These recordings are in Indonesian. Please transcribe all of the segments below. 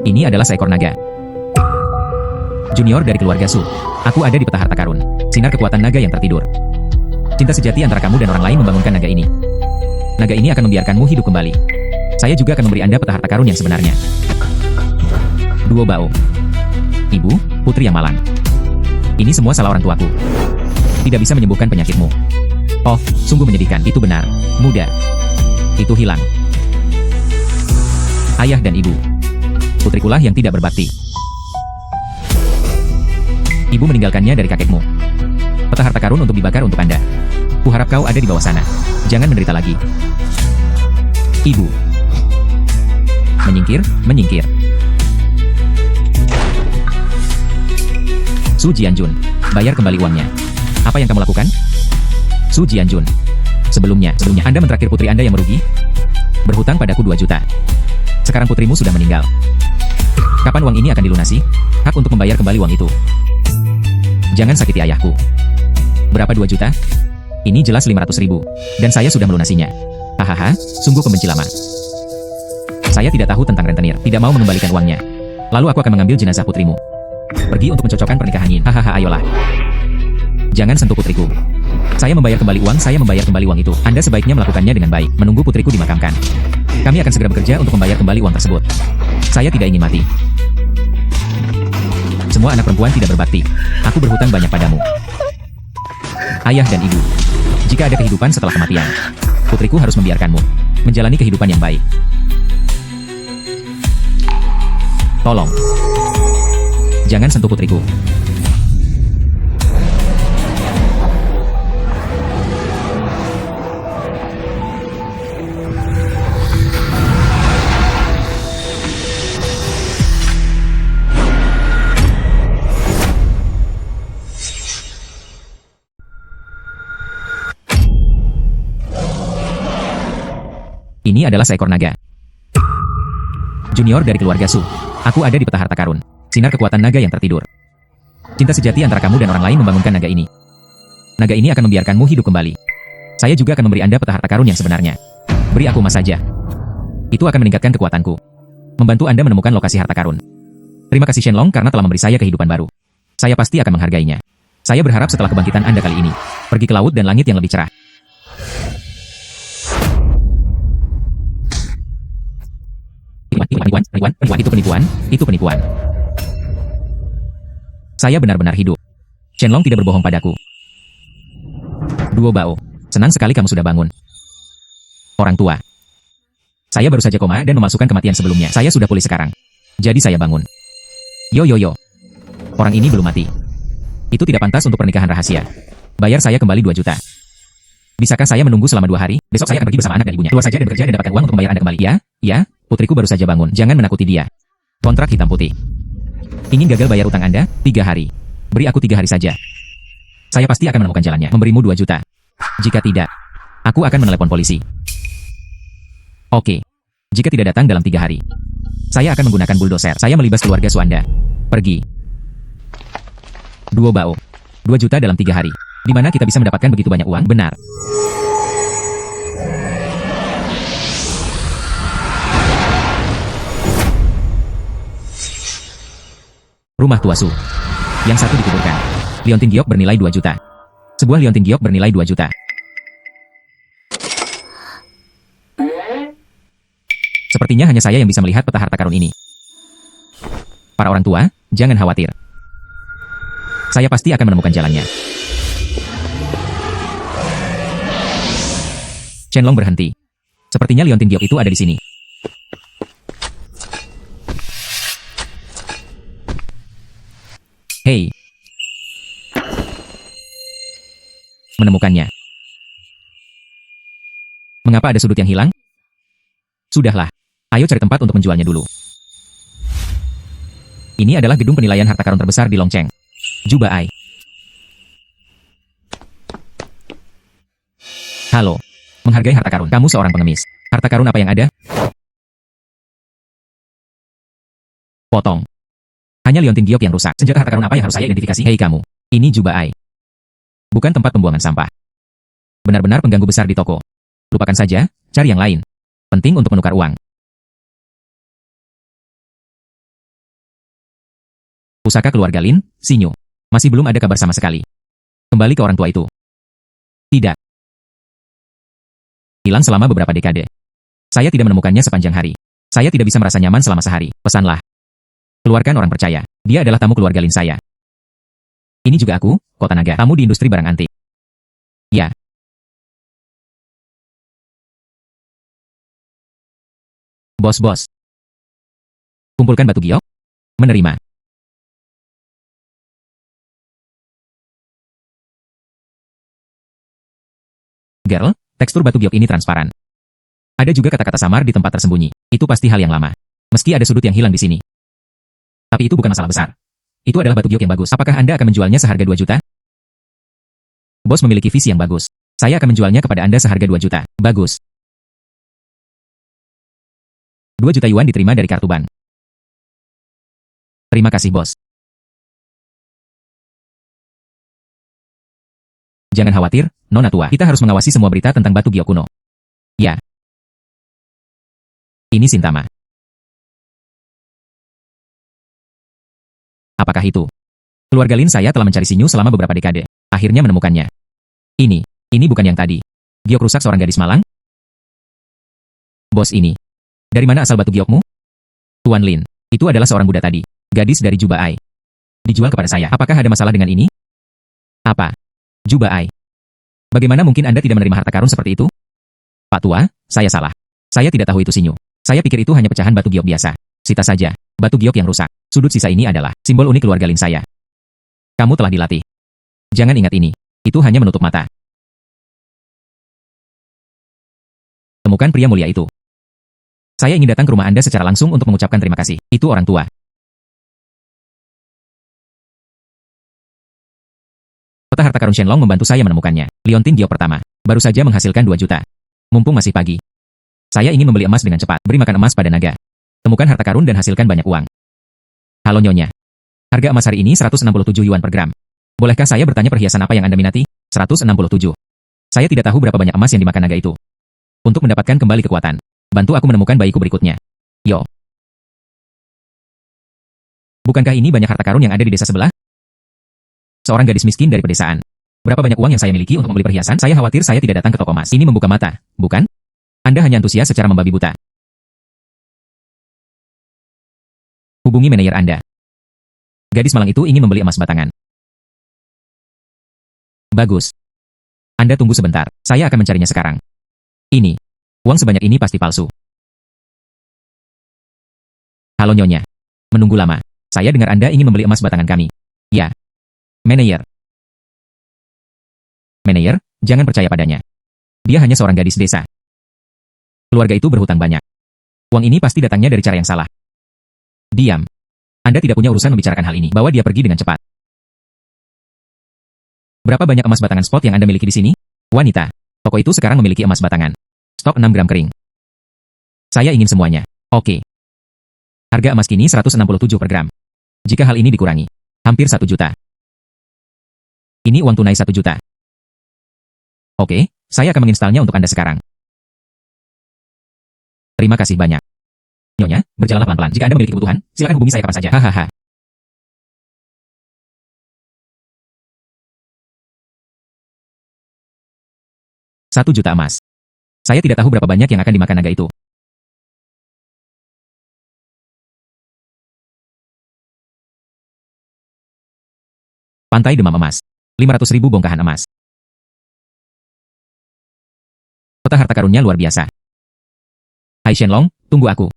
Ini adalah seekor naga. Junior dari keluarga Su. Aku ada di peta harta karun. Sinar kekuatan naga yang tertidur. Cinta sejati antara kamu dan orang lain membangunkan naga ini. Naga ini akan membiarkanmu hidup kembali. Saya juga akan memberi Anda peta harta karun yang sebenarnya. Duo Bao. Ibu, putri yang malang. Ini semua salah orang tuaku. Tidak bisa menyembuhkan penyakitmu. Oh, sungguh menyedihkan. Itu benar. Muda. Itu hilang. Ayah dan ibu. Putrikulah yang tidak berbakti. Ibu meninggalkannya dari kakekmu. Peta harta karun untuk dibakar untuk Anda. Kuharap kau ada di bawah sana. Jangan menderita lagi. Ibu. Menyingkir, menyingkir. Su Jianjun, bayar kembali uangnya. Apa yang kamu lakukan? Su Jianjun. Sebelumnya Anda mentraktir putri Anda yang merugi? Berhutang padaku 2 juta. Sekarang putrimu sudah meninggal. Kapan uang ini akan dilunasi? Hak untuk membayar kembali uang itu. Jangan sakiti ayahku. Berapa 2 juta? Ini jelas 500 ribu. Dan saya sudah melunasinya. Hahaha, sungguh pembenci lama. Saya tidak tahu tentang rentenir, tidak mau mengembalikan uangnya. Lalu aku akan mengambil jenazah putrimu. Pergi untuk mencocokkan pernikahan ini. Hahaha, ayolah. Jangan sentuh putriku. Saya membayar kembali uang itu. Anda sebaiknya melakukannya dengan baik, menunggu putriku dimakamkan. Kami akan segera bekerja untuk membayar kembali uang tersebut. Saya tidak ingin mati. Semua anak perempuan tidak berbakti. Aku berhutang banyak padamu. Ayah dan ibu. Jika ada kehidupan setelah kematian, putriku harus membiarkanmu menjalani kehidupan yang baik. Tolong. Jangan sentuh putriku. Ini adalah seekor naga. Junior dari keluarga Su. Aku ada di peta harta karun. Sinar kekuatan naga yang tertidur. Cinta sejati antara kamu dan orang lain membangunkan naga ini. Naga ini akan membiarkanmu hidup kembali. Saya juga akan memberi Anda peta harta karun yang sebenarnya. Beri aku emas saja. Itu akan meningkatkan kekuatanku. Membantu Anda menemukan lokasi harta karun. Terima kasih Shenlong karena telah memberi saya kehidupan baru. Saya pasti akan menghargainya. Saya berharap setelah kebangkitan Anda kali ini, pergi ke laut dan langit yang lebih cerah. Itu penipuan. Saya benar-benar hidup. Shenlong tidak berbohong padaku. Duo Bao, senang sekali kamu sudah bangun. Orang tua. Saya baru saja koma dan memalsukan kematian sebelumnya. Saya sudah pulih sekarang. Jadi saya bangun. Yo. Orang ini belum mati. Itu tidak pantas untuk pernikahan rahasia. Bayar saya kembali 2 juta. Bisakah saya menunggu selama 2 hari? Besok saya akan pergi bersama anak dan ibunya. Keluar saja dan bekerja dan dapatkan uang untuk membayar Anda kembali. Ya. Putriku baru saja bangun. Jangan menakuti dia. Kontrak hitam putih. Ingin gagal bayar utang Anda? 3 hari. Beri aku 3 hari saja. Saya pasti akan menemukan jalannya. Memberimu 2 juta. Jika tidak, aku akan menelepon polisi. Oke. Jika tidak datang dalam 3 hari, saya akan menggunakan bulldozer. Saya melibas keluarga Su Anda. Pergi. Duo Bao. 2 juta dalam 3 hari. Di mana kita bisa mendapatkan begitu banyak uang? Benar. Rumah tua Su. Yang satu dikuburkan. Liontin Giok bernilai 2 juta. Sebuah Liontin Giok bernilai 2 juta. Sepertinya hanya saya yang bisa melihat peta harta karun ini. Para orang tua, jangan khawatir. Saya pasti akan menemukan jalannya. Shenlong berhenti. Sepertinya Liontin Giok itu ada di sini. Hei. Menemukannya. Mengapa ada sudut yang hilang? Sudahlah. Ayo cari tempat untuk menjualnya dulu. Ini adalah gedung penilaian harta karun terbesar di Longcheng. Juba Ai. Halo. Menghargai harta karun. Kamu seorang pengemis. Harta karun apa yang ada? Potong. Hanya Liontin Giok yang rusak. Senjata harta karun apa yang harus saya identifikasi? Hei kamu. Ini Juba Ai. Bukan tempat pembuangan sampah. Benar-benar pengganggu besar di toko. Lupakan saja, cari yang lain. Penting untuk menukar uang. Pusaka keluarga Lin, Sinyo. Masih belum ada kabar sama sekali. Kembali ke orang tua itu. Tidak. Hilang selama beberapa dekade. Saya tidak menemukannya sepanjang hari. Saya tidak bisa merasa nyaman selama sehari. Pesanlah. Keluarkan orang percaya. Dia adalah tamu keluarga Lin saya. Ini juga aku, Kota Naga, tamu di industri barang antik. Ya. Bos-bos. Kumpulkan batu giok. Menerima. Girl, tekstur batu giok ini transparan. Ada juga kata-kata samar di tempat tersembunyi. Itu pasti hal yang lama. Meski ada sudut yang hilang di sini. Tapi itu bukan masalah besar. Itu adalah batu giok yang bagus. Apakah Anda akan menjualnya seharga 2 juta? Bos memiliki visi yang bagus. Saya akan menjualnya kepada Anda seharga 2 juta. Bagus. 2 juta yuan diterima dari kartu bank. Terima kasih, bos. Jangan khawatir, Nona tua. Kita harus mengawasi semua berita tentang batu giok kuno. Ya. Ini Shintama. Apakah itu? Keluarga Lin saya telah mencari Sinyu selama beberapa dekade. Akhirnya menemukannya. Ini bukan yang tadi. Giok rusak seorang gadis malang? Bos ini. Dari mana asal batu giokmu? Tuan Lin. Itu adalah seorang Buddha tadi. Gadis dari Juba Ai. Dijual kepada saya. Apakah ada masalah dengan ini? Apa? Juba Ai. Bagaimana mungkin Anda tidak menerima harta karun seperti itu? Pak Tua, saya salah. Saya tidak tahu itu Sinyu. Saya pikir itu hanya pecahan batu giok biasa. Sita saja. Batu giok yang rusak. Sudut sisa ini adalah simbol unik keluarga Lin saya. Kamu telah dilatih. Jangan ingat ini. Itu hanya menutup mata. Temukan pria mulia itu. Saya ingin datang ke rumah Anda secara langsung untuk mengucapkan terima kasih. Itu orang tua. Peta harta karun Shenlong membantu saya menemukannya. Liontin giok pertama. Baru saja menghasilkan 2 juta. Mumpung masih pagi. Saya ingin membeli emas dengan cepat. Beri makan emas pada naga. Temukan harta karun dan hasilkan banyak uang. Halo Nyonya. Harga emas hari ini 167 yuan per gram. Bolehkah saya bertanya perhiasan apa yang Anda minati? 167. Saya tidak tahu berapa banyak emas yang dimakan naga itu. Untuk mendapatkan kembali kekuatan, bantu aku menemukan bayiku berikutnya. Yo. Bukankah ini banyak harta karun yang ada di desa sebelah? Seorang gadis miskin dari pedesaan. Berapa banyak uang yang saya miliki untuk membeli perhiasan? Saya khawatir saya tidak datang ke toko emas. Ini membuka mata, bukan? Anda hanya antusias secara membabi buta. Hubungi manajer Anda. Gadis malang itu ingin membeli emas batangan. Bagus. Anda tunggu sebentar. Saya akan mencarinya sekarang. Ini. Uang sebanyak ini pasti palsu. Halo Nyonya. Menunggu lama. Saya dengar Anda ingin membeli emas batangan kami. Ya. Manajer. Manajer, jangan percaya padanya. Dia hanya seorang gadis desa. Keluarga itu berhutang banyak. Uang ini pasti datangnya dari cara yang salah. Diam. Anda tidak punya urusan membicarakan hal ini. Bawa dia pergi dengan cepat. Berapa banyak emas batangan spot yang Anda miliki di sini? Wanita. Toko itu sekarang memiliki emas batangan. Stok 6 gram kering. Saya ingin semuanya. Oke. Harga emas kini 167 per gram. Jika hal ini dikurangi, hampir 1 juta. Ini uang tunai 1 juta. Oke, saya akan menginstalnya untuk Anda sekarang. Terima kasih banyak. Nyonya, berjalanlah pelan-pelan. Jika Anda memiliki kebutuhan, silakan hubungi saya kapan saja. Hahaha. Satu juta emas. Saya tidak tahu berapa banyak yang akan dimakan naga itu. Pantai Demam Emas. 500.000 bongkahan emas. Peta harta karunnya luar biasa. Hai Shenlong, tunggu aku.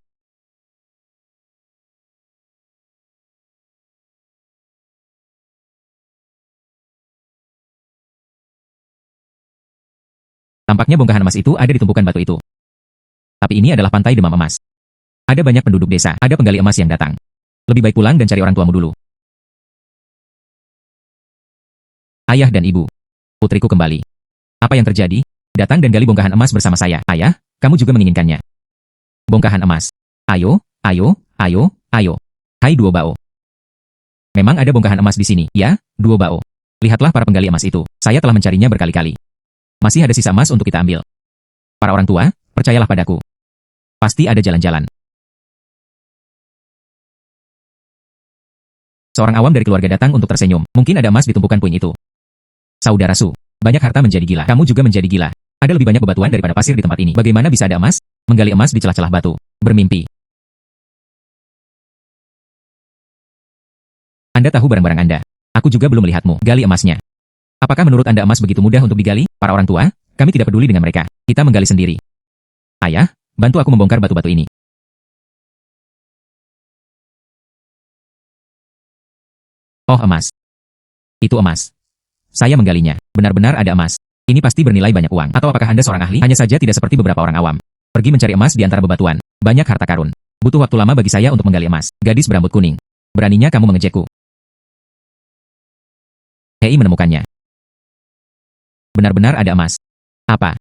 Tampaknya bongkahan emas itu ada di tumpukan batu itu. Tapi ini adalah pantai Demam Emas. Ada banyak penduduk desa, ada penggali emas yang datang. Lebih baik pulang dan cari orang tuamu dulu. Ayah dan ibu. Putriku kembali. Apa yang terjadi? Datang dan gali bongkahan emas bersama saya. Ayah, kamu juga menginginkannya. Bongkahan emas. Ayo, ayo, ayo, ayo. Hai Duo Bao. Memang ada bongkahan emas di sini, ya, Duo Bao. Lihatlah para penggali emas itu. Saya telah mencarinya berkali-kali. Masih ada sisa emas untuk kita ambil. Para orang tua, percayalah padaku. Pasti ada jalan-jalan. Seorang awam dari keluarga datang untuk tersenyum. Mungkin ada emas di tumpukan puing itu. Saudara Su, banyak harta menjadi gila. Kamu juga menjadi gila. Ada lebih banyak bebatuan daripada pasir di tempat ini. Bagaimana bisa ada emas? Menggali emas di celah-celah batu. Bermimpi. Anda tahu barang-barang Anda. Aku juga belum melihatmu. Gali emasnya. Apakah menurut Anda emas begitu mudah untuk digali? Para orang tua, kami tidak peduli dengan mereka. Kita menggali sendiri. Ayah, bantu aku membongkar batu-batu ini. Oh, emas. Itu emas. Saya menggalinya. Benar-benar ada emas. Ini pasti bernilai banyak uang. Atau apakah Anda seorang ahli? Hanya saja tidak seperti beberapa orang awam. Pergi mencari emas di antara bebatuan. Banyak harta karun. Butuh waktu lama bagi saya untuk menggali emas. Gadis berambut kuning. Beraninya kamu mengejekku. Hei menemukannya. Benar-benar ada emas. Apa?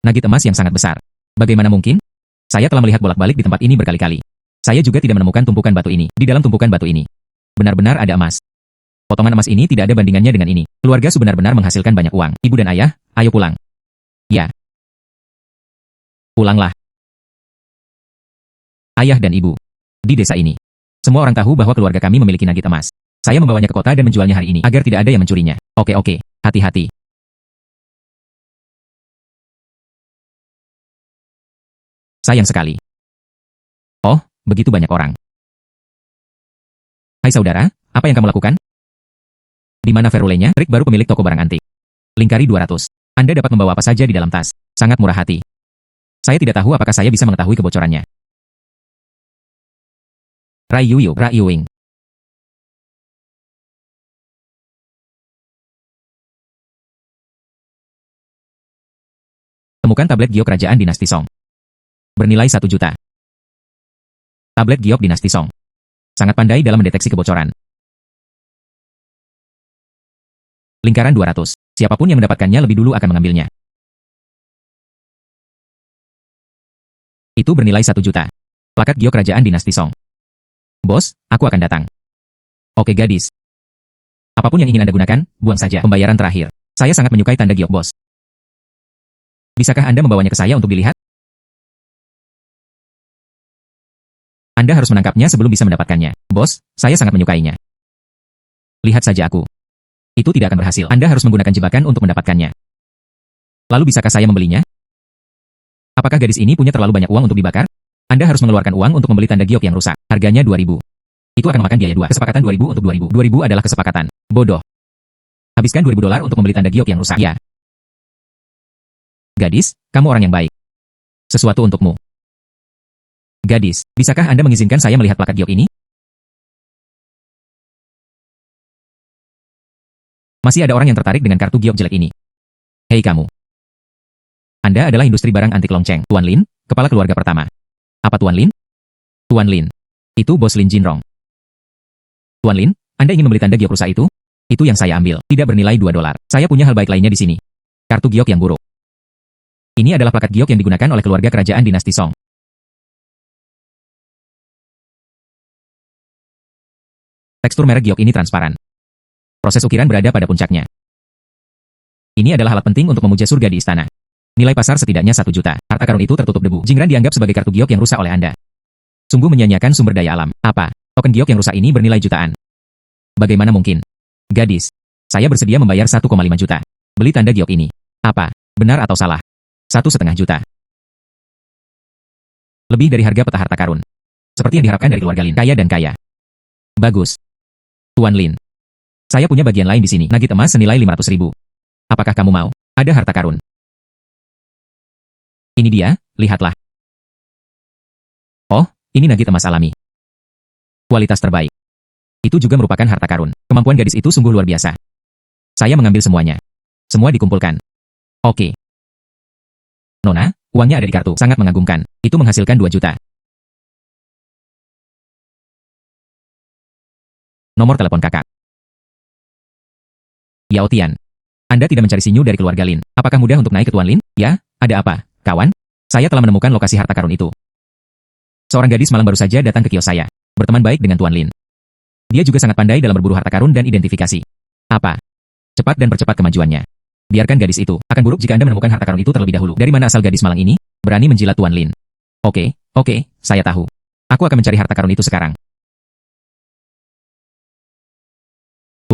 Nugget emas yang sangat besar. Bagaimana mungkin? Saya telah melihat bolak-balik di tempat ini berkali-kali. Saya juga tidak menemukan tumpukan batu ini. Di dalam tumpukan batu ini. Benar-benar ada emas. Potongan emas ini tidak ada bandingannya dengan ini. Keluarga Su benar-benar menghasilkan banyak uang. Ibu dan ayah, ayo pulang. Ya. Pulanglah. Ayah dan ibu. Di desa ini. Semua orang tahu bahwa keluarga kami memiliki nugget emas. Saya membawanya ke kota dan menjualnya hari ini agar tidak ada yang mencurinya. Oke, hati-hati. Sayang sekali. Oh, begitu banyak orang. Hai saudara, apa yang kamu lakukan? Di mana Verulenya? Rick baru pemilik toko barang antik. Lingkari 200. Anda dapat membawa apa saja di dalam tas. Sangat murah hati. Saya tidak tahu apakah saya bisa mengetahui kebocorannya. Rayuing. Temukan tablet giok kerajaan dinasti Song. Bernilai 1 juta. Tablet giok dinasti Song. Sangat pandai dalam mendeteksi kebocoran. Lingkaran 200. Siapapun yang mendapatkannya lebih dulu akan mengambilnya. Itu bernilai 1 juta. Plakat giok kerajaan dinasti Song. Bos, aku akan datang. Oke gadis. Apapun yang ingin Anda gunakan, buang saja. Pembayaran terakhir. Saya sangat menyukai tanda giok bos. Bisakah Anda membawanya ke saya untuk dilihat? Anda harus menangkapnya sebelum bisa mendapatkannya. Bos, saya sangat menyukainya. Lihat saja aku. Itu tidak akan berhasil. Anda harus menggunakan jebakan untuk mendapatkannya. Lalu bisakah saya membelinya? Apakah gadis ini punya terlalu banyak uang untuk dibakar? Anda harus mengeluarkan uang untuk membeli tanda giok yang rusak. Harganya 2.000. Itu akan memakan biaya 2. Kesepakatan 2.000 untuk 2.000. 2.000 adalah kesepakatan. Bodoh. Habiskan $2.000 untuk membeli tanda giok yang rusak. Ya. Gadis, kamu orang yang baik. Sesuatu untukmu. Gadis, bisakah Anda mengizinkan saya melihat plakat giok ini? Masih ada orang yang tertarik dengan kartu giok jelek ini. Hei kamu. Anda adalah industri barang antik Longcheng. Tuan Lin, kepala keluarga pertama. Apa Tuan Lin? Tuan Lin. Itu bos Lin Jinrong. Tuan Lin, Anda ingin membeli tanda giok rusak itu? Itu yang saya ambil. Tidak bernilai $2. Saya punya hal baik lainnya di sini. Kartu giok yang buruk. Ini adalah plakat giok yang digunakan oleh keluarga kerajaan dinasti Song. Tekstur merek giok ini transparan. Proses ukiran berada pada puncaknya. Ini adalah alat penting untuk memuja surga di istana. Nilai pasar setidaknya 1 juta. Harta karun itu tertutup debu. Jingran dianggap sebagai kartu giok yang rusak oleh Anda. Sungguh menyia-nyiakan sumber daya alam. Apa? Token giok yang rusak ini bernilai jutaan. Bagaimana mungkin? Gadis, saya bersedia membayar 1,5 juta. Beli tanda giok ini. Apa? Benar atau salah? 1,5 juta. Lebih dari harga peta harta karun. Seperti yang diharapkan dari keluarga Lin. Kaya dan kaya. Bagus. Tuan Lin. Saya punya bagian lain di sini. Nugget emas senilai 500.000. Apakah kamu mau? Ada harta karun. Ini dia, lihatlah. Oh, ini nugget emas alami. Kualitas terbaik. Itu juga merupakan harta karun. Kemampuan gadis itu sungguh luar biasa. Saya mengambil semuanya. Semua dikumpulkan. Oke. Nona, uangnya ada di kartu. Sangat mengagumkan. Itu menghasilkan 2 juta. Nomor telepon kakak. Yao Tian. Anda tidak mencari sinyu dari keluarga Lin. Apakah mudah untuk naik ke Tuan Lin? Ya, ada apa, kawan? Saya telah menemukan lokasi harta karun itu. Seorang gadis malang baru saja datang ke kios saya. Berteman baik dengan Tuan Lin. Dia juga sangat pandai dalam berburu harta karun dan identifikasi. Apa? Cepat dan percepat kemajuannya. Biarkan gadis itu. Akan buruk jika Anda menemukan harta karun itu terlebih dahulu. Dari mana asal gadis malang ini? Berani menjilat Tuan Lin. Oke, saya tahu. Aku akan mencari harta karun itu sekarang.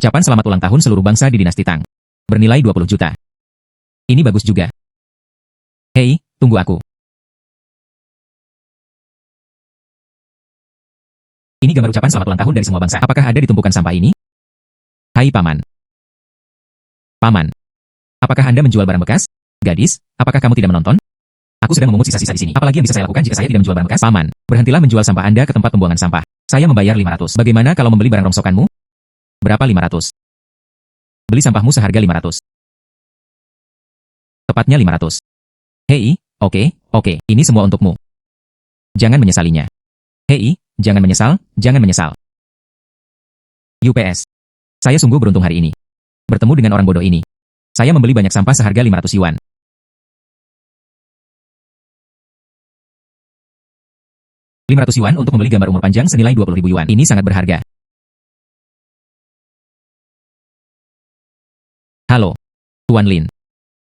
Ucapan selamat ulang tahun seluruh bangsa di dinasti Tang. Bernilai 20 juta. Ini bagus juga. Hei, tunggu aku. Ini gambar ucapan selamat ulang tahun dari semua bangsa. Apakah ada di tumpukan sampah ini? Hai Paman. Paman. Apakah Anda menjual barang bekas? Gadis, apakah kamu tidak menonton? Aku sedang memungut sisa-sisa di sini. Apalagi yang bisa saya lakukan jika saya tidak menjual barang bekas? Paman, berhentilah menjual sampah Anda ke tempat pembuangan sampah. Saya membayar 500. Bagaimana kalau membeli barang rongsokanmu? Berapa 500? Beli sampahmu seharga 500. Tepatnya 500. Hei, oke, ini semua untukmu. Jangan menyesalinya. Hei, jangan menyesal, jangan menyesal. UPS. Saya sungguh beruntung hari ini. Bertemu dengan orang bodoh ini. Saya membeli banyak sampah seharga 500 yuan. 500 yuan untuk membeli gambar umur panjang senilai 20.000 yuan. Ini sangat berharga. Halo, Tuan Lin.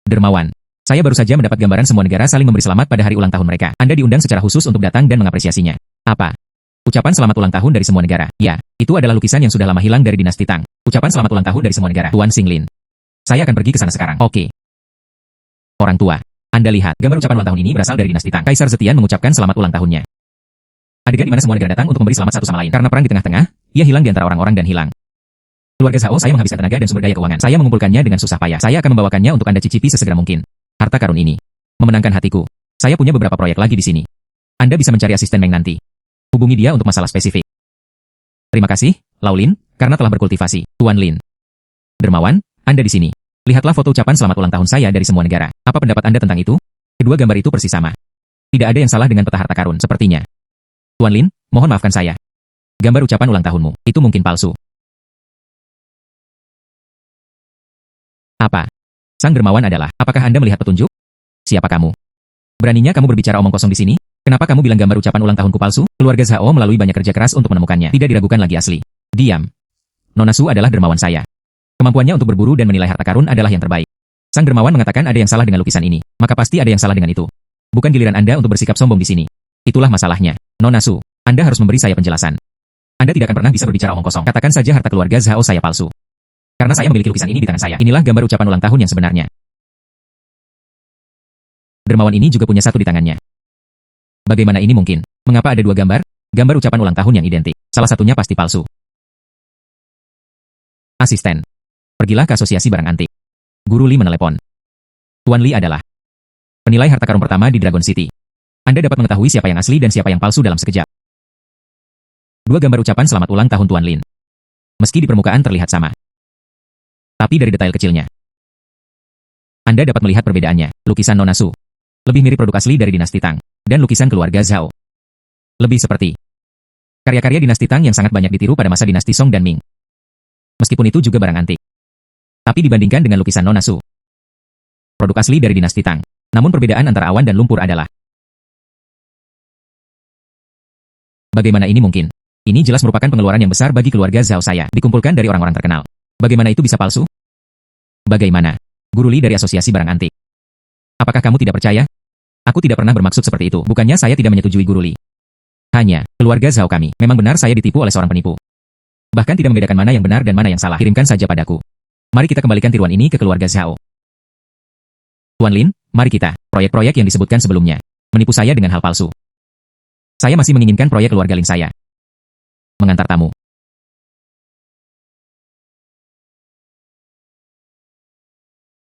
Dermawan. Saya baru saja mendapat gambaran semua negara saling memberi selamat pada hari ulang tahun mereka. Anda diundang secara khusus untuk datang dan mengapresiasinya. Apa? Ucapan selamat ulang tahun dari semua negara. Ya, itu adalah lukisan yang sudah lama hilang dari dinasti Tang. Ucapan selamat ulang tahun dari semua negara. Tuan Xinglin. Saya akan pergi ke sana sekarang. Oke. Orang tua. Anda lihat, gambar ucapan ulang tahun ini berasal dari dinasti Tang. Kaisar Zetian mengucapkan selamat ulang tahunnya. Adegan di mana semua negara datang untuk memberi selamat satu sama lain. Karena perang di tengah-tengah, ia hilang di antara orang-orang dan hilang. Keluarga Zhao saya menghabiskan tenaga dan sumber daya keuangan. Saya mengumpulkannya dengan susah payah. Saya akan membawakannya untuk Anda cicipi sesegera mungkin. Harta karun ini memenangkan hatiku. Saya punya beberapa proyek lagi di sini. Anda bisa mencari asisten Meng nanti. Hubungi dia untuk masalah spesifik. Terima kasih, Lao Lin, karena telah berkultivasi. Tuan Lin. Dermawan, Anda di sini. Lihatlah foto ucapan selamat ulang tahun saya dari semua negara. Apa pendapat Anda tentang itu? Kedua gambar itu persis sama. Tidak ada yang salah dengan peta harta karun, sepertinya. Tuan Lin, mohon maafkan saya. Gambar ucapan ulang tahunmu, itu mungkin palsu. Apa? Sang dermawan adalah, apakah Anda melihat petunjuk? Siapa kamu? Beraninya kamu berbicara omong kosong di sini? Kenapa kamu bilang gambar ucapan ulang tahunku palsu? Keluarga Zhao melalui banyak kerja keras untuk menemukannya. Tidak diragukan lagi asli. Diam. Nona Su adalah dermawan saya. Kemampuannya untuk berburu dan menilai harta karun adalah yang terbaik. Sang dermawan mengatakan ada yang salah dengan lukisan ini. Maka pasti ada yang salah dengan itu. Bukan giliran Anda untuk bersikap sombong di sini. Itulah masalahnya. Nona Su, Anda harus memberi saya penjelasan. Anda tidak akan pernah bisa berbicara omong kosong. Katakan saja harta keluarga Zhao saya palsu. Karena saya memiliki lukisan ini di tangan saya. Inilah gambar ucapan ulang tahun yang sebenarnya. Dermawan ini juga punya satu di tangannya. Bagaimana ini mungkin? Mengapa ada dua gambar? Gambar ucapan ulang tahun yang identik. Salah satunya pasti palsu. Asisten. Pergilah ke asosiasi barang antik. Guru Li menelepon. Tuan Li adalah penilai harta karun pertama di Dragon City. Anda dapat mengetahui siapa yang asli dan siapa yang palsu dalam sekejap. Dua gambar ucapan selamat ulang tahun Tuan Lin. Meski di permukaan terlihat sama. Tapi dari detail kecilnya. Anda dapat melihat perbedaannya. Lukisan Nona Su lebih mirip produk asli dari dinasti Tang. Dan lukisan keluarga Zhao lebih seperti karya-karya dinasti Tang yang sangat banyak ditiru pada masa dinasti Song dan Ming. Meskipun itu juga barang antik. Tapi dibandingkan dengan lukisan Nona Su, produk asli dari dinasti Tang. Namun perbedaan antara awan dan lumpur adalah bagaimana ini mungkin? Ini jelas merupakan pengeluaran yang besar bagi keluarga Zhao saya. Dikumpulkan dari orang-orang terkenal. Bagaimana itu bisa palsu? Bagaimana? Guru Li dari asosiasi barang antik. Apakah kamu tidak percaya? Aku tidak pernah bermaksud seperti itu. Bukannya saya tidak menyetujui Guru Li. Hanya, keluarga Zhao kami. Memang benar saya ditipu oleh seorang penipu. Bahkan tidak membedakan mana yang benar dan mana yang salah. Kirimkan saja padaku. Mari kita kembalikan tiruan ini ke keluarga Zhao. Tuan Lin, mari kita. Proyek-proyek yang disebutkan sebelumnya. Menipu saya dengan hal palsu. Saya masih menginginkan proyek keluarga Lin saya. Mengantar tamu.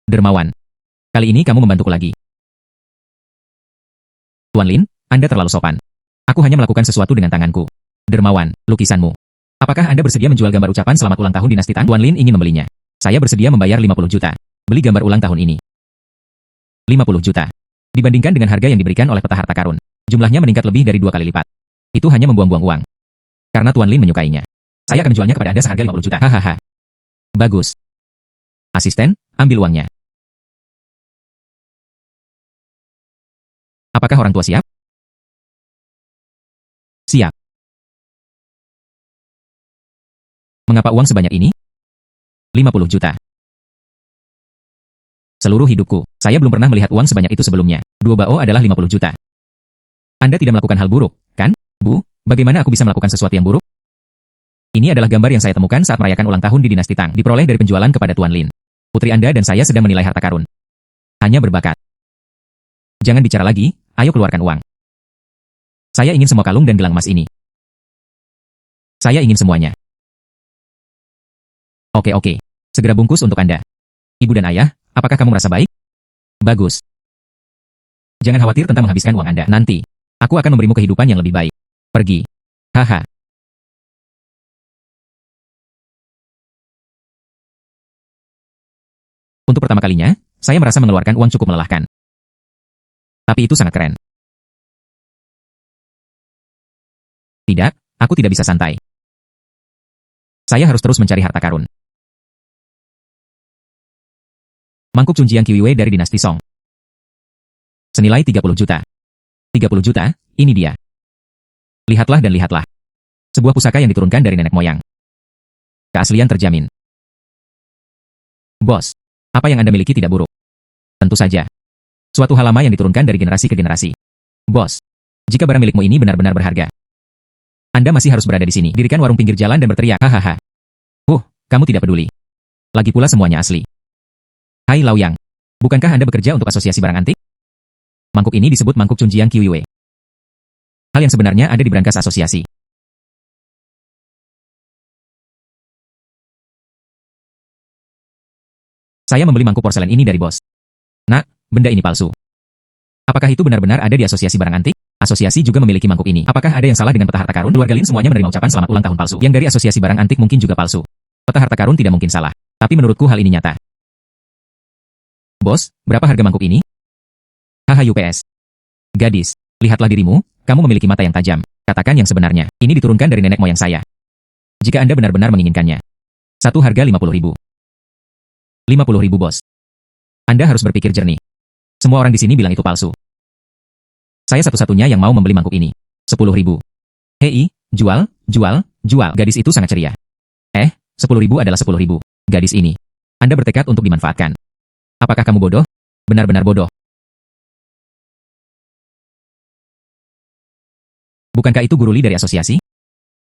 Dermawan. Kali ini kamu membantuku lagi. Tuan Lin, Anda terlalu sopan. Aku hanya melakukan sesuatu dengan tanganku. Dermawan, lukisanmu. Apakah Anda bersedia menjual gambar ucapan selamat ulang tahun dinasti Tang? Tuan Lin ingin membelinya. Saya bersedia membayar 50 juta. Beli gambar ulang tahun ini. 50 juta. Dibandingkan dengan harga yang diberikan oleh peta harta karun, jumlahnya meningkat lebih dari 2 kali lipat. Itu hanya membuang-buang uang. Karena Tuan Lin menyukainya. Saya akan menjualnya kepada Anda seharga 50 juta. Hahaha. Bagus. Asisten, ambil uangnya. Apakah orang tua siap? Siap. Mengapa uang sebanyak ini? 50 juta. Seluruh hidupku, saya belum pernah melihat uang sebanyak itu sebelumnya. 2 bao adalah 50 juta. Anda tidak melakukan hal buruk, kan? Bu, bagaimana aku bisa melakukan sesuatu yang buruk? Ini adalah gambar yang saya temukan saat merayakan ulang tahun di Dinasti Tang, diperoleh dari penjualan kepada Tuan Lin. Putri Anda dan saya sedang menilai harta karun. Hanya berbakat. Jangan bicara lagi, ayo keluarkan uang. Saya ingin semua kalung dan gelang emas ini. Saya ingin semuanya. Oke. Segera bungkus untuk Anda. Ibu dan ayah, apakah kamu merasa baik? Bagus. Jangan khawatir tentang menghabiskan uang Anda. Nanti, aku akan memberimu kehidupan yang lebih baik. Pergi. Haha. Untuk pertama kalinya, saya merasa mengeluarkan uang cukup melelahkan. Tapi itu sangat keren. Tidak, aku tidak bisa santai. Saya harus terus mencari harta karun. Mangkuk Cunjiang Qiwiwei dari Dinasti Song. Senilai 30 juta. 30 juta, ini dia. Lihatlah dan lihatlah. Sebuah pusaka yang diturunkan dari nenek moyang. Keaslian terjamin. Bos, apa yang Anda miliki tidak buruk. Tentu saja. Suatu hal lama yang diturunkan dari generasi ke generasi. Bos, jika barang milikmu ini benar-benar berharga, Anda masih harus berada di sini, dirikan warung pinggir jalan dan berteriak, hahaha. Kamu tidak peduli. Lagi pula semuanya asli. Hai Laoyang, bukankah Anda bekerja untuk asosiasi barang antik? Mangkuk ini disebut Mangkuk Cunjiang Qiwiwei. Hal yang sebenarnya ada di brankas asosiasi. Saya membeli mangkuk porselen ini dari bos. Nak, benda ini palsu. Apakah itu benar-benar ada di asosiasi barang antik? Asosiasi juga memiliki mangkuk ini. Apakah ada yang salah dengan peta harta karun? Keluarga Lin semuanya menerima ucapan selamat ulang tahun palsu. Yang dari asosiasi barang antik mungkin juga palsu. Peta harta karun tidak mungkin salah. Tapi menurutku hal ini nyata. Bos, berapa harga mangkuk ini? Haha UPS. Gadis, lihatlah dirimu, kamu memiliki mata yang tajam. Katakan yang sebenarnya. Ini diturunkan dari nenek moyang saya. Jika Anda benar-benar menginginkannya. Satu harga 50.000. 50.000 bos. Anda harus berpikir jernih. Semua orang di sini bilang itu palsu. Saya satu-satunya yang mau membeli mangkuk ini. 10.000. Hei, jual. Gadis itu sangat ceria. 10.000 adalah 10.000. Gadis ini. Anda bertekad untuk dimanfaatkan. Apakah kamu bodoh? Benar-benar bodoh. Bukankah itu Guru Li dari asosiasi?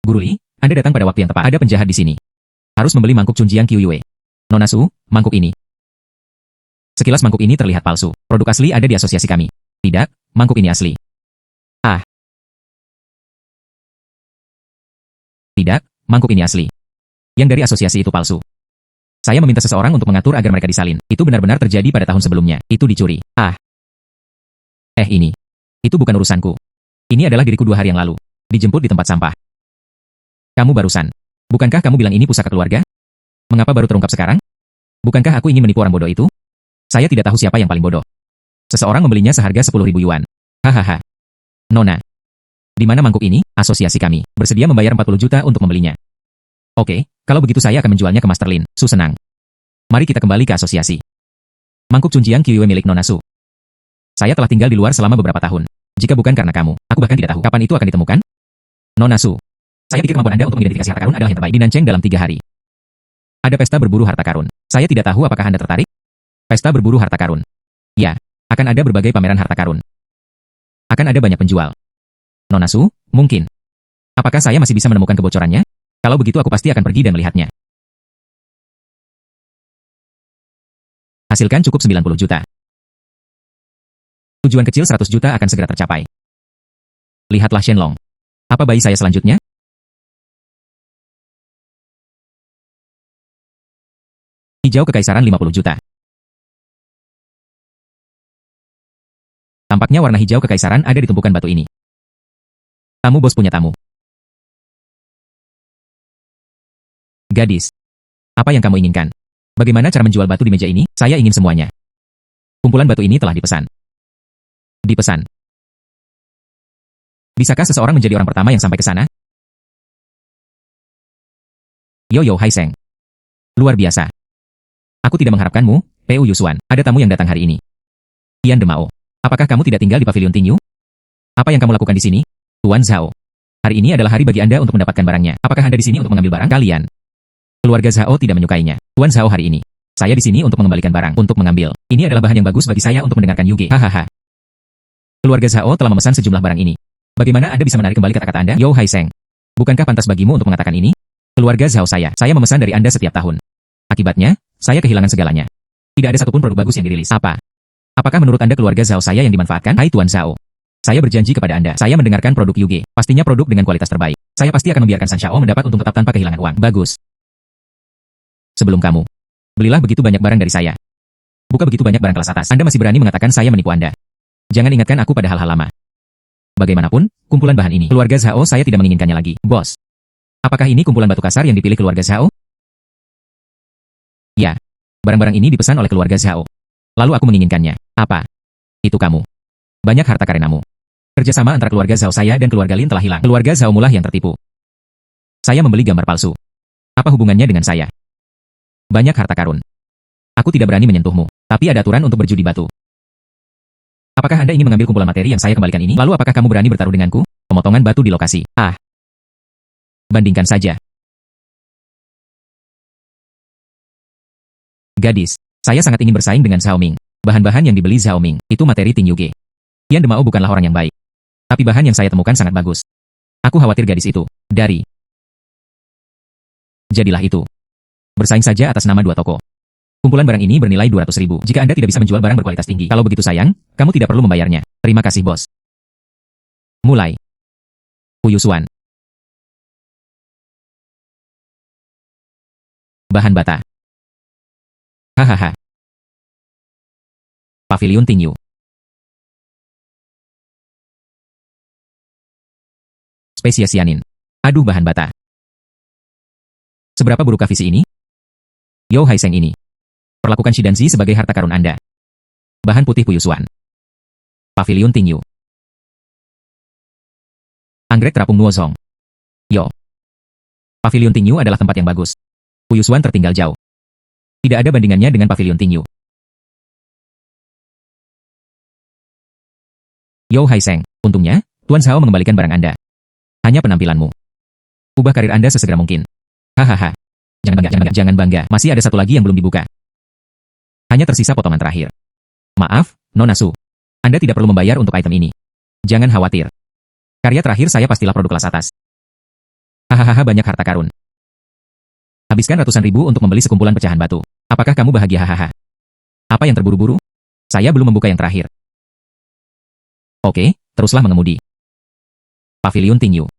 Guru Li, Anda datang pada waktu yang tepat. Ada penjahat di sini. Harus membeli mangkuk Cunjiang Qiwiwei. Nona Su, mangkuk ini. Sekilas mangkuk ini terlihat palsu. Produk asli ada di asosiasi kami. Tidak, mangkuk ini asli. Tidak, mangkuk ini asli. Yang dari asosiasi itu palsu. Saya meminta seseorang untuk mengatur agar mereka disalin. Itu benar-benar terjadi pada tahun sebelumnya. Itu dicuri. Ini. Itu bukan urusanku. Ini adalah diriku 2 hari yang lalu. Dijemput di tempat sampah. Kamu barusan. Bukankah kamu bilang ini pusaka keluarga? Mengapa baru terungkap sekarang? Bukankah aku ingin menipu orang bodoh itu? Saya tidak tahu siapa yang paling bodoh. Seseorang membelinya seharga 10.000 yuan. Hahaha. Nona. Di mana mangkuk ini? Asosiasi kami. Bersedia membayar 40 juta untuk membelinya. Oke, kalau begitu saya akan menjualnya ke Master Lin. Su senang. Mari kita kembali ke asosiasi. Mangkuk Cunjiang Qiwiwei milik Nona Su. Saya telah tinggal di luar selama beberapa tahun. Jika bukan karena kamu, aku bahkan tidak tahu kapan itu akan ditemukan. Nona Su. Saya pikir kemampuan Anda untuk mengidentifikasi harta karun adalah yang terbaik. Di Nancheng dalam 3 hari. Ada pesta berburu harta karun. Saya tidak tahu apakah Anda tertarik? Pesta berburu harta karun. Ya, akan ada berbagai pameran harta karun. Akan ada banyak penjual. Nona Su, mungkin. Apakah saya masih bisa menemukan kebocorannya? Kalau begitu aku pasti akan pergi dan melihatnya. Hasilkan cukup 90 juta. Tujuan kecil 100 juta akan segera tercapai. Lihatlah Shenlong. Apa bayi saya selanjutnya? Hijau kekaisaran 50 juta. Tampaknya warna hijau kekaisaran ada di tumpukan batu ini. Tamu bos punya tamu. Gadis. Apa yang kamu inginkan? Bagaimana cara menjual batu di meja ini? Saya ingin semuanya. Kumpulan batu ini telah dipesan. Dipesan. Bisakah seseorang menjadi orang pertama yang sampai ke sana? Yo Hai Seng. Luar biasa. Aku tidak mengharapkanmu, Pu Yusuan. Ada tamu yang datang hari ini. Tian Demao. Apakah kamu tidak tinggal di Pavilion Tingyu? Apa yang kamu lakukan di sini? Tuan Zhao. Hari ini adalah hari bagi Anda untuk mendapatkan barangnya. Apakah Anda di sini untuk mengambil barang kalian? Keluarga Zhao tidak menyukainya. Tuan Zhao hari ini. Saya di sini untuk mengembalikan barang, untuk mengambil. Ini adalah bahan yang bagus bagi saya untuk mendengarkan Yuge. Hahaha. Keluarga Zhao telah memesan sejumlah barang ini. Bagaimana Anda bisa menarik kembali kata-kata Anda? Yo Hai Seng. Bukankah pantas bagimu untuk mengatakan ini? Keluarga Zhao saya memesan dari Anda setiap tahun. Akibatnya, saya kehilangan segalanya. Tidak ada satupun produk bagus yang dirilis. Apakah menurut Anda keluarga Zhao saya yang dimanfaatkan? Hai Tuan Zhao. Saya berjanji kepada Anda, saya mendengarkan produk Yuge. Pastinya produk dengan kualitas terbaik. Saya pasti akan membiarkan San Xiao mendapat untung tetap tanpa kehilangan uang. Bagus. Sebelum kamu, belilah begitu banyak barang dari saya. Buka begitu banyak barang kelas atas. Anda masih berani mengatakan saya menipu Anda. Jangan ingatkan aku pada hal-hal lama. Bagaimanapun, kumpulan bahan ini, keluarga Zhao saya tidak menginginkannya lagi. Bos. Apakah ini kumpulan batu kasar yang dipilih keluarga Zhao? Ya. Barang-barang ini dipesan oleh keluarga Zhao. Lalu aku menginginkannya. Apa? Itu kamu. Banyak harta karenamu. Kerjasama antara keluarga Zhao saya dan keluarga Lin telah hilang. Keluarga Zhao mulah yang tertipu. Saya membeli gambar palsu. Apa hubungannya dengan saya? Banyak harta karun. Aku tidak berani menyentuhmu, tapi ada aturan untuk berjudi batu. Apakah Anda ingin mengambil kumpulan materi yang saya kembalikan ini? Lalu apakah kamu berani bertaruh denganku? Pemotongan batu di lokasi. Bandingkan saja. Gadis, saya sangat ingin bersaing dengan Zhao Ming. Bahan-bahan yang dibeli Zhao Ming, itu materi Ting Yuge. Yan Demao bukanlah orang yang baik. Tapi bahan yang saya temukan sangat bagus. Aku khawatir gadis itu, jadilah itu. Bersaing saja atas nama 2 toko. Kumpulan barang ini bernilai 200.000. Jika Anda tidak bisa menjual barang berkualitas tinggi, kalau begitu sayang, kamu tidak perlu membayarnya. Terima kasih bos. Mulai. Puyusuan. Bahan bata. Hahaha. Pavilion Tingyu. Spesies sianin. Aduh bahan bata. Seberapa burukkah visi ini? Yo Haiseng ini. Perlakukan Shidanzi sebagai harta karun Anda. Bahan putih puyusuan. Pavilion Tingyu. Anggrek terapung Nuozong. Yo. Pavilion Tingyu adalah tempat yang bagus. Puyusuan tertinggal jauh. Tidak ada bandingannya dengan Pavilion Tingyu. Yo Haiseng, untungnya, Tuan Zhao mengembalikan barang Anda. Hanya penampilanmu. Ubah karir Anda sesegera mungkin. Hahaha. Jangan bangga. Masih ada satu lagi yang belum dibuka. Hanya tersisa potongan terakhir. Maaf, Nona Su. Anda tidak perlu membayar untuk item ini. Jangan khawatir. Karya terakhir saya pastilah produk kelas atas. Hahaha banyak harta karun. Habiskan ratusan ribu untuk membeli sekumpulan pecahan batu. Apakah kamu bahagia? Hahaha. Apa yang terburu-buru? Saya belum membuka yang terakhir. Oke, teruslah mengemudi. Pavilion Tingyu.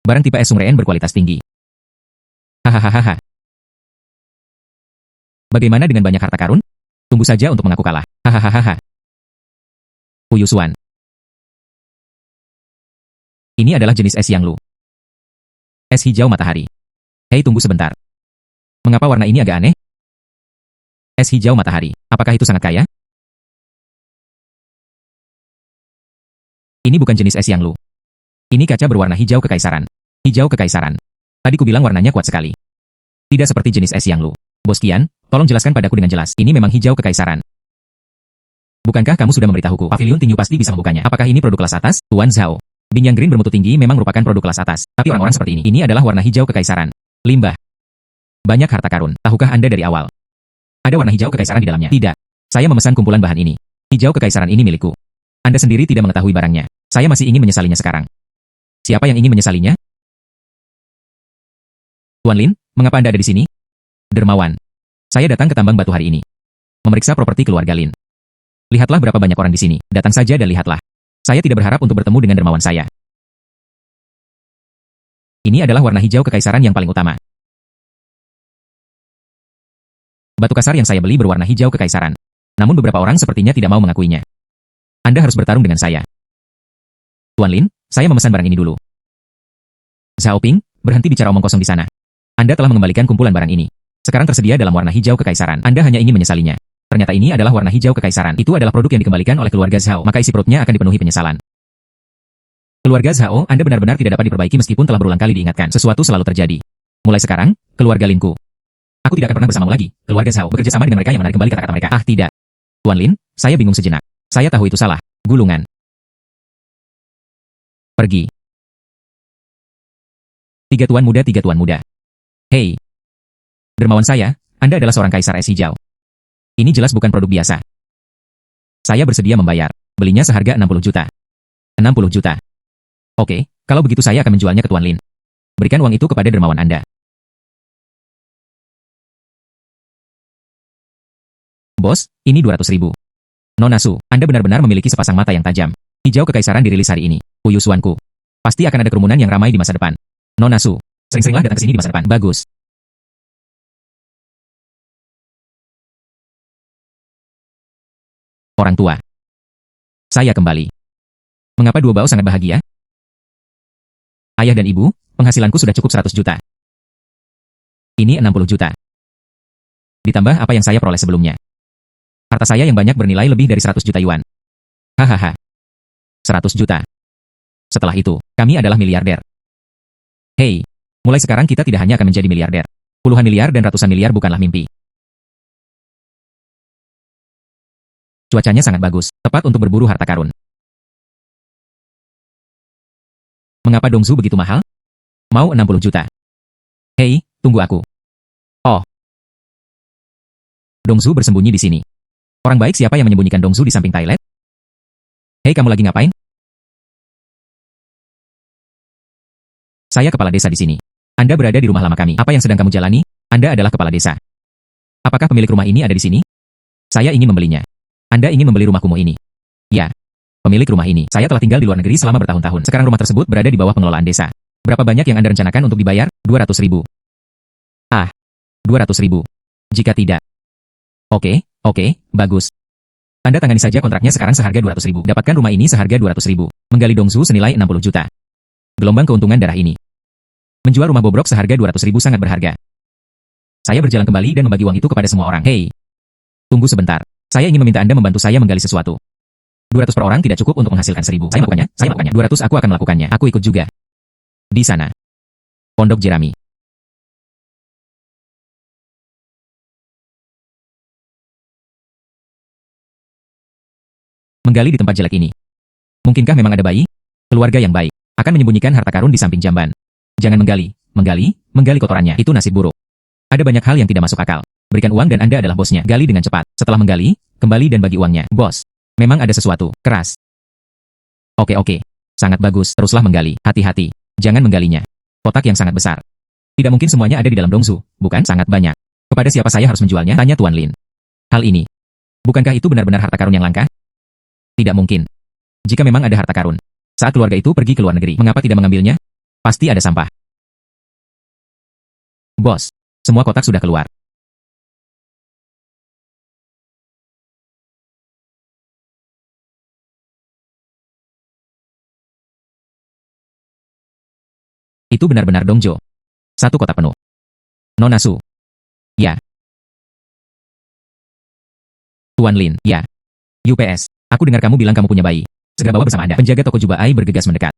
Barang tipe es Sungren berkualitas tinggi. Hahaha. Bagaimana dengan banyak harta karun? Tunggu saja untuk mengaku kalah. Hahaha. Puyusuan. Ini adalah jenis es Yanglu. Es hijau matahari. Hei tunggu sebentar. Mengapa warna ini agak aneh? Es hijau matahari. Apakah itu sangat kaya? Ini bukan jenis es Yanglu. Ini kaca berwarna hijau kekaisaran. Hijau kekaisaran. Tadi ku bilang warnanya kuat sekali. Tidak seperti jenis es Yanglu. Bos Qian, tolong jelaskan padaku dengan jelas. Ini memang hijau kekaisaran. Bukankah kamu sudah memberitahuku? Pavilion Tingyu pasti bisa membukanya. Apakah ini produk kelas atas? Tuan Zhao. Binyang Green bermutu tinggi memang merupakan produk kelas atas. Tapi orang-orang seperti ini adalah warna hijau kekaisaran. Limbah. Banyak harta karun. Tahukah Anda dari awal? Ada warna hijau kekaisaran di dalamnya? Tidak. Saya memesan kumpulan bahan ini. Hijau kekaisaran ini milikku. Anda sendiri tidak mengetahui barangnya. Saya masih ingin menyesalinya sekarang. Siapa yang ingin menyesalinya? Tuan Lin, mengapa Anda ada di sini? Dermawan. Saya datang ke tambang batu hari ini. Memeriksa properti keluarga Lin. Lihatlah berapa banyak orang di sini. Datang saja dan lihatlah. Saya tidak berharap untuk bertemu dengan dermawan saya. Ini adalah warna hijau kekaisaran yang paling utama. Batu kasar yang saya beli berwarna hijau kekaisaran. Namun beberapa orang sepertinya tidak mau mengakuinya. Anda harus bertarung dengan saya. Tuan Lin, saya memesan barang ini dulu. Zhao Ping, berhenti bicara omong kosong di sana. Anda telah mengembalikan kumpulan barang ini. Sekarang tersedia dalam warna hijau kekaisaran. Anda hanya ingin menyesalinya. Ternyata ini adalah warna hijau kekaisaran. Itu adalah produk yang dikembalikan oleh keluarga Zhao, maka isi perutnya akan dipenuhi penyesalan. Keluarga Zhao, Anda benar-benar tidak dapat diperbaiki meskipun telah berulang kali diingatkan. Sesuatu selalu terjadi. Mulai sekarang, keluarga Linku. Aku tidak akan pernah bersamamu lagi. Keluarga Zhao bekerja sama dengan mereka yang menarik kembali kata-kata mereka. Ah, tidak. Tuan Lin, saya bingung sejenak. Saya tahu itu salah. Gulungan. Pergi. Tiga tuan muda. Hei. Dermawan saya, Anda adalah seorang kaisar es hijau. Ini jelas bukan produk biasa. Saya bersedia membayar. Belinya seharga 60 juta. 60 juta. Oke, kalau begitu saya akan menjualnya ke Tuan Lin. Berikan uang itu kepada dermawan Anda. Bos, ini 200.000. Nona Su, Anda benar-benar memiliki sepasang mata yang tajam. Hijau Kekaisaran dirilis hari ini. Uyuswanku. Pasti akan ada kerumunan yang ramai di masa depan. Nona Su, sering-seringlah datang ke sini di masa depan. Bagus. Orang tua. Saya kembali. Mengapa dua bau sangat bahagia? Ayah dan ibu, penghasilanku sudah cukup 100 juta. Ini 60 juta. Ditambah apa yang saya peroleh sebelumnya. Harta saya yang banyak bernilai lebih dari 100 juta yuan. Hahaha. 100 juta. Setelah itu, kami adalah miliarder. Hei, mulai sekarang kita tidak hanya akan menjadi miliarder. Puluhan miliar dan ratusan miliar bukanlah mimpi. Cuacanya sangat bagus, tepat untuk berburu harta karun. Mengapa Dongzu begitu mahal? Mau 60 juta. Hei, tunggu aku. Oh. Dongzu bersembunyi di sini. Orang baik siapa yang menyembunyikan Dongzu di samping toilet? Hei, kamu lagi ngapain? Saya kepala desa di sini. Anda berada di rumah lama kami. Apa yang sedang kamu jalani? Anda adalah kepala desa. Apakah pemilik rumah ini ada di sini? Saya ingin membelinya. Anda ingin membeli rumah kumuh ini? Ya. Pemilik rumah ini. Saya telah tinggal di luar negeri selama bertahun-tahun. Sekarang rumah tersebut berada di bawah pengelolaan desa. Berapa banyak yang Anda rencanakan untuk dibayar? 200.000. Ah. 200.000. Jika tidak. Oke, bagus. Anda tangani saja kontraknya sekarang seharga 200.000. Dapatkan rumah ini seharga 200.000. Menggali Dongzu senilai 60 juta. Gelombang keuntungan darah ini. Menjual rumah bobrok seharga 200.000 sangat berharga. Saya berjalan kembali dan membagi uang itu kepada semua orang. Hei. Tunggu sebentar. Saya ingin meminta Anda membantu saya menggali sesuatu. 200 per orang tidak cukup untuk menghasilkan 1.000. Saya melakukannya. 200 aku akan melakukannya. Aku ikut juga. Di sana. Pondok Jerami. Menggali di tempat jelek ini. Mungkinkah memang ada bayi? Keluarga yang baik akan menyembunyikan harta karun di samping jamban. Jangan menggali kotorannya. Itu nasib buruk. Ada banyak hal yang tidak masuk akal. Berikan uang dan Anda adalah bosnya. Gali dengan cepat. Setelah menggali, kembali dan bagi uangnya. Bos, memang ada sesuatu. Keras. Oke. Sangat bagus. Teruslah menggali. Hati-hati. Jangan menggalinya. Kotak yang sangat besar. Tidak mungkin semuanya ada di dalam Dongzu, bukan? Sangat banyak. Kepada siapa saya harus menjualnya? Tanya Tuan Lin. Hal ini. Bukankah itu benar-benar harta karun yang langka? Tidak mungkin. Jika memang ada harta karun, saat keluarga itu pergi ke luar negeri, mengapa tidak mengambilnya? Pasti ada sampah. Bos, semua kotak sudah keluar. Itu benar-benar Dongjo. Satu kotak penuh. Nona Su. Ya. Tuan Lin. Ya. UPS. Aku dengar kamu bilang kamu punya bayi. Segera bawa bersama Anda. Penjaga toko jubah Ai bergegas mendekat.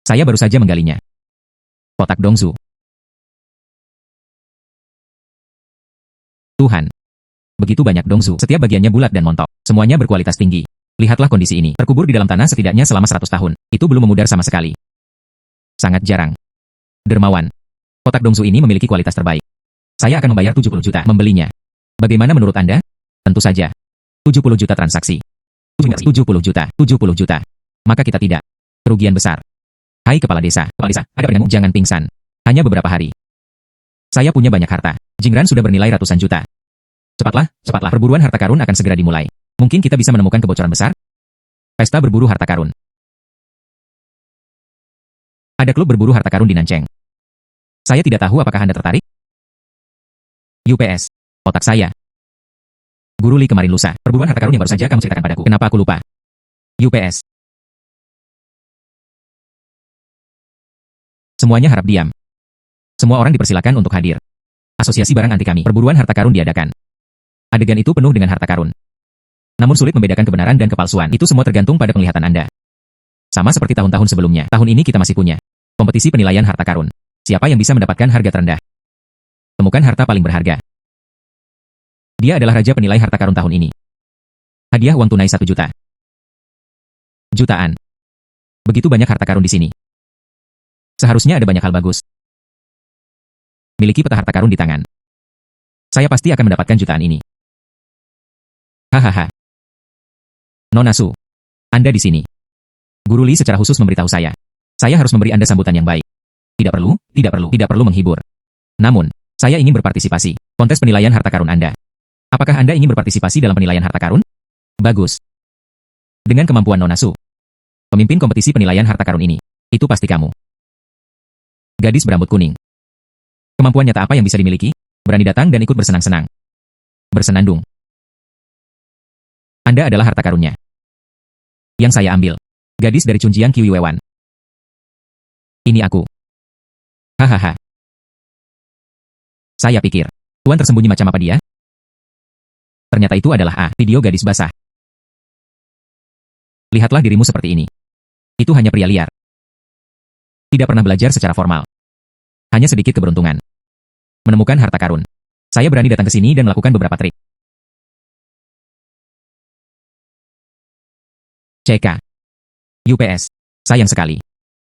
Saya baru saja menggalinya. Kotak Dongzu. Tuhan. Begitu banyak Dongzu. Setiap bagiannya bulat dan montok. Semuanya berkualitas tinggi. Lihatlah kondisi ini. Terkubur di dalam tanah setidaknya selama 100 tahun. Itu belum memudar sama sekali. Sangat jarang. Dermawan. Kotak Dongzu ini memiliki kualitas terbaik. Saya akan membayar 70 juta membelinya. Bagaimana menurut Anda? Tentu saja. 70 juta transaksi. 70 juta. Maka kita tidak. Kerugian besar. Hai kepala desa, ada padamu, jangan pingsan. Hanya beberapa hari. Saya punya banyak harta. Jingran sudah bernilai ratusan juta. Cepatlah. Perburuan harta karun akan segera dimulai. Mungkin kita bisa menemukan kebocoran besar. Pesta berburu harta karun. Ada klub berburu harta karun di Nancheng. Saya tidak tahu apakah Anda tertarik? UPS. Otak saya. Guru Li kemarin lusa. Perburuan harta karun yang baru saja kamu ceritakan padaku. Kenapa aku lupa? UPS. Semuanya harap diam. Semua orang dipersilakan untuk hadir. Asosiasi barang anti kami. Perburuan harta karun diadakan. Adegan itu penuh dengan harta karun. Namun sulit membedakan kebenaran dan kepalsuan. Itu semua tergantung pada penglihatan Anda. Sama seperti tahun-tahun sebelumnya. Tahun ini kita masih punya kompetisi penilaian harta karun. Siapa yang bisa mendapatkan harga terendah? Temukan harta paling berharga. Dia adalah raja penilai harta karun tahun ini. Hadiah uang tunai 1 juta. Jutaan. Begitu banyak harta karun di sini. Seharusnya ada banyak hal bagus. Miliki peta harta karun di tangan. Saya pasti akan mendapatkan jutaan ini. Hahaha. Nona Su. Anda di sini. Guru Li secara khusus memberitahu saya. Saya harus memberi Anda sambutan yang baik. Tidak perlu menghibur. Namun, saya ingin berpartisipasi. Kontes penilaian harta karun Anda. Apakah Anda ingin berpartisipasi dalam penilaian harta karun? Bagus. Dengan kemampuan Nona Su, pemimpin kompetisi penilaian harta karun ini, itu pasti kamu. Gadis berambut kuning. Kemampuan nyata apa yang bisa dimiliki? Berani datang dan ikut bersenang-senang. Bersenandung. Anda adalah harta karunnya. Yang saya ambil. Gadis dari Chunjiang Kiwiwewan. Ini aku. Hahaha. Saya pikir, Tuan tersembunyi macam apa dia? Ternyata itu adalah video gadis basah. Lihatlah dirimu seperti ini. Itu hanya pria liar. Tidak pernah belajar secara formal. Hanya sedikit keberuntungan. Menemukan harta karun. Saya berani datang ke sini dan melakukan beberapa trik. CK. UPS. Sayang sekali.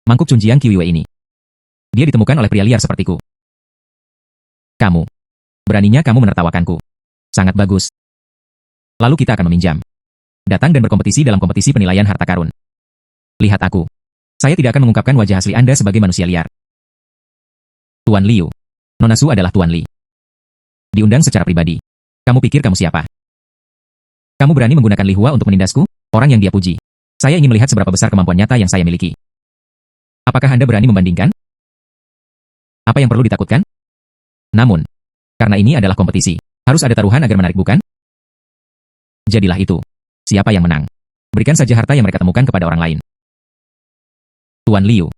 Mangkuk Chunjiang Kiwiwe ini. Dia ditemukan oleh pria liar sepertiku. Kamu. Beraninya kamu menertawakanku. Sangat bagus. Lalu kita akan meminjam. Datang dan berkompetisi dalam kompetisi penilaian harta karun. Lihat aku. Saya tidak akan mengungkapkan wajah asli Anda sebagai manusia liar. Tuan Liu. Nona Su adalah Tuan Li. Diundang secara pribadi. Kamu pikir kamu siapa? Kamu berani menggunakan Li Hua untuk menindasku? Orang yang dia puji. Saya ingin melihat seberapa besar kemampuan nyata yang saya miliki. Apakah Anda berani membandingkan? Apa yang perlu ditakutkan? Namun, karena ini adalah kompetisi, harus ada taruhan agar menarik bukan? Jadilah itu. Siapa yang menang? Berikan saja harta yang mereka temukan kepada orang lain. Tuan Liu.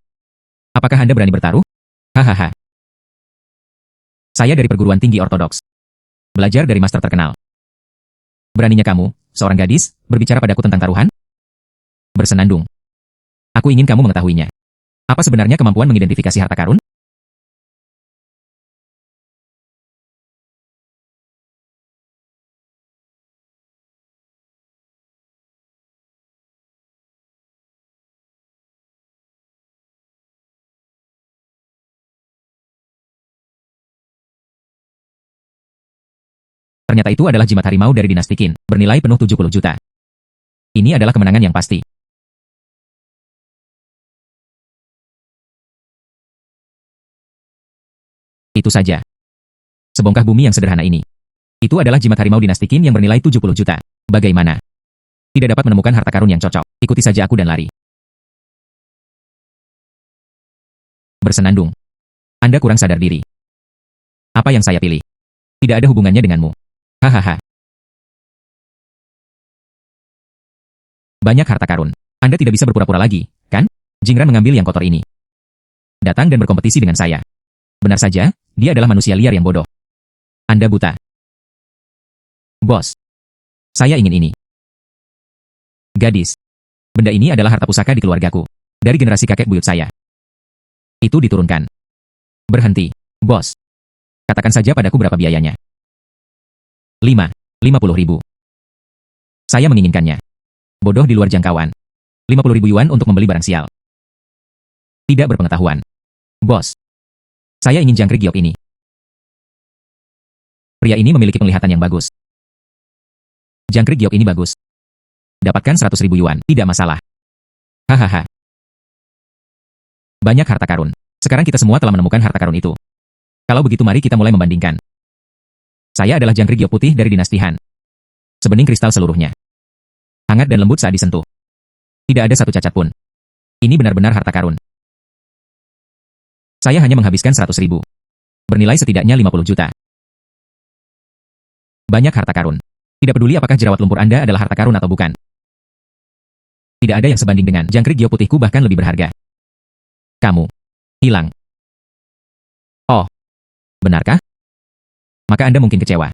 Apakah Anda berani bertaruh? Hahaha. Saya dari perguruan tinggi ortodoks. Belajar dari master terkenal. Beraninya kamu, seorang gadis, berbicara padaku tentang taruhan? Bersenandung. Aku ingin kamu mengetahuinya. Apa sebenarnya kemampuan mengidentifikasi harta karun? Ternyata itu adalah jimat harimau dari dinasti Qin, bernilai penuh 70 juta. Ini adalah kemenangan yang pasti. Itu saja. Sebongkah bumi yang sederhana ini. Itu adalah jimat harimau dinasti Qin yang bernilai 70 juta. Bagaimana? Tidak dapat menemukan harta karun yang cocok. Ikuti saja aku dan lari. Bersenandung. Anda kurang sadar diri. Apa yang saya pilih? Tidak ada hubungannya denganmu. Hahaha. Banyak harta karun. Anda tidak bisa berpura-pura lagi, kan? Jingran mengambil yang kotor ini. Datang dan berkompetisi dengan saya. Benar saja, dia adalah manusia liar yang bodoh. Anda buta. Bos. Saya ingin ini. Gadis. Benda ini adalah harta pusaka di keluargaku. Dari generasi kakek buyut saya. Itu diturunkan. Berhenti, bos. Katakan saja padaku berapa biayanya. 50 ribu. Saya menginginkannya. Bodoh di luar jangkauan. 50 ribu yuan untuk membeli barang sial. Tidak berpengetahuan. Bos. Saya ingin jangkrik giok ini. Pria ini memiliki penglihatan yang bagus. Jangkrik giok ini bagus. Dapatkan 100 ribu yuan, tidak masalah. Hahaha. Banyak harta karun. Sekarang kita semua telah menemukan harta karun itu. Kalau begitu mari kita mulai membandingkan. Saya adalah jangkrik giok putih dari dinasti Han. Sebening kristal seluruhnya. Hangat dan lembut saat disentuh. Tidak ada satu cacat pun. Ini benar-benar harta karun. Saya hanya menghabiskan 100 ribu. Bernilai setidaknya 50 juta. Banyak harta karun. Tidak peduli apakah jerawat lumpur Anda adalah harta karun atau bukan. Tidak ada yang sebanding dengan jangkrik giok putihku bahkan lebih berharga. Kamu. Hilang. Oh. Benarkah? Maka Anda mungkin kecewa.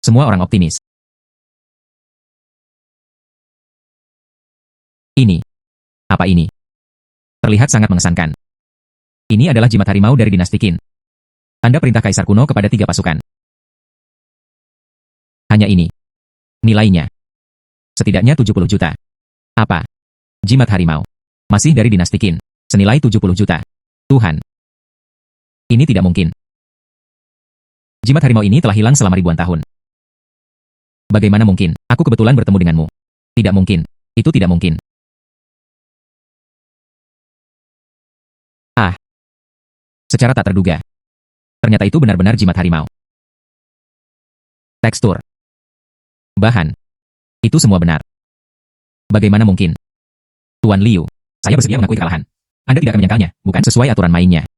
Semua orang optimis. Ini. Apa ini? Terlihat sangat mengesankan. Ini adalah jimat harimau dari dinasti Qin. Tanda perintah kaisar kuno kepada 3 pasukan. Hanya ini. Nilainya. Setidaknya 70 juta. Apa? Jimat harimau. Masih dari dinasti Qin. Senilai 70 juta. Tuhan. Ini tidak mungkin. Jimat harimau ini telah hilang selama ribuan tahun. Bagaimana mungkin? Aku kebetulan bertemu denganmu. Tidak mungkin. Itu tidak mungkin. Secara tak terduga, ternyata itu benar-benar jimat harimau. Tekstur, bahan, itu semua benar. Bagaimana mungkin? Tuan Liu, saya bersedia mengakui kekalahan. Anda tidak akan menyangkalnya, bukan? Sesuai aturan mainnya.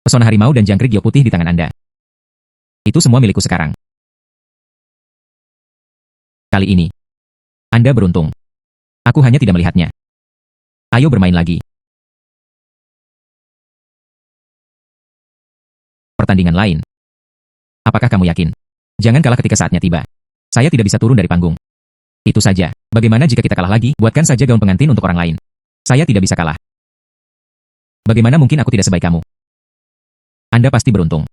Pesona harimau dan jangkrik giok putih di tangan Anda. Itu semua milikku sekarang. Kali ini, Anda beruntung. Aku hanya tidak melihatnya. Ayo bermain lagi. Pertandingan lain. Apakah kamu yakin? Jangan kalah ketika saatnya tiba. Saya tidak bisa turun dari panggung. Itu saja. Bagaimana jika kita kalah lagi? Buatkan saja gaun pengantin untuk orang lain. Saya tidak bisa kalah. Bagaimana mungkin aku tidak sebaik kamu? Anda pasti beruntung.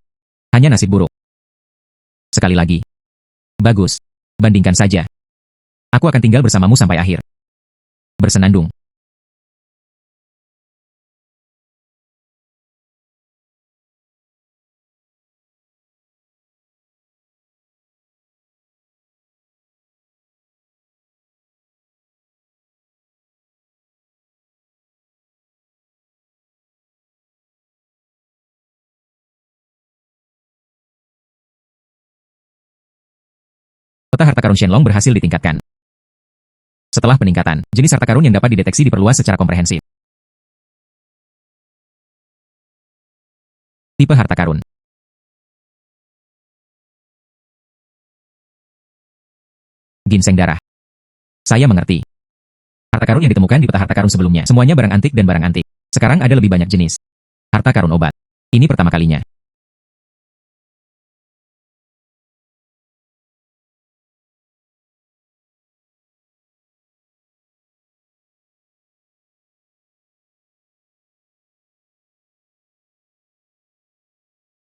Hanya nasib buruk. Sekali lagi. Bagus. Bandingkan saja. Aku akan tinggal bersamamu sampai akhir. Bersenandung. Peta harta karun Shenlong berhasil ditingkatkan. Setelah peningkatan, jenis harta karun yang dapat dideteksi diperluas secara komprehensif. Tipe harta karun. Ginseng darah. Saya mengerti. Harta karun yang ditemukan di peta harta karun sebelumnya, semuanya barang antik dan barang antik. Sekarang ada lebih banyak jenis. Harta karun obat. Ini pertama kalinya.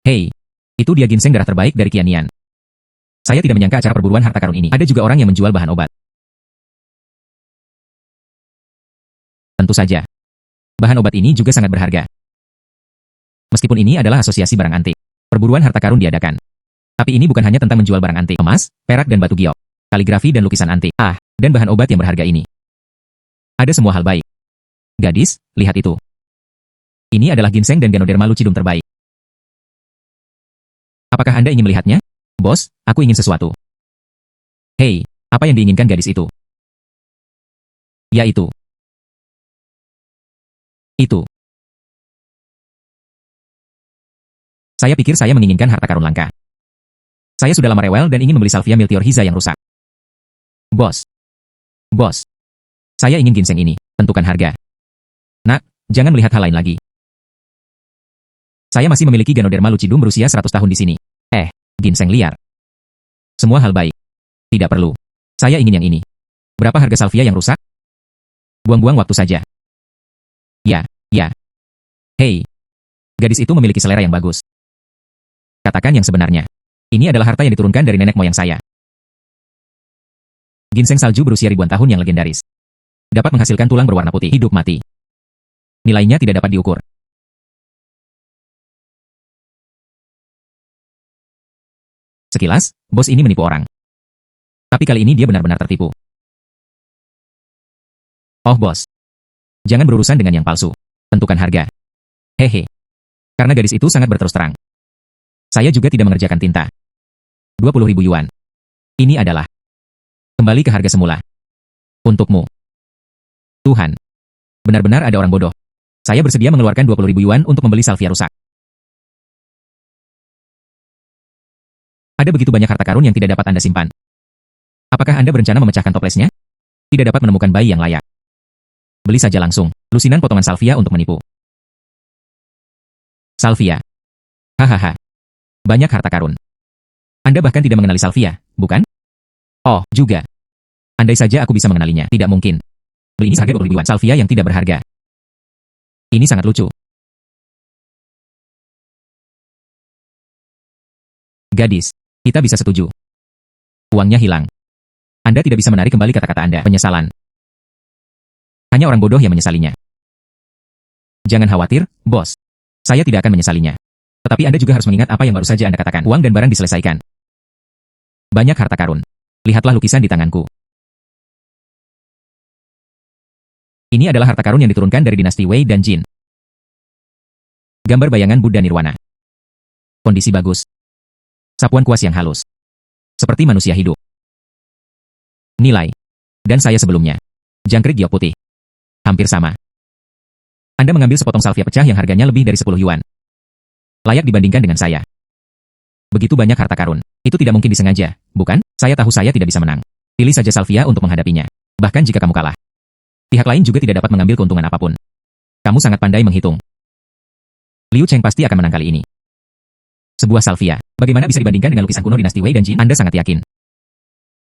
Hei, itu dia ginseng darah terbaik dari Qianian. Saya tidak menyangka acara perburuan harta karun ini. Ada juga orang yang menjual bahan obat. Tentu saja. Bahan obat ini juga sangat berharga. Meskipun ini adalah asosiasi barang antik, perburuan harta karun diadakan. Tapi ini bukan hanya tentang menjual barang antik, emas, perak dan batu giok, kaligrafi dan lukisan antik, dan bahan obat yang berharga ini. Ada semua hal baik. Gadis, lihat itu. Ini adalah ginseng dan Ganoderma lucidum terbaik. Apakah Anda ingin melihatnya? Bos, aku ingin sesuatu. Hei, apa yang diinginkan gadis itu? Yaitu. Itu. Saya pikir saya menginginkan harta karun langka. Saya sudah lama rewel dan ingin membeli salvia Miltior Hiza yang rusak. Bos. Bos. Saya ingin ginseng ini. Tentukan harga. Nak, jangan melihat hal lain lagi. Saya masih memiliki Ganoderma lucidum berusia 100 tahun di sini. Ginseng liar. Semua hal baik. Tidak perlu. Saya ingin yang ini. Berapa harga salvia yang rusak? Buang-buang waktu saja. Ya. Hei. Gadis itu memiliki selera yang bagus. Katakan yang sebenarnya. Ini adalah harta yang diturunkan dari nenek moyang saya. Ginseng salju berusia ribuan tahun yang legendaris. Dapat menghasilkan tulang berwarna putih hidup mati. Nilainya tidak dapat diukur. Sekilas, bos ini menipu orang. Tapi kali ini dia benar-benar tertipu. Oh bos. Jangan berurusan dengan yang palsu. Tentukan harga. Hehe. Karena gadis itu sangat berterus terang. Saya juga tidak mengerjakan tinta. 20.000 yuan. Ini adalah. Kembali ke harga semula. Untukmu. Tuhan. Benar-benar ada orang bodoh. Saya bersedia mengeluarkan 20.000 yuan untuk membeli salvia rusak. Ada begitu banyak harta karun yang tidak dapat Anda simpan. Apakah Anda berencana memecahkan toplesnya? Tidak dapat menemukan bayi yang layak. Beli saja langsung. Lusinan potongan salvia untuk menipu. Salvia. Hahaha. Banyak harta karun. Anda bahkan tidak mengenali salvia, bukan? Oh, juga. Andai saja aku bisa mengenalinya. Tidak mungkin. Beli ini seharga 20 ribuan. Salvia yang tidak berharga. Ini sangat lucu. Gadis. Kita bisa setuju. Uangnya hilang. Anda tidak bisa menarik kembali kata-kata Anda. Penyesalan. Hanya orang bodoh yang menyesalinya. Jangan khawatir, bos. Saya tidak akan menyesalinya. Tetapi Anda juga harus mengingat apa yang baru saja Anda katakan. Uang dan barang diselesaikan. Banyak harta karun. Lihatlah lukisan di tanganku. Ini adalah harta karun yang diturunkan dari dinasti Wei dan Jin. Gambar bayangan Buddha Nirwana. Kondisi bagus. Sapuan kuas yang halus. Seperti manusia hidup. Nilai. Dan saya sebelumnya. Jangkrik giok putih. Hampir sama. Anda mengambil sepotong salvia pecah yang harganya lebih dari 10 yuan. Layak dibandingkan dengan saya. Begitu banyak harta karun. Itu tidak mungkin disengaja, bukan? Saya tahu saya tidak bisa menang. Pilih saja salvia untuk menghadapinya. Bahkan jika kamu kalah. Pihak lain juga tidak dapat mengambil keuntungan apapun. Kamu sangat pandai menghitung. Liu Cheng pasti akan menang kali ini. Sebuah salvia. Bagaimana bisa dibandingkan dengan lukisan kuno dinasti Wei dan Jin? Anda sangat yakin.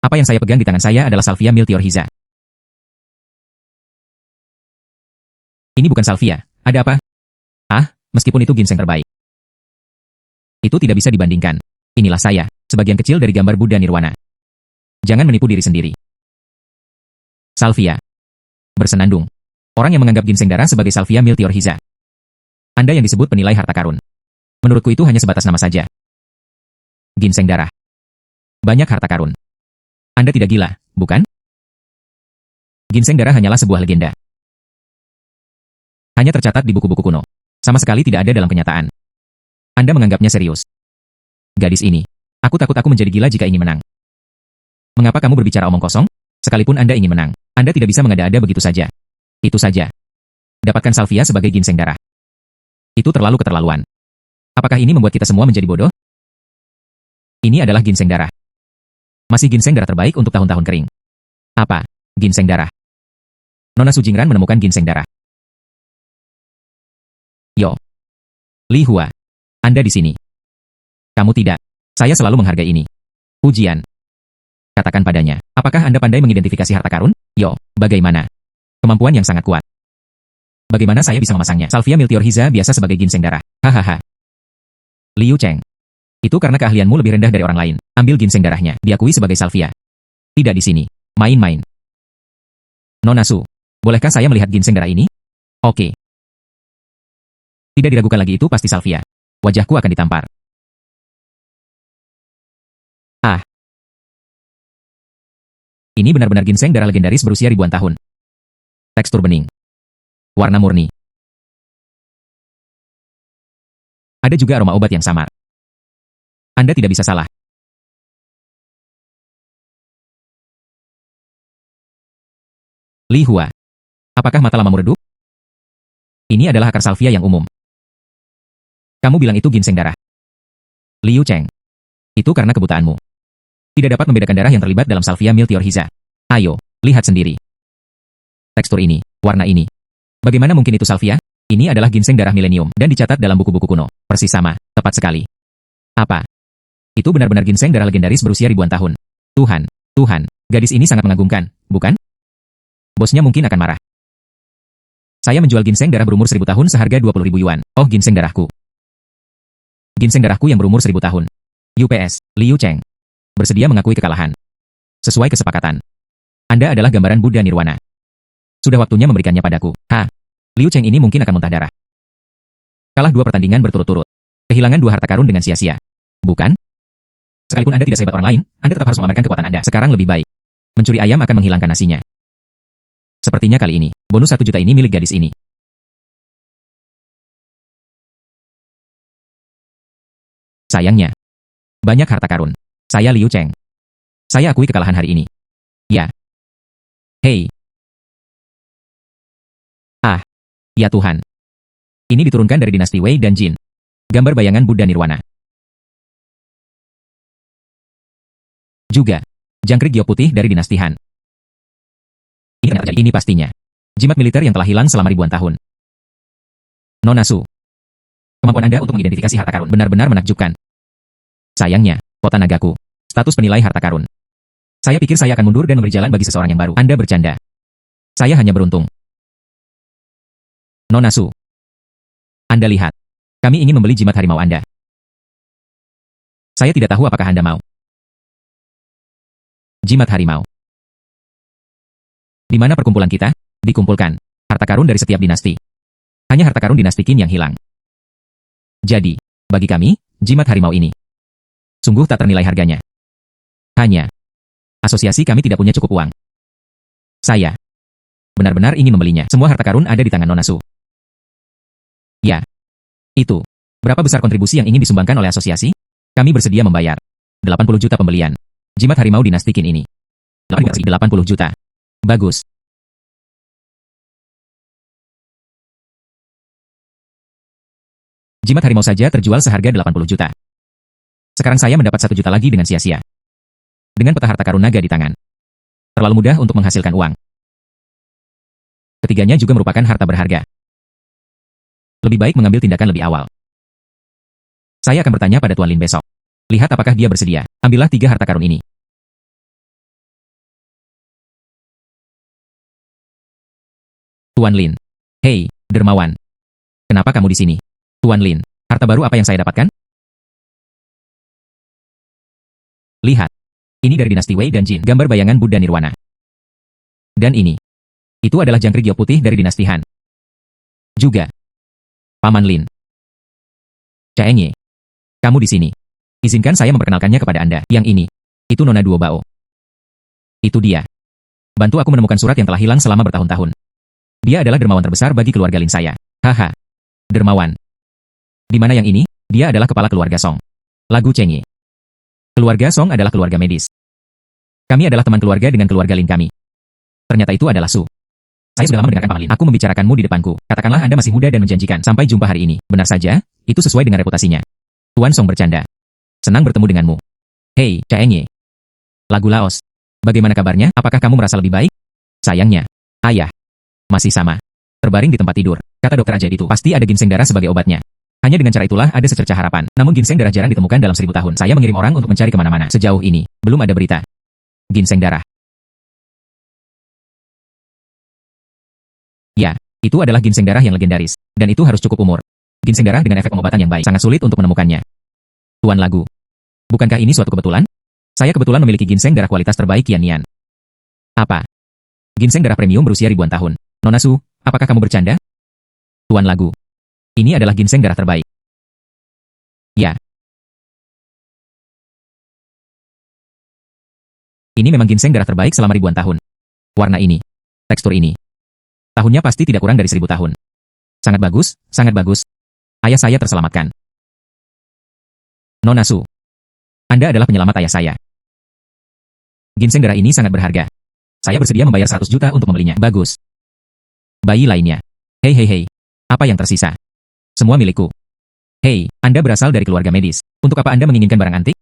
Apa yang saya pegang di tangan saya adalah salvia Meteor Hiza. Ini bukan salvia. Ada apa? Ah, meskipun itu ginseng terbaik. Itu tidak bisa dibandingkan. Inilah saya, sebagian kecil dari gambar Buddha Nirwana. Jangan menipu diri sendiri. Salvia. Bersenandung. Orang yang menganggap ginseng darah sebagai salvia Meteor Hiza. Anda yang disebut penilai harta karun. Menurutku itu hanya sebatas nama saja. Ginseng darah. Banyak harta karun. Anda tidak gila, bukan? Ginseng darah hanyalah sebuah legenda. Hanya tercatat di buku-buku kuno. Sama sekali tidak ada dalam kenyataan. Anda menganggapnya serius. Gadis ini. Aku takut aku menjadi gila jika ingin menang. Mengapa kamu berbicara omong kosong? Sekalipun Anda ingin menang, Anda tidak bisa mengada-ada begitu saja. Itu saja. Dapatkan salvia sebagai ginseng darah. Itu terlalu keterlaluan. Apakah ini membuat kita semua menjadi bodoh? Ini adalah ginseng darah. Masih ginseng darah terbaik untuk tahun-tahun kering. Apa? Ginseng darah. Nona Su Jingran menemukan ginseng darah. Yo. Li Hua. Anda di sini. Kamu tidak. Saya selalu menghargai ini. Pujian. Katakan padanya, apakah Anda pandai mengidentifikasi harta karun? Yo, bagaimana? Kemampuan yang sangat kuat. Bagaimana saya bisa memasangnya? Salvia Meteor Hiza biasa sebagai ginseng darah. Hahaha. Liu Cheng. Itu karena keahlianmu lebih rendah dari orang lain. Ambil ginseng darahnya, diakui sebagai salvia. Tidak di sini. Main-main. Nona Su, bolehkah saya melihat ginseng darah ini? Oke. Tidak diragukan lagi itu pasti salvia. Wajahku akan ditampar. Ah. Ini benar-benar ginseng darah legendaris berusia ribuan tahun. Tekstur bening. Warna murni. Ada juga aroma obat yang samar. Anda tidak bisa salah. Li Hua. Apakah mata lamamu redup? Ini adalah akar salvia yang umum. Kamu bilang itu ginseng darah. Liu Cheng. Itu karena kebutaanmu. Tidak dapat membedakan darah yang terlibat dalam salvia Meteor Hiza. Ayo, lihat sendiri. Tekstur ini, warna ini. Bagaimana mungkin itu salvia? Ini adalah ginseng darah milenium dan dicatat dalam buku-buku kuno. Persis sama, tepat sekali. Apa? Itu benar-benar ginseng darah legendaris berusia ribuan tahun. Tuhan, Tuhan, gadis ini sangat mengagumkan, bukan? Bosnya mungkin akan marah. Saya menjual ginseng darah berumur 1000 tahun seharga 20.000 yuan. Oh, ginseng darahku. Ginseng darahku yang berumur 1000 tahun. UPS, Liu Cheng. Bersedia mengakui kekalahan. Sesuai kesepakatan. Anda adalah gambaran Buddha Nirwana. Sudah waktunya memberikannya padaku. Liu Cheng ini mungkin akan muntah darah. Kalah 2 pertandingan berturut-turut. Kehilangan 2 harta karun dengan sia-sia. Bukan? Sekalipun Anda tidak sehebat orang lain, Anda tetap harus memamerkan kekuatan Anda. Sekarang lebih baik. Mencuri ayam akan menghilangkan nasinya. Sepertinya kali ini, bonus 1 juta ini milik gadis ini. Sayangnya. Banyak harta karun. Saya Liu Cheng. Saya akui kekalahan hari ini. Ya. Hei. Ah. Ya Tuhan. Ini diturunkan dari dinasti Wei dan Jin. Gambar bayangan Buddha Nirwana. Juga. Jangkrik giok putih dari dinasti Han. Ini pastinya. Jimat militer yang telah hilang selama ribuan tahun. Nona Su. Kemampuan Anda untuk mengidentifikasi harta karun benar-benar menakjubkan. Sayangnya, kota nagaku. Status penilai harta karun. Saya pikir saya akan mundur dan memberi jalan bagi seseorang yang baru. Anda bercanda. Saya hanya beruntung. Nona Su. Anda lihat. Kami ingin membeli jimat harimau Anda. Saya tidak tahu apakah Anda mau. Jimat harimau. Di mana perkumpulan kita? Dikumpulkan. Harta karun dari setiap dinasti. Hanya harta karun dinasti Qin yang hilang. Jadi, bagi kami, jimat harimau ini sungguh tak ternilai harganya. Hanya, asosiasi kami tidak punya cukup uang. Saya benar-benar ingin membelinya. Semua harta karun ada di tangan Nona Su. Ya. Itu. Berapa besar kontribusi yang ingin disumbangkan oleh asosiasi? Kami bersedia membayar 80 juta pembelian. Jimat harimau dinasti Qin ini. 80 juta. Bagus. Jimat harimau saja terjual seharga 80 juta. Sekarang saya mendapat 1 juta lagi dengan sia-sia. Dengan peta harta karun naga di tangan. Terlalu mudah untuk menghasilkan uang. Ketiganya juga merupakan harta berharga. Lebih baik mengambil tindakan lebih awal. Saya akan bertanya pada Tuan Lin besok. Lihat apakah dia bersedia. Ambillah 3 harta karun ini. Tuan Lin. Hei, dermawan. Kenapa kamu di sini? Tuan Lin, harta baru apa yang saya dapatkan? Lihat. Ini dari dinasti Wei dan Jin, gambar bayangan Buddha Nirwana. Dan ini. Itu adalah jangkrik giok putih dari dinasti Han. Juga. Paman Lin. Caengye. Kamu di sini. Izinkan saya memperkenalkannya kepada Anda. Yang ini. Itu Nona Duo Bao. Itu dia. Bantu aku menemukan surat yang telah hilang selama bertahun-tahun. Dia adalah dermawan terbesar bagi keluarga Lin saya. Haha. Dermawan. Di mana yang ini? Dia adalah kepala keluarga Song. Lagu Chengye. Keluarga Song adalah keluarga medis. Kami adalah teman keluarga dengan keluarga Lin kami. Ternyata itu adalah Su. Saya sudah lama mendengarkan Paman Lin. Aku membicarakanmu di depanku. Katakanlah Anda masih muda dan menjanjikan. Sampai jumpa hari ini. Benar saja, itu sesuai dengan reputasinya. Tuan Song bercanda. Senang bertemu denganmu. Hei, Caengye. Lagu Laos. Bagaimana kabarnya? Apakah kamu merasa lebih baik? Sayangnya. Ayah. Masih sama. Terbaring di tempat tidur. Kata dokter ajaib itu, pasti ada ginseng darah sebagai obatnya. Hanya dengan cara itulah ada secercah harapan. Namun ginseng darah jarang ditemukan dalam 1000 tahun. Saya mengirim orang untuk mencari kemana-mana. Sejauh ini, belum ada berita. Ginseng darah. Ya, itu adalah ginseng darah yang legendaris. Dan itu harus cukup umur. Ginseng darah dengan efek pengobatan yang baik. Sangat sulit untuk menemukannya. Tuan Lagu. Bukankah ini suatu kebetulan? Saya kebetulan memiliki ginseng darah kualitas terbaik Yan Nian. Apa? Ginseng darah premium berusia ribuan tahun. Nona Su, apakah kamu bercanda? Tuan Lagu. Ini adalah ginseng darah terbaik. Ya. Ini memang ginseng darah terbaik selama ribuan tahun. Warna ini. Tekstur ini. Tahunnya pasti tidak kurang dari 1000 tahun. Sangat bagus, sangat bagus. Ayah saya terselamatkan. Nona Su. Anda adalah penyelamat ayah saya. Ginseng darah ini sangat berharga. Saya bersedia membayar 100 juta untuk membelinya. Bagus. Bayi lainnya. Hei hei hei. Apa yang tersisa? Semua milikku. Hei, Anda berasal dari keluarga medis. Untuk apa Anda menginginkan barang antik?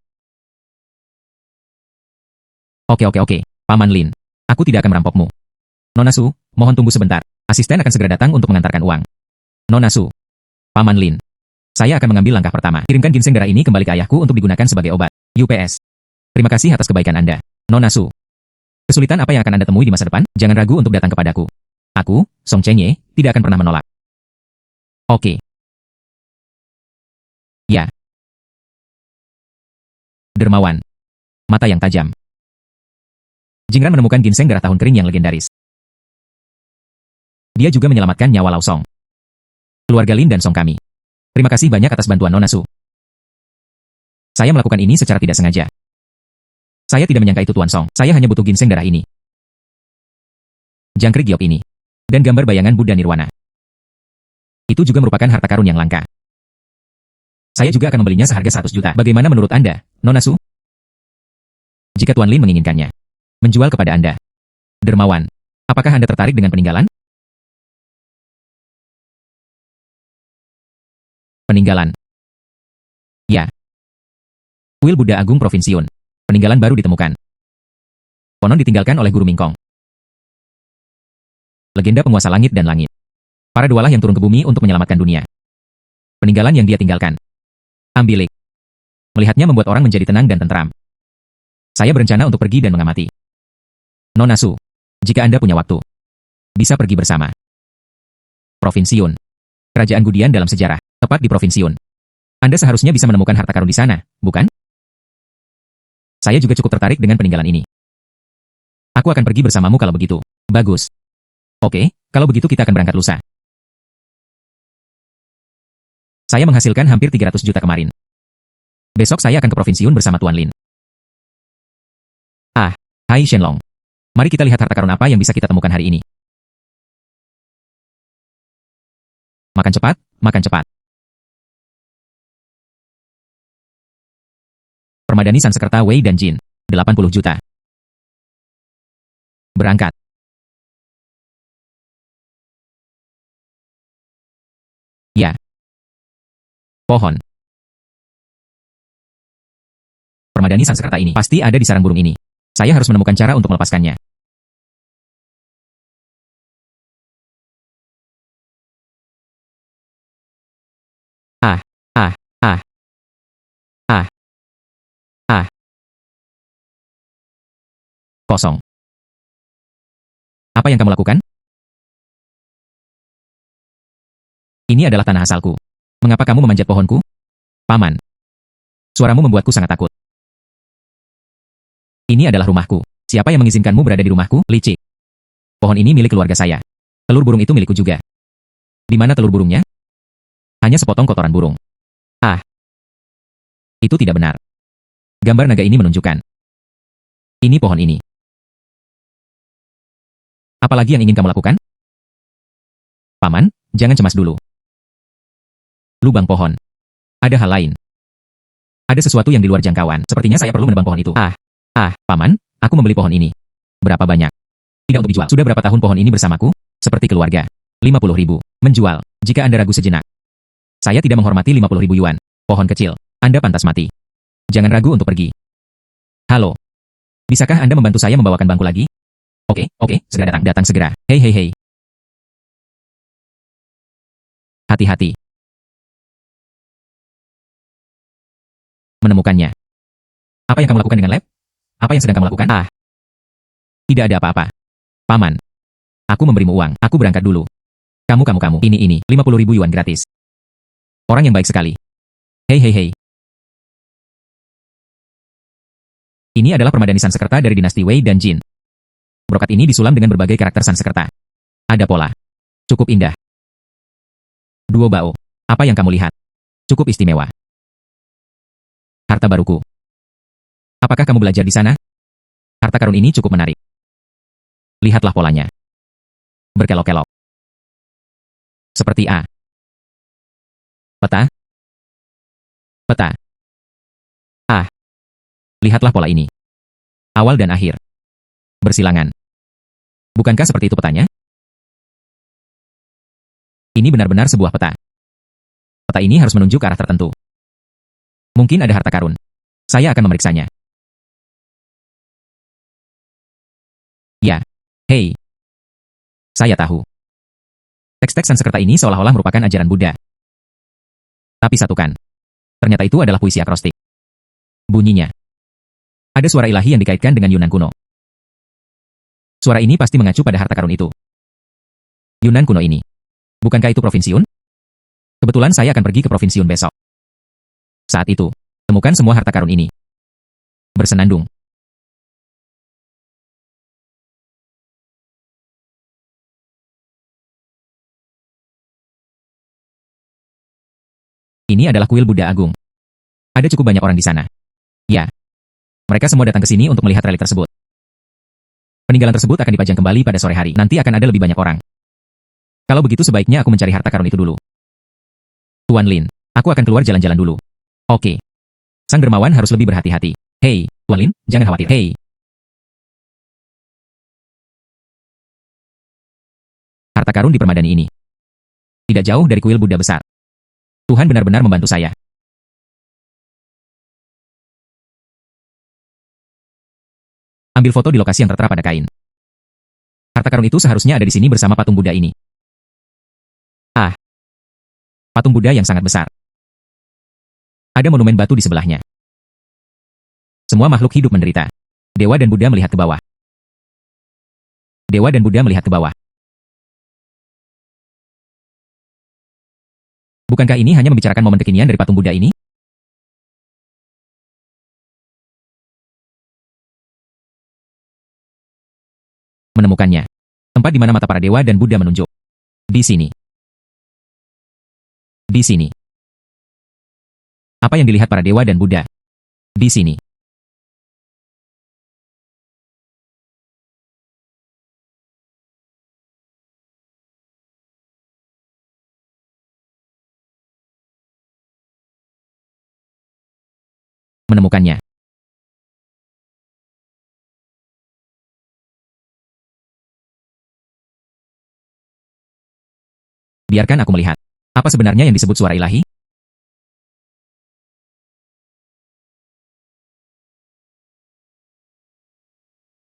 Oke. Paman Lin. Aku tidak akan merampokmu. Nona Su, mohon tunggu sebentar. Asisten akan segera datang untuk mengantarkan uang. Nona Su. Paman Lin. Saya akan mengambil langkah pertama. Kirimkan ginseng darah ini kembali ke ayahku untuk digunakan sebagai obat. UPS. Terima kasih atas kebaikan Anda. Nona Su. Kesulitan apa yang akan Anda temui di masa depan? Jangan ragu untuk datang kepadaku. Aku, Song Chengye, tidak akan pernah menolak. Oke. Ya. Dermawan. Mata yang tajam. Jingran menemukan ginseng darah tahun kering yang legendaris. Dia juga menyelamatkan nyawa Lao Song. Keluarga Lin dan Song kami. Terima kasih banyak atas bantuan Nona Su. Saya melakukan ini secara tidak sengaja. Saya tidak menyangka itu Tuan Song. Saya hanya butuh ginseng darah ini. Jangkrik giok ini. Dan gambar bayangan Buddha Nirwana. Itu juga merupakan harta karun yang langka. Saya juga akan membelinya seharga 100 juta. Bagaimana menurut Anda, Nona Su? Jika Tuan Lin menginginkannya. Menjual kepada Anda. Dermawan. Apakah Anda tertarik dengan peninggalan? Peninggalan. Ya. Kuil Buddha Agung Provinsi Yun. Peninggalan baru ditemukan. Konon ditinggalkan oleh Guru Mingkong. Legenda penguasa langit dan langit. Para dualah yang turun ke bumi untuk menyelamatkan dunia. Peninggalan yang dia tinggalkan. Ambilik. Melihatnya membuat orang menjadi tenang dan tentram. Saya berencana untuk pergi dan mengamati. Nona Su, jika Anda punya waktu, bisa pergi bersama. Provinsi Yun. Kerajaan Gudian dalam sejarah, tepat di Provinsi Yun. Anda seharusnya bisa menemukan harta karun di sana, bukan? Saya juga cukup tertarik dengan peninggalan ini. Aku akan pergi bersamamu kalau begitu. Bagus. Oke, kalau begitu kita akan berangkat lusa. Saya menghasilkan hampir 300 juta kemarin. Besok saya akan ke Provinsi Yun bersama Tuan Lin. Ah, hai Shenlong. Mari kita lihat harta karun apa yang bisa kita temukan hari ini. Makan cepat, makan cepat. Permadani Sansekerta Wei dan Jin. 80 juta. Berangkat. Ya. Pohon. Permadani Sansekerta ini pasti ada di sarang burung ini. Saya harus menemukan cara untuk melepaskannya. Ah, ah, ah, ah, ah. Kosong. Apa yang kamu lakukan? Ini adalah tanah asalku. Mengapa kamu memanjat pohonku? Paman. Suaramu membuatku sangat takut. Ini adalah rumahku. Siapa yang mengizinkanmu berada di rumahku? Licik. Pohon ini milik keluarga saya. Telur burung itu milikku juga. Di mana telur burungnya? Hanya sepotong kotoran burung. Ah. Itu tidak benar. Gambar naga ini menunjukkan. Ini pohon ini. Apalagi yang ingin kamu lakukan? Paman, jangan cemas dulu. Lubang pohon. Ada hal lain. Ada sesuatu yang di luar jangkauan. Sepertinya saya perlu menebang pohon itu. Paman, aku membeli pohon ini. Berapa banyak? Tidak untuk dijual. Sudah berapa tahun pohon ini bersamaku? Seperti keluarga. 50.000. Menjual. Jika Anda ragu sejenak. Saya tidak menghormati 50.000 yuan. Pohon kecil. Anda pantas mati. Jangan ragu untuk pergi. Halo. Bisakah Anda membantu saya membawakan bangku lagi? Oke, segera datang. Datang segera. Hei. Hati-hati. Menemukannya. Apa yang kamu lakukan dengan lab? Apa yang sedang kamu lakukan? Tidak ada apa-apa. Paman. Aku memberimu uang. Aku berangkat dulu. Kamu. Ini. 50.000 yuan gratis. Orang yang baik sekali. Hei. Ini adalah permadani Sansekerta dari dinasti Wei dan Jin. Brokat ini disulam dengan berbagai karakter Sansekerta. Ada pola. Cukup indah. Duo Bao. Apa yang kamu lihat? Cukup istimewa. Harta baruku. Apakah kamu belajar di sana? Harta karun ini cukup menarik. Lihatlah polanya. Berkelok-kelok. Seperti peta. Lihatlah pola ini. Awal dan akhir. Bersilangan. Bukankah seperti itu petanya? Ini benar-benar sebuah peta. Peta ini harus menunjuk ke arah tertentu. Mungkin ada harta karun. Saya akan memeriksanya. Ya. Hei. Saya tahu. Teks-teks Sansekerta ini seolah-olah merupakan ajaran Buddha. Tapi satukan. Ternyata itu adalah puisi akrostik. Bunyinya. Ada suara ilahi yang dikaitkan dengan Yunan kuno. Suara ini pasti mengacu pada harta karun itu. Yunan kuno ini. Bukankah itu Provinsi Yun? Kebetulan saya akan pergi ke Provinsi Yun besok. Saat itu, temukan semua harta karun ini. Bersenandung. Ini adalah kuil Buddha Agung. Ada cukup banyak orang di sana. Ya. Mereka semua datang ke sini untuk melihat relik tersebut. Peninggalan tersebut akan dipajang kembali pada sore hari. Nanti akan ada lebih banyak orang. Kalau begitu sebaiknya aku mencari harta karun itu dulu. Tuan Lin, aku akan keluar jalan-jalan dulu. Oke. Sang dermawan harus lebih berhati-hati. Hei, Tuan Lin, jangan khawatir. Hei. Harta karun di permadani ini. Tidak jauh dari kuil Buddha besar. Tuhan benar-benar membantu saya. Ambil foto di lokasi yang tertera pada kain. Harta karun itu seharusnya ada di sini bersama patung Buddha ini. Patung Buddha yang sangat besar. Ada monumen batu di sebelahnya. Semua makhluk hidup menderita. Dewa dan Buddha melihat ke bawah. Dewa dan Buddha melihat ke bawah. Bukankah ini hanya membicarakan momen kekinian dari patung Buddha ini? Menemukannya. Tempat di mana mata para dewa dan Buddha menunjuk. Di sini. Di sini. Apa yang dilihat para dewa dan Buddha? Di sini. Menemukannya. Biarkan aku melihat. Apa sebenarnya yang disebut suara ilahi?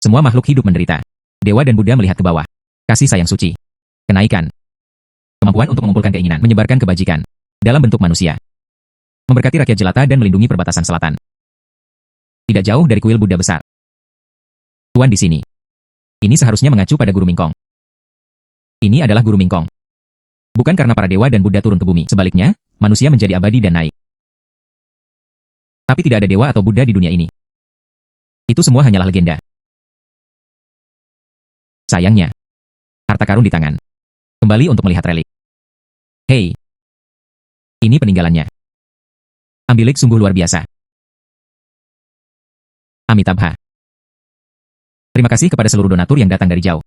Semua makhluk hidup menderita. Dewa dan Buddha melihat ke bawah. Kasih sayang suci. Kenaikan. Kemampuan untuk mengumpulkan keinginan, menyebarkan kebajikan. Dalam bentuk manusia. Memberkati rakyat jelata dan melindungi perbatasan selatan. Tidak jauh dari kuil Buddha besar. Tuan di sini. Ini seharusnya mengacu pada Guru Mingkong. Ini adalah Guru Mingkong. Bukan karena para dewa dan Buddha turun ke bumi. Sebaliknya, manusia menjadi abadi dan naik. Tapi tidak ada dewa atau Buddha di dunia ini. Itu semua hanyalah legenda. Sayangnya, harta karun di tangan. Kembali untuk melihat relik. Hei, ini peninggalannya. Ambilik sungguh luar biasa. Amitabha. Terima kasih kepada seluruh donatur yang datang dari jauh.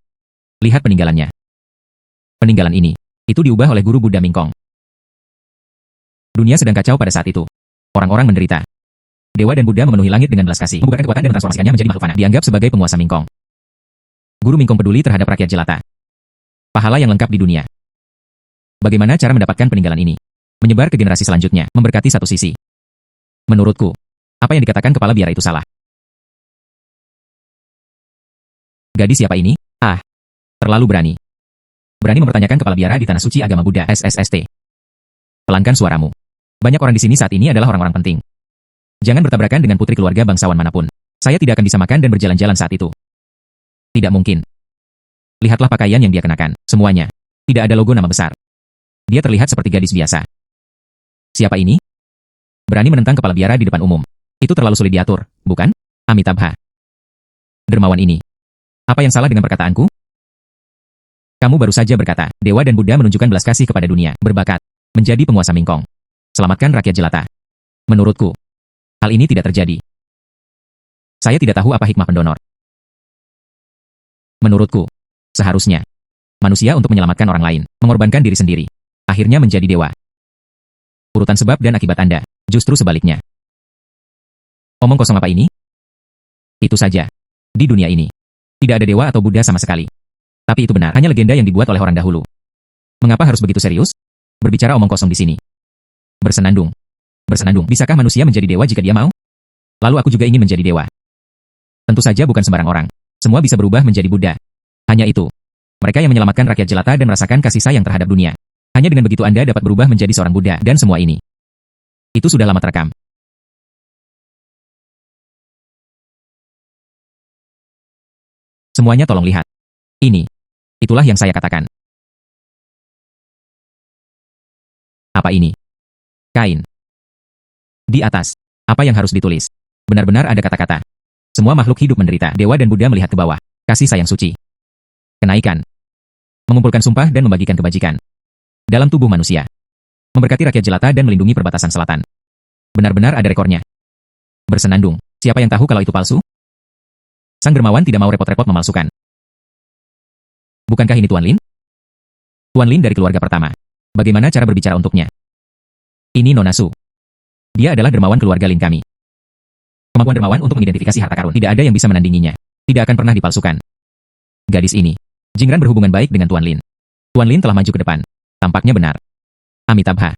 Lihat peninggalannya. Peninggalan ini, itu diubah oleh Guru Buddha Mingkong. Dunia sedang kacau pada saat itu. Orang-orang menderita. Dewa dan Buddha memenuhi langit dengan belas kasih, membukakan kekuatan dan mentransformasikannya menjadi makhluk fana, dianggap sebagai penguasa Mingkong. Guru Mingkong peduli terhadap rakyat jelata. Pahala yang lengkap di dunia. Bagaimana cara mendapatkan peninggalan ini? Menyebar ke generasi selanjutnya, memberkati satu sisi. Menurutku, apa yang dikatakan kepala biara itu salah. Gadis siapa ini? Ah, terlalu berani. Berani mempertanyakan kepala biara di tanah suci agama Buddha, SSST. Pelankan suaramu. Banyak orang di sini saat ini adalah orang-orang penting. Jangan bertabrakan dengan putri keluarga bangsawan manapun. Saya tidak akan bisa makan dan berjalan-jalan saat itu. Tidak mungkin. Lihatlah pakaian yang dia kenakan, semuanya. Tidak ada logo nama besar. Dia terlihat seperti gadis biasa. Siapa ini? Berani menentang kepala biara di depan umum. Itu terlalu sulit diatur, bukan? Amitabha. Dermawan ini. Apa yang salah dengan perkataanku? Kamu baru saja berkata, Dewa dan Buddha menunjukkan belas kasih kepada dunia, berbakat, menjadi penguasa Mingkong. Selamatkan rakyat jelata. Menurutku, hal ini tidak terjadi. Saya tidak tahu apa hikmah pendonor. Menurutku, seharusnya manusia untuk menyelamatkan orang lain, mengorbankan diri sendiri, akhirnya menjadi dewa. Urutan sebab dan akibat Anda, justru sebaliknya. Omong kosong apa ini? Itu saja. Di dunia ini, tidak ada dewa atau Buddha sama sekali. Tapi itu benar, hanya legenda yang dibuat oleh orang dahulu. Mengapa harus begitu serius? Berbicara omong kosong di sini. Bersenandung. Bersenandung, bisakah manusia menjadi dewa jika dia mau? Lalu aku juga ingin menjadi dewa. Tentu saja bukan sembarang orang. Semua bisa berubah menjadi Buddha. Hanya itu. Mereka yang menyelamatkan rakyat jelata dan merasakan kasih sayang terhadap dunia. Hanya dengan begitu Anda dapat berubah menjadi seorang Buddha dan semua ini. Itu sudah lama terekam. Semuanya tolong lihat. Ini. Itulah yang saya katakan. Apa ini? Kain. Di atas. Apa yang harus ditulis? Benar-benar ada kata-kata. Semua makhluk hidup menderita. Dewa dan Buddha melihat ke bawah. Kasih sayang suci. Kenaikan. Mengumpulkan sumpah dan membagikan kebajikan. Dalam tubuh manusia. Memberkati rakyat jelata dan melindungi perbatasan selatan. Benar-benar ada rekornya. Bersenandung. Siapa yang tahu kalau itu palsu? Sang dermawan tidak mau repot-repot memalsukan. Bukankah ini Tuan Lin? Tuan Lin dari keluarga pertama. Bagaimana cara berbicara untuknya? Ini Nona Su. Dia adalah dermawan keluarga Lin kami. Kemampuan dermawan untuk mengidentifikasi harta karun. Tidak ada yang bisa menandinginya. Tidak akan pernah dipalsukan. Gadis ini. Jingran berhubungan baik dengan Tuan Lin. Tuan Lin telah maju ke depan. Tampaknya benar. Amitabha.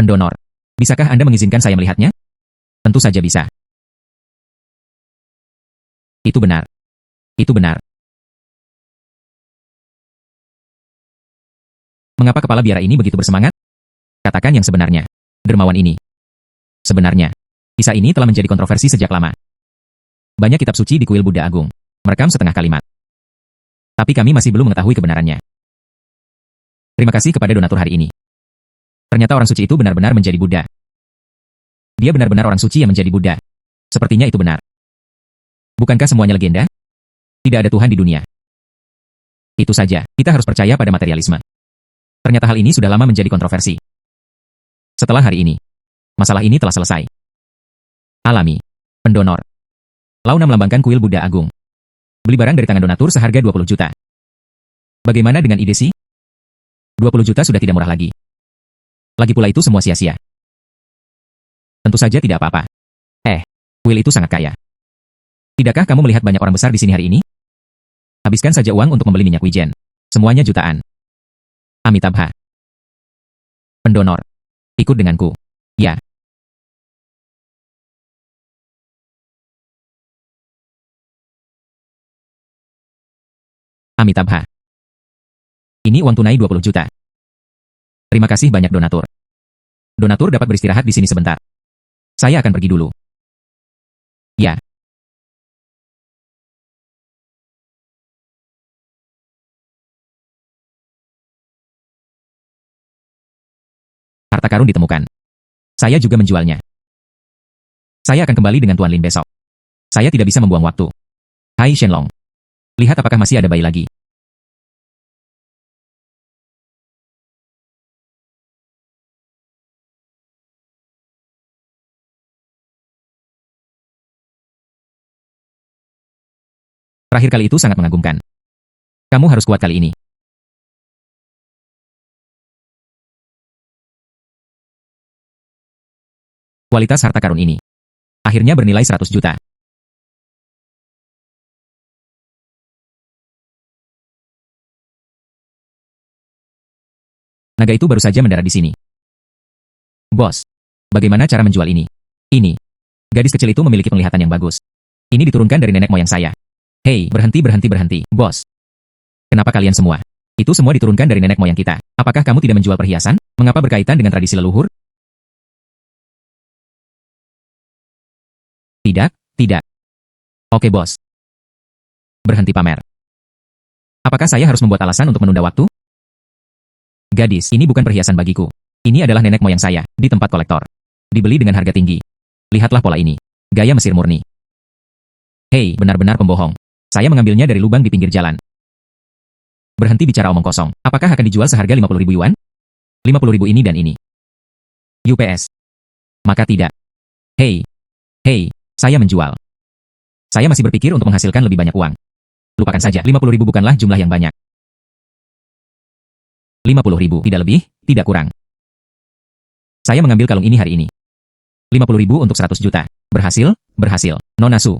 Pendonor. Bisakah Anda mengizinkan saya melihatnya? Tentu saja bisa. Itu benar. Itu benar. Mengapa kepala biara ini begitu bersemangat? Katakan yang sebenarnya. Dermawan ini. Sebenarnya. Kisah ini telah menjadi kontroversi sejak lama. Banyak kitab suci di kuil Buddha Agung. Merekam setengah kalimat. Tapi kami masih belum mengetahui kebenarannya. Terima kasih kepada donatur hari ini. Ternyata orang suci itu benar-benar menjadi Buddha. Dia benar-benar orang suci yang menjadi Buddha. Sepertinya itu benar. Bukankah semuanya legenda? Tidak ada Tuhan di dunia. Itu saja, kita harus percaya pada materialisme. Ternyata hal ini sudah lama menjadi kontroversi. Setelah hari ini, masalah ini telah selesai. Alami. Pendonor. Launa melambangkan kuil Buddha Agung. Beli barang dari tangan donatur seharga 20 juta. Bagaimana dengan ide sih? 20 juta sudah tidak murah lagi. Lagi pula itu semua sia-sia. Tentu saja tidak apa-apa. Kuil itu sangat kaya. Tidakkah kamu melihat banyak orang besar di sini hari ini? Habiskan saja uang untuk membeli minyak wijen. Semuanya jutaan. Amitabha. Pendonor. Ikut denganku. Ya. Amitabha. Ini uang tunai 20 juta. Terima kasih banyak donatur. Donatur dapat beristirahat di sini sebentar. Saya akan pergi dulu. Ya. Harta karun ditemukan. Saya juga menjualnya. Saya akan kembali dengan Tuan Lin besok. Saya tidak bisa membuang waktu. Hai Shenlong. Lihat apakah masih ada bayi lagi. Terakhir kali itu sangat mengagumkan. Kamu harus kuat kali ini. Kualitas harta karun ini akhirnya bernilai 100 juta. Naga itu baru saja mendarat di sini. Bos, bagaimana cara menjual ini? Ini. Gadis kecil itu memiliki penglihatan yang bagus. Ini diturunkan dari nenek moyang saya. Hei, berhenti. Bos. Kenapa kalian semua? Itu semua diturunkan dari nenek moyang kita. Apakah kamu tidak menjual perhiasan? Mengapa berkaitan dengan tradisi leluhur? Tidak. Oke, bos. Berhenti pamer. Apakah saya harus membuat alasan untuk menunda waktu? Gadis, ini bukan perhiasan bagiku. Ini adalah nenek moyang saya, di tempat kolektor. Dibeli dengan harga tinggi. Lihatlah pola ini. Gaya Mesir murni. Hei, benar-benar pembohong. Saya mengambilnya dari lubang di pinggir jalan. Berhenti bicara omong kosong. Apakah akan dijual seharga 50.000 yuan? 50.000 ini dan ini. UPS. Maka tidak. Hei, saya menjual. Saya masih berpikir untuk menghasilkan lebih banyak uang. Lupakan saja, 50.000 bukanlah jumlah yang banyak. 50.000, tidak lebih, tidak kurang. Saya mengambil kalung ini hari ini. 50.000 untuk 100 juta. Berhasil. Nona Su.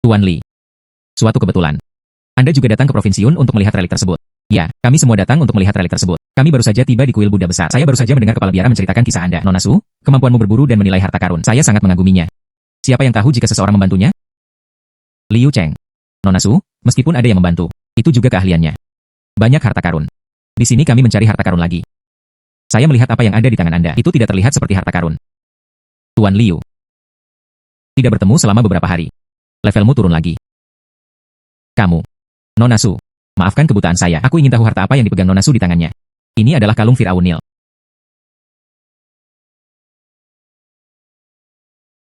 Tuan Li. Suatu kebetulan. Anda juga datang ke Provinsi Yun untuk melihat relik tersebut. Ya, kami semua datang untuk melihat relik tersebut. Kami baru saja tiba di kuil Buddha besar. Saya baru saja mendengar kepala biara menceritakan kisah Anda, Nona Su, kemampuanmu berburu dan menilai harta karun. Saya sangat mengaguminya. Siapa yang tahu jika seseorang membantunya? Liu Cheng. Nona Su, meskipun ada yang membantu, itu juga keahliannya. Banyak harta karun. Di sini kami mencari harta karun lagi. Saya melihat apa yang ada di tangan Anda. Itu tidak terlihat seperti harta karun. Tuan Liu. Tidak bertemu selama beberapa hari. Levelmu turun lagi. Kamu. Nona Su. Maafkan kebutaan saya. Aku ingin tahu harta apa yang dipegang Nona Su di tangannya. Ini adalah kalung Firaun Nil.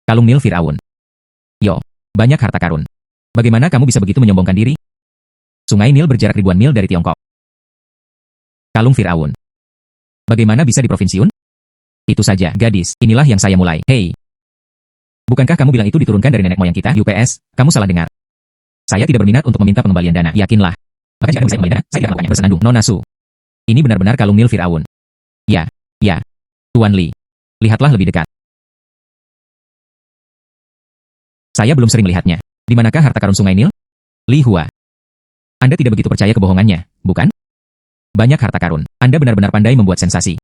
Kalung Nil Firaun. Yo, banyak harta karun. Bagaimana kamu bisa begitu menyombongkan diri? Sungai Nil berjarak ribuan mil dari Tiongkok. Kalung Firaun. Bagaimana bisa di Provinsi Yun? Itu saja, gadis. Inilah yang saya mulai. Hei. Bukankah kamu bilang itu diturunkan dari nenek moyang kita? UPS, kamu salah dengar. Saya tidak berminat untuk meminta pengembalian dana. Yakinlah. Bahkan jika bisa kembali dana, saya tidak melakukannya. Bersenandung. Nona Su. Ini benar-benar kalung Nil Firaun. Ya. Tuan Li. Lihatlah lebih dekat. Saya belum sering melihatnya. Di manakah harta karun Sungai Nil? Li Hua. Anda tidak begitu percaya kebohongannya, bukan? Banyak harta karun. Anda benar-benar pandai membuat sensasi.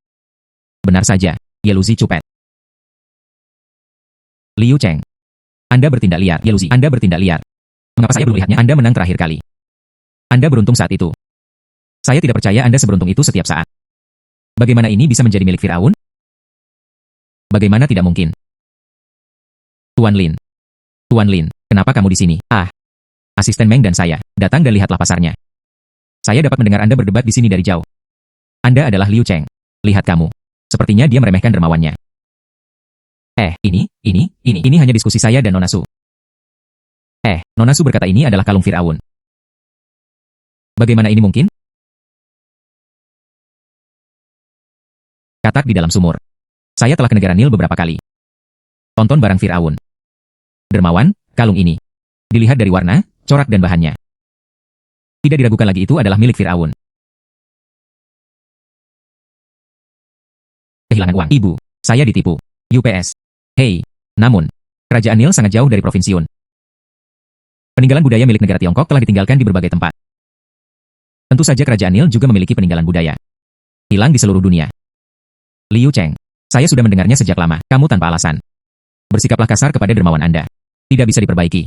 Benar saja, Yeluzi Cupet. Liu Cheng. Anda bertindak liar, Yeluzi. Anda bertindak liar. Mengapa saya belum melihatnya? Anda menang terakhir kali. Anda beruntung saat itu. Saya tidak percaya Anda seberuntung itu setiap saat. Bagaimana ini bisa menjadi milik Firaun? Bagaimana tidak mungkin? Tuan Lin, kenapa kamu di sini? Asisten Meng dan saya, datang dan lihatlah pasarnya. Saya dapat mendengar Anda berdebat di sini dari jauh. Anda adalah Liu Cheng. Lihat kamu. Sepertinya dia meremehkan dermawannya. Ini hanya diskusi saya dan Nona Su. Nona Su berkata ini adalah kalung Firaun. Bagaimana ini mungkin? Katak di dalam sumur. Saya telah ke negara Nil beberapa kali. Tonton barang Firaun. Dermawan, kalung ini. Dilihat dari warna, corak dan bahannya. Tidak diragukan lagi itu adalah milik Firaun. Kehilangan uang. Ibu, saya ditipu. UPS. Hei, namun, kerajaan Nil sangat jauh dari Provinsi Yun. Peninggalan budaya milik negara Tiongkok telah ditinggalkan di berbagai tempat. Tentu saja kerajaan Nil juga memiliki peninggalan budaya. Hilang di seluruh dunia. Liu Cheng, saya sudah mendengarnya sejak lama, kamu tanpa alasan. Bersikaplah kasar kepada dermawan Anda. Tidak bisa diperbaiki.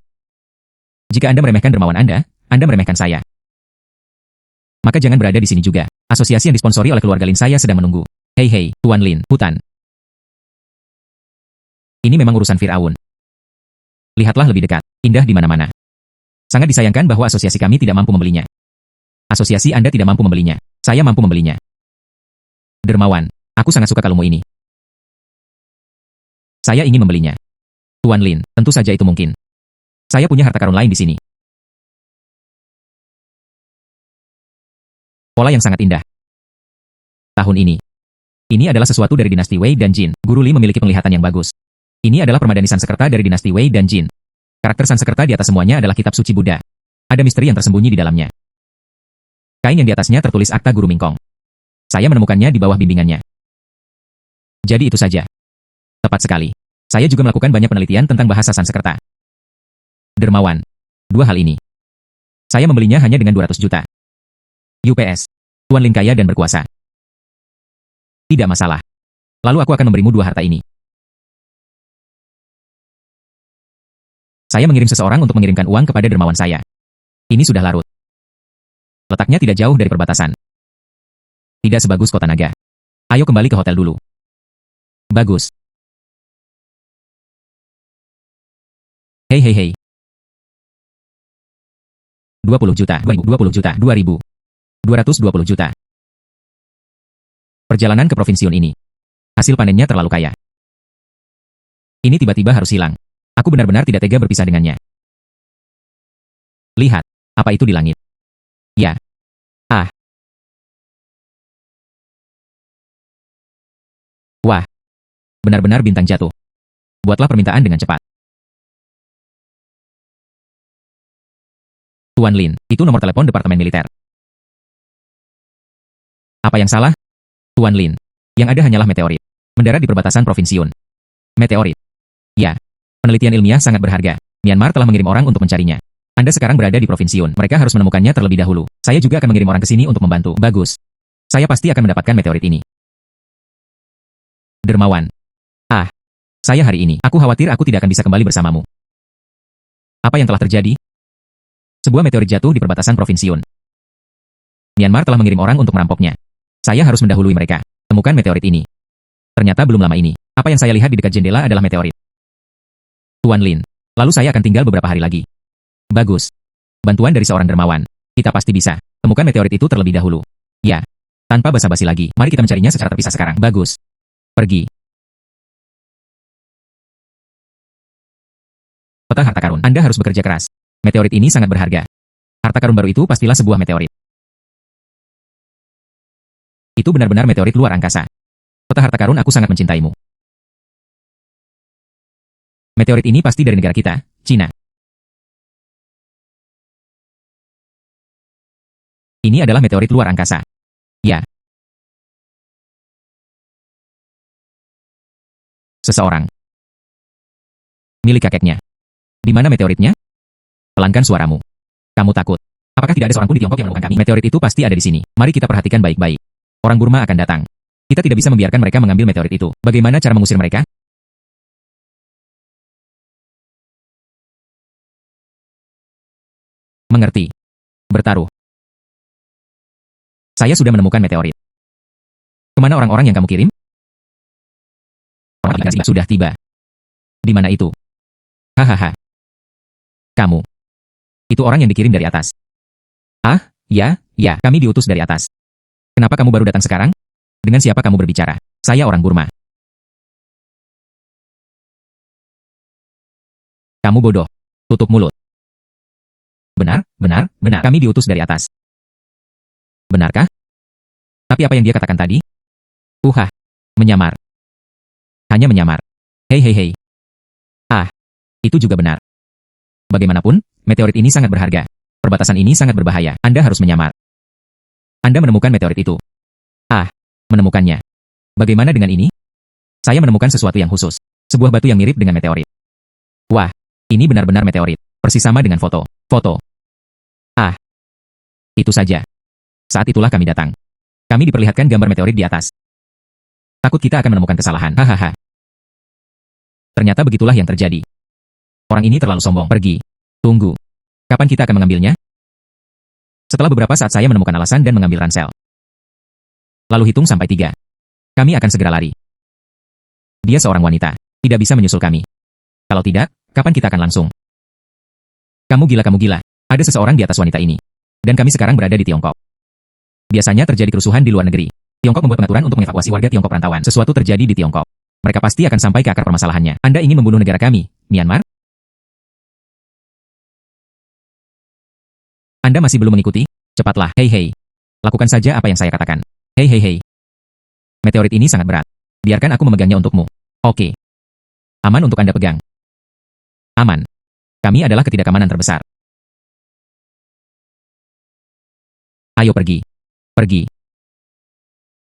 Jika Anda meremehkan dermawan Anda meremehkan saya. Maka jangan berada di sini juga. Asosiasi yang disponsori oleh keluarga Lin saya sedang menunggu. Hei, Tuan Lin, hutan. Ini memang urusan Firaun. Lihatlah lebih dekat, indah di mana-mana. Sangat disayangkan bahwa asosiasi kami tidak mampu membelinya. Asosiasi Anda tidak mampu membelinya. Saya mampu membelinya. Dermawan, aku sangat suka kalungmu ini. Saya ingin membelinya. Tuan Lin, tentu saja itu mungkin. Saya punya harta karun lain di sini. Pola yang sangat indah. Tahun ini. Ini adalah sesuatu dari dinasti Wei dan Jin. Guru Li memiliki penglihatan yang bagus. Ini adalah permadani Sanskerta dari dinasti Wei dan Jin. Karakter Sanskerta di atas semuanya adalah kitab suci Buddha. Ada misteri yang tersembunyi di dalamnya. Kain yang di atasnya tertulis akta Guru Mingkong. Saya menemukannya di bawah bimbingannya. Jadi itu saja. Tepat sekali. Saya juga melakukan banyak penelitian tentang bahasa Sanskerta. Dermawan. Dua hal ini. Saya membelinya hanya dengan 200 juta. UPS. Tuan Lin kaya dan berkuasa. Tidak masalah. Lalu aku akan memberimu dua harta ini. Saya mengirim seseorang untuk mengirimkan uang kepada dermawan saya. Ini sudah larut. Letaknya tidak jauh dari perbatasan. Tidak sebagus kota naga. Ayo kembali ke hotel dulu. Bagus. Hei. 20 juta, 20 juta, 2000. 220 juta. Perjalanan ke provinsi ini. Hasil panennya terlalu kaya. Ini tiba-tiba harus hilang. Aku benar-benar tidak tega berpisah dengannya. Lihat, apa itu di langit? Ya. Ah. Wah. Benar-benar bintang jatuh. Buatlah permintaan dengan cepat. Tuan Lin, itu nomor telepon Departemen Militer. Apa yang salah? Tuan Lin, yang ada hanyalah meteorit. Mendarat di perbatasan Provinsi Yun. Meteorit. Ya. Penelitian ilmiah sangat berharga. Myanmar telah mengirim orang untuk mencarinya. Anda sekarang berada di Provinsi Yun. Mereka harus menemukannya terlebih dahulu. Saya juga akan mengirim orang ke sini untuk membantu. Bagus. Saya pasti akan mendapatkan meteorit ini. Dermawan. Ah. Saya hari ini. Aku khawatir aku tidak akan bisa kembali bersamamu. Apa yang telah terjadi? Sebuah meteorit jatuh di perbatasan Provinsi Yun. Myanmar telah mengirim orang untuk merampoknya. Saya harus mendahului mereka. Temukan meteorit ini. Ternyata belum lama ini. Apa yang saya lihat di dekat jendela adalah meteorit. Tuan Lin. Lalu saya akan tinggal beberapa hari lagi. Bagus. Bantuan dari seorang dermawan. Kita pasti bisa. Temukan meteorit itu terlebih dahulu. Ya. Tanpa basa-basi lagi. Mari kita mencarinya secara terpisah sekarang. Bagus. Pergi. Peta harta karun. Anda harus bekerja keras. Meteorit ini sangat berharga. Harta karun baru itu pastilah sebuah meteorit. Itu benar-benar meteorit luar angkasa. Peta harta karun, aku sangat mencintaimu. Meteorit ini pasti dari negara kita, Cina. Ini adalah meteorit luar angkasa. Ya. Seseorang. Milik kakeknya. Di mana meteoritnya? Pelankan suaramu. Kamu takut. Apakah tidak ada seorang pun di Tiongkok yang menemukan kami? Meteorit itu pasti ada di sini. Mari kita perhatikan baik-baik. Orang Burma akan datang. Kita tidak bisa membiarkan mereka mengambil meteorit itu. Bagaimana cara mengusir mereka? Mengerti. Bertaruh. Saya sudah menemukan meteorit. Kemana orang-orang yang kamu kirim? Orang sudah tiba. Di mana itu? Hahaha. Kamu. Itu orang yang dikirim dari atas. Ah, ya, kami diutus dari atas. Kenapa kamu baru datang sekarang? Dengan siapa kamu berbicara? Saya orang Burma. Kamu bodoh. Tutup mulut. Benar. Kami diutus dari atas. Benarkah? Tapi apa yang dia katakan tadi? Menyamar. Hanya menyamar. Hei. Ah, itu juga benar. Bagaimanapun, meteorit ini sangat berharga. Perbatasan ini sangat berbahaya. Anda harus menyamar. Anda menemukan meteorit itu. Menemukannya. Bagaimana dengan ini? Saya menemukan sesuatu yang khusus. Sebuah batu yang mirip dengan meteorit. Wah, ini benar-benar meteorit. Persis sama dengan foto. Itu saja. Saat itulah kami datang. Kami diperlihatkan gambar meteorit di atas. Takut kita akan menemukan kesalahan. Hahaha. Ternyata begitulah yang terjadi. Orang ini terlalu sombong. Pergi. Tunggu. Kapan kita akan mengambilnya? Setelah beberapa saat saya menemukan alasan dan mengambil ransel. Lalu hitung sampai 3. Kami akan segera lari. Dia seorang wanita. Tidak bisa menyusul kami. Kalau tidak, kapan kita akan langsung? Kamu gila. Ada seseorang di atas wanita ini. Dan kami sekarang berada di Tiongkok. Biasanya terjadi kerusuhan di luar negeri. Tiongkok membuat pengaturan untuk mengevakuasi warga Tiongkok perantauan. Sesuatu terjadi di Tiongkok. Mereka pasti akan sampai ke akar permasalahannya. Anda ingin membunuh negara kami, Myanmar? Anda masih belum mengikuti? Cepatlah, hei. Lakukan saja apa yang saya katakan. Hei. Meteorit ini sangat berat. Biarkan aku memegangnya untukmu. Oke. Aman untuk Anda pegang. Aman. Kami adalah ketidakamanan terbesar. Ayo pergi.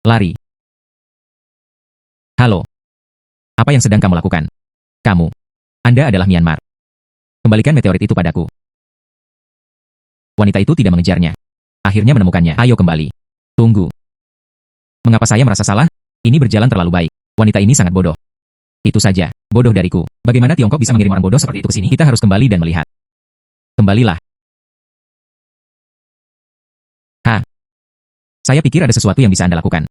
Lari. Halo. Apa yang sedang kamu lakukan? Kamu. Anda adalah Myanmar. Kembalikan meteorit itu padaku. Wanita itu tidak mengejarnya. Akhirnya menemukannya. Ayo kembali. Tunggu. Mengapa saya merasa salah? Ini berjalan terlalu baik. Wanita ini sangat bodoh. Itu saja. Bodoh dariku. Bagaimana Tiongkok bisa mengirim orang bodoh seperti itu ke sini? Kita harus kembali dan melihat. Kembalilah. Saya pikir ada sesuatu yang bisa Anda lakukan.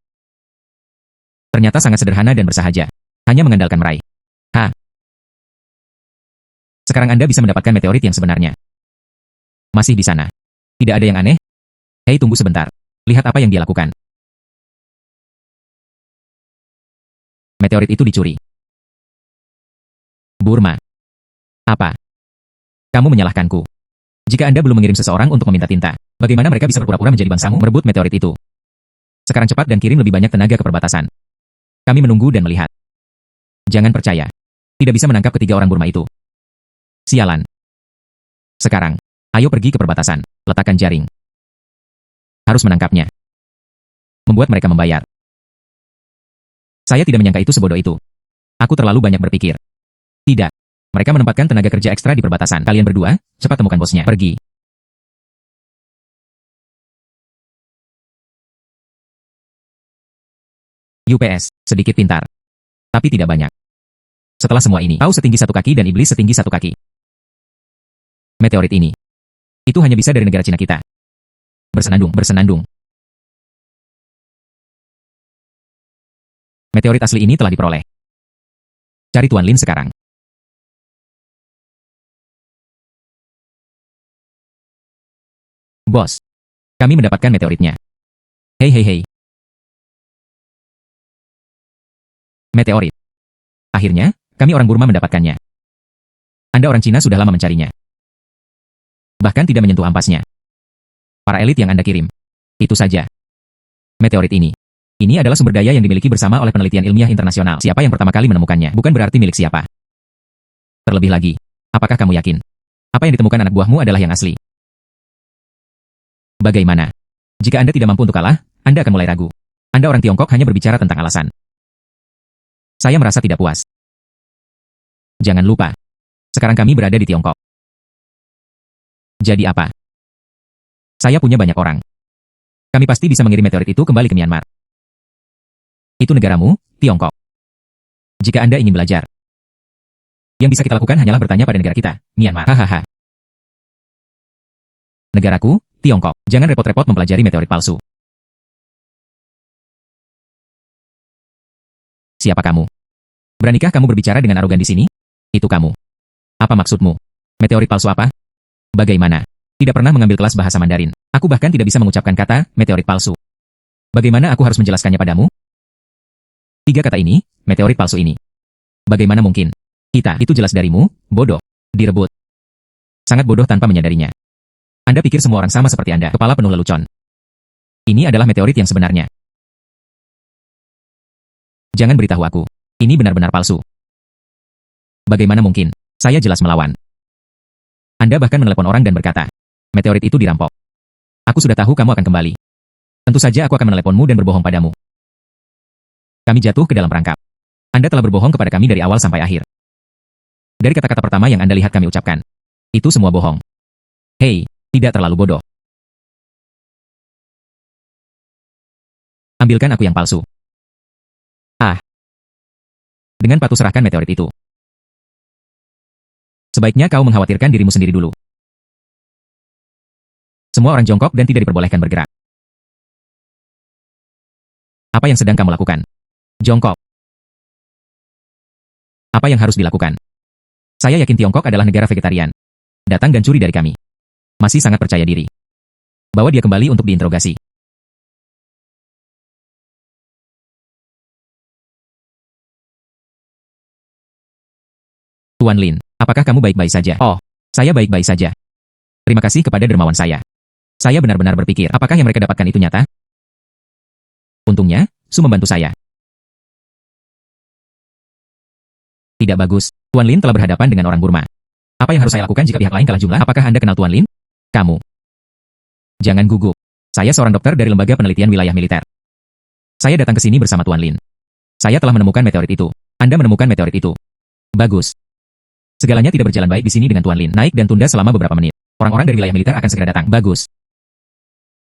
Ternyata sangat sederhana dan bersahaja. Hanya mengandalkan meraih. Sekarang Anda bisa mendapatkan meteorit yang sebenarnya. Masih di sana. Tidak ada yang aneh? Hei, tunggu sebentar. Lihat apa yang dia lakukan. Meteorit itu dicuri. Burma. Apa? Kamu menyalahkanku. Jika Anda belum mengirim seseorang untuk meminta tinta, bagaimana mereka bisa berpura-pura menjadi bangsamu merebut meteorit itu? Sekarang cepat dan kirim lebih banyak tenaga ke perbatasan. Kami menunggu dan melihat. Jangan percaya. Tidak bisa menangkap ketiga orang Burma itu. Sialan. Sekarang, ayo pergi ke perbatasan. Letakkan jaring. Harus menangkapnya. Membuat mereka membayar. Saya tidak menyangka itu sebodoh itu. Aku terlalu banyak berpikir. Tidak. Mereka menempatkan tenaga kerja ekstra di perbatasan. Kalian berdua, cepat temukan bosnya. Pergi. UPS, sedikit pintar. Tapi tidak banyak. Setelah semua ini, kau setinggi 1 kaki dan iblis setinggi 1 kaki. Meteorit ini. Itu hanya bisa dari negara Cina kita. Bersenandung. Meteorit asli ini telah diperoleh. Cari Tuan Lin sekarang. Bos. Kami mendapatkan meteoritnya. Hei. Meteorit. Akhirnya, kami orang Burma mendapatkannya. Anda orang Cina sudah lama mencarinya. Bahkan tidak menyentuh ampasnya. Para elit yang Anda kirim. Itu saja. Meteorit ini. Ini adalah sumber daya yang dimiliki bersama oleh penelitian ilmiah internasional. Siapa yang pertama kali menemukannya bukan berarti milik siapa. Terlebih lagi, apakah kamu yakin? Apa yang ditemukan anak buahmu adalah yang asli? Bagaimana? Jika Anda tidak mampu untuk kalah, Anda akan mulai ragu. Anda orang Tiongkok hanya berbicara tentang alasan. Saya merasa tidak puas. Jangan lupa. Sekarang kami berada di Tiongkok. Jadi apa? Saya punya banyak orang. Kami pasti bisa mengirim meteorit itu kembali ke Myanmar. Itu negaramu, Tiongkok. Jika Anda ingin belajar, yang bisa kita lakukan hanyalah bertanya pada negara kita, Myanmar. Hahaha. Negaraku, Tiongkok. Jangan repot-repot mempelajari meteorit palsu. Siapa kamu? Beranikah kamu berbicara dengan arogan di sini? Itu kamu. Apa maksudmu? Meteorit palsu apa? Bagaimana? Tidak pernah mengambil kelas bahasa Mandarin. Aku bahkan tidak bisa mengucapkan kata meteorit palsu. Bagaimana aku harus menjelaskannya padamu? 3 kata ini, meteorit palsu ini. Bagaimana mungkin? Kita, itu jelas darimu, bodoh. Direbut. Sangat bodoh tanpa menyadarinya. Anda pikir semua orang sama seperti Anda, kepala penuh lelucon. Ini adalah meteorit yang sebenarnya. Jangan beritahu aku. Ini benar-benar palsu. Bagaimana mungkin? Saya jelas melawan. Anda bahkan menelepon orang dan berkata, meteorit itu dirampok. Aku sudah tahu kamu akan kembali. Tentu saja aku akan meneleponmu dan berbohong padamu. Kami jatuh ke dalam perangkap. Anda telah berbohong kepada kami dari awal sampai akhir. Dari kata-kata pertama yang Anda lihat kami ucapkan. Itu semua bohong. Hei, tidak terlalu bodoh. Ambilkan aku yang palsu. Ah. Dengan patuh serahkan meteorit itu. Sebaiknya kau mengkhawatirkan dirimu sendiri dulu. Semua orang jongkok dan tidak diperbolehkan bergerak. Apa yang sedang kamu lakukan? Jongkok. Apa yang harus dilakukan? Saya yakin Tiongkok adalah negara vegetarian. Datang dan curi dari kami. Masih sangat percaya diri. Bawa dia kembali untuk diinterogasi. Tuan Lin, apakah kamu baik-baik saja? Oh, saya baik-baik saja. Terima kasih kepada dermawan saya. Saya benar-benar berpikir, apakah yang mereka dapatkan itu nyata? Untungnya, Su membantu saya. Tidak bagus, Tuan Lin telah berhadapan dengan orang Burma. Apa yang harus saya lakukan jika pihak lain kalah jumlah? Apakah Anda kenal Tuan Lin? Kamu. Jangan gugup. Saya seorang dokter dari Lembaga Penelitian Wilayah Militer. Saya datang ke sini bersama Tuan Lin. Saya telah menemukan meteorit itu. Anda menemukan meteorit itu. Bagus. Segalanya tidak berjalan baik di sini dengan Tuan Lin. Naik dan tunda selama beberapa menit. Orang-orang dari wilayah militer akan segera datang. Bagus.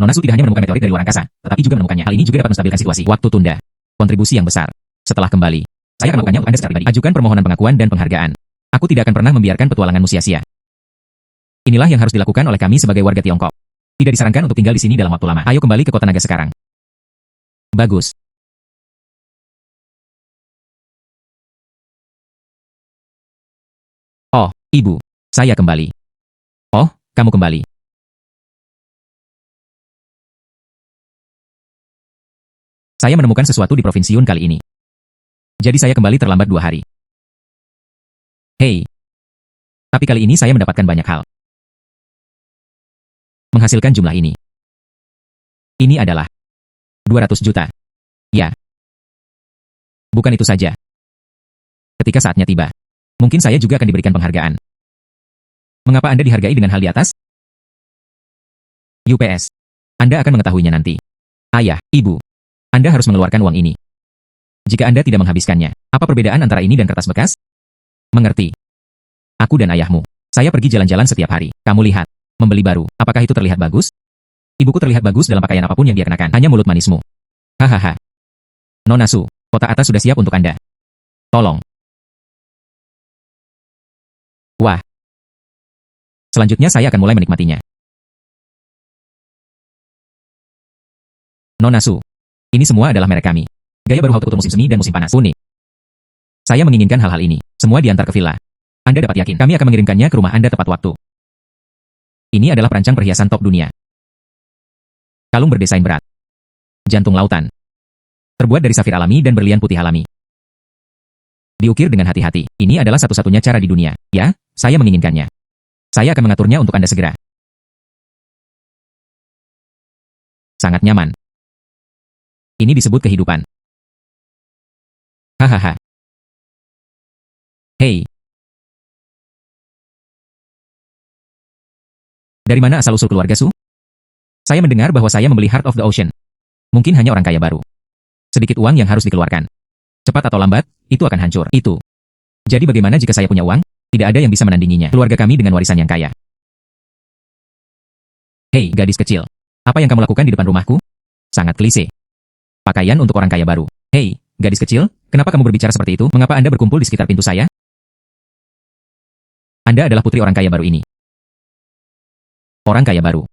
Nona Su tidak hanya menemukan meteorit dari luar angkasa, tetapi juga menemukannya. Hal ini juga dapat menstabilkan situasi. Waktu tunda. Kontribusi yang besar. Setelah kembali, saya akan melakukannya untuk Anda secara pribadi. Ajukan permohonan pengakuan dan penghargaan. Aku tidak akan pernah membiarkan petualanganmu sia-sia. Inilah yang harus dilakukan oleh kami sebagai warga Tiongkok. Tidak disarankan untuk tinggal di sini dalam waktu lama. Ayo kembali ke kota naga sekarang. Bagus. Oh, Ibu. Saya kembali. Oh, kamu kembali. Saya menemukan sesuatu di Provinsi Yun kali ini. Jadi saya kembali terlambat 2 hari. Hei. Tapi kali ini saya mendapatkan banyak hal. Menghasilkan jumlah ini. Ini adalah 200 juta. Ya. Bukan itu saja. Ketika saatnya tiba, mungkin saya juga akan diberikan penghargaan. Mengapa Anda dihargai dengan hal di atas? UPS. Anda akan mengetahuinya nanti. Ayah, Ibu. Anda harus mengeluarkan uang ini. Jika Anda tidak menghabiskannya, apa perbedaan antara ini dan kertas bekas? Mengerti. Aku dan ayahmu. Saya pergi jalan-jalan setiap hari. Kamu lihat. Membeli baru. Apakah itu terlihat bagus? Ibuku terlihat bagus dalam pakaian apapun yang dia kenakan. Hanya mulut manismu. Hahaha. Nona Su, kota atas sudah siap untuk Anda. Tolong. Wah. Selanjutnya saya akan mulai menikmatinya. Nona Su. Ini semua adalah merek kami. Gaya baru haute couture musim semi dan musim panas. Unik. Saya menginginkan hal-hal ini. Semua diantar ke villa. Anda dapat yakin, kami akan mengirimkannya ke rumah Anda tepat waktu. Ini adalah perancang perhiasan top dunia. Kalung berdesain berat. Jantung lautan. Terbuat dari safir alami dan berlian putih alami. Diukir dengan hati-hati. Ini adalah satu-satunya cara di dunia. Ya, saya menginginkannya. Saya akan mengaturnya untuk Anda segera. Sangat nyaman. Ini disebut kehidupan. Hahaha. Hei. Dari mana asal-usul keluarga Su? Saya mendengar bahwa saya membeli Heart of the Ocean. Mungkin hanya orang kaya baru. Sedikit uang yang harus dikeluarkan. Cepat atau lambat, itu akan hancur. Itu. Jadi bagaimana jika saya punya uang? Tidak ada yang bisa menandinginya. Keluarga kami dengan warisan yang kaya. Hei, gadis kecil. Apa yang kamu lakukan di depan rumahku? Sangat klise. Pakaian untuk orang kaya baru. Hei, gadis kecil, kenapa kamu berbicara seperti itu? Mengapa Anda berkumpul di sekitar pintu saya? Anda adalah putri orang kaya baru ini. Orang kaya baru.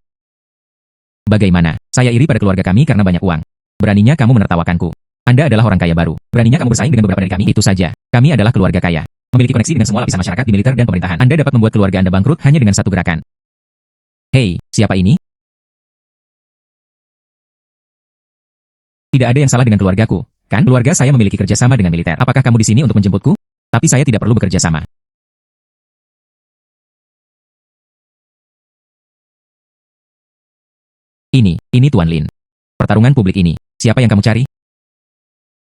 Bagaimana? Saya iri pada keluarga kami karena banyak uang. Beraninya kamu menertawakanku. Anda adalah orang kaya baru. Beraninya kamu bersaing dengan beberapa dari kami? Itu saja. Kami adalah keluarga kaya. Memiliki koneksi dengan semua lapisan masyarakat di militer dan pemerintahan. Anda dapat membuat keluarga Anda bangkrut hanya dengan satu gerakan. Hei, siapa ini? Tidak ada yang salah dengan keluargaku, kan? Keluarga saya memiliki kerjasama dengan militer. Apakah kamu di sini untuk menjemputku? Tapi saya tidak perlu bekerja sama. Ini Tuan Lin. Pertarungan publik ini, siapa yang kamu cari?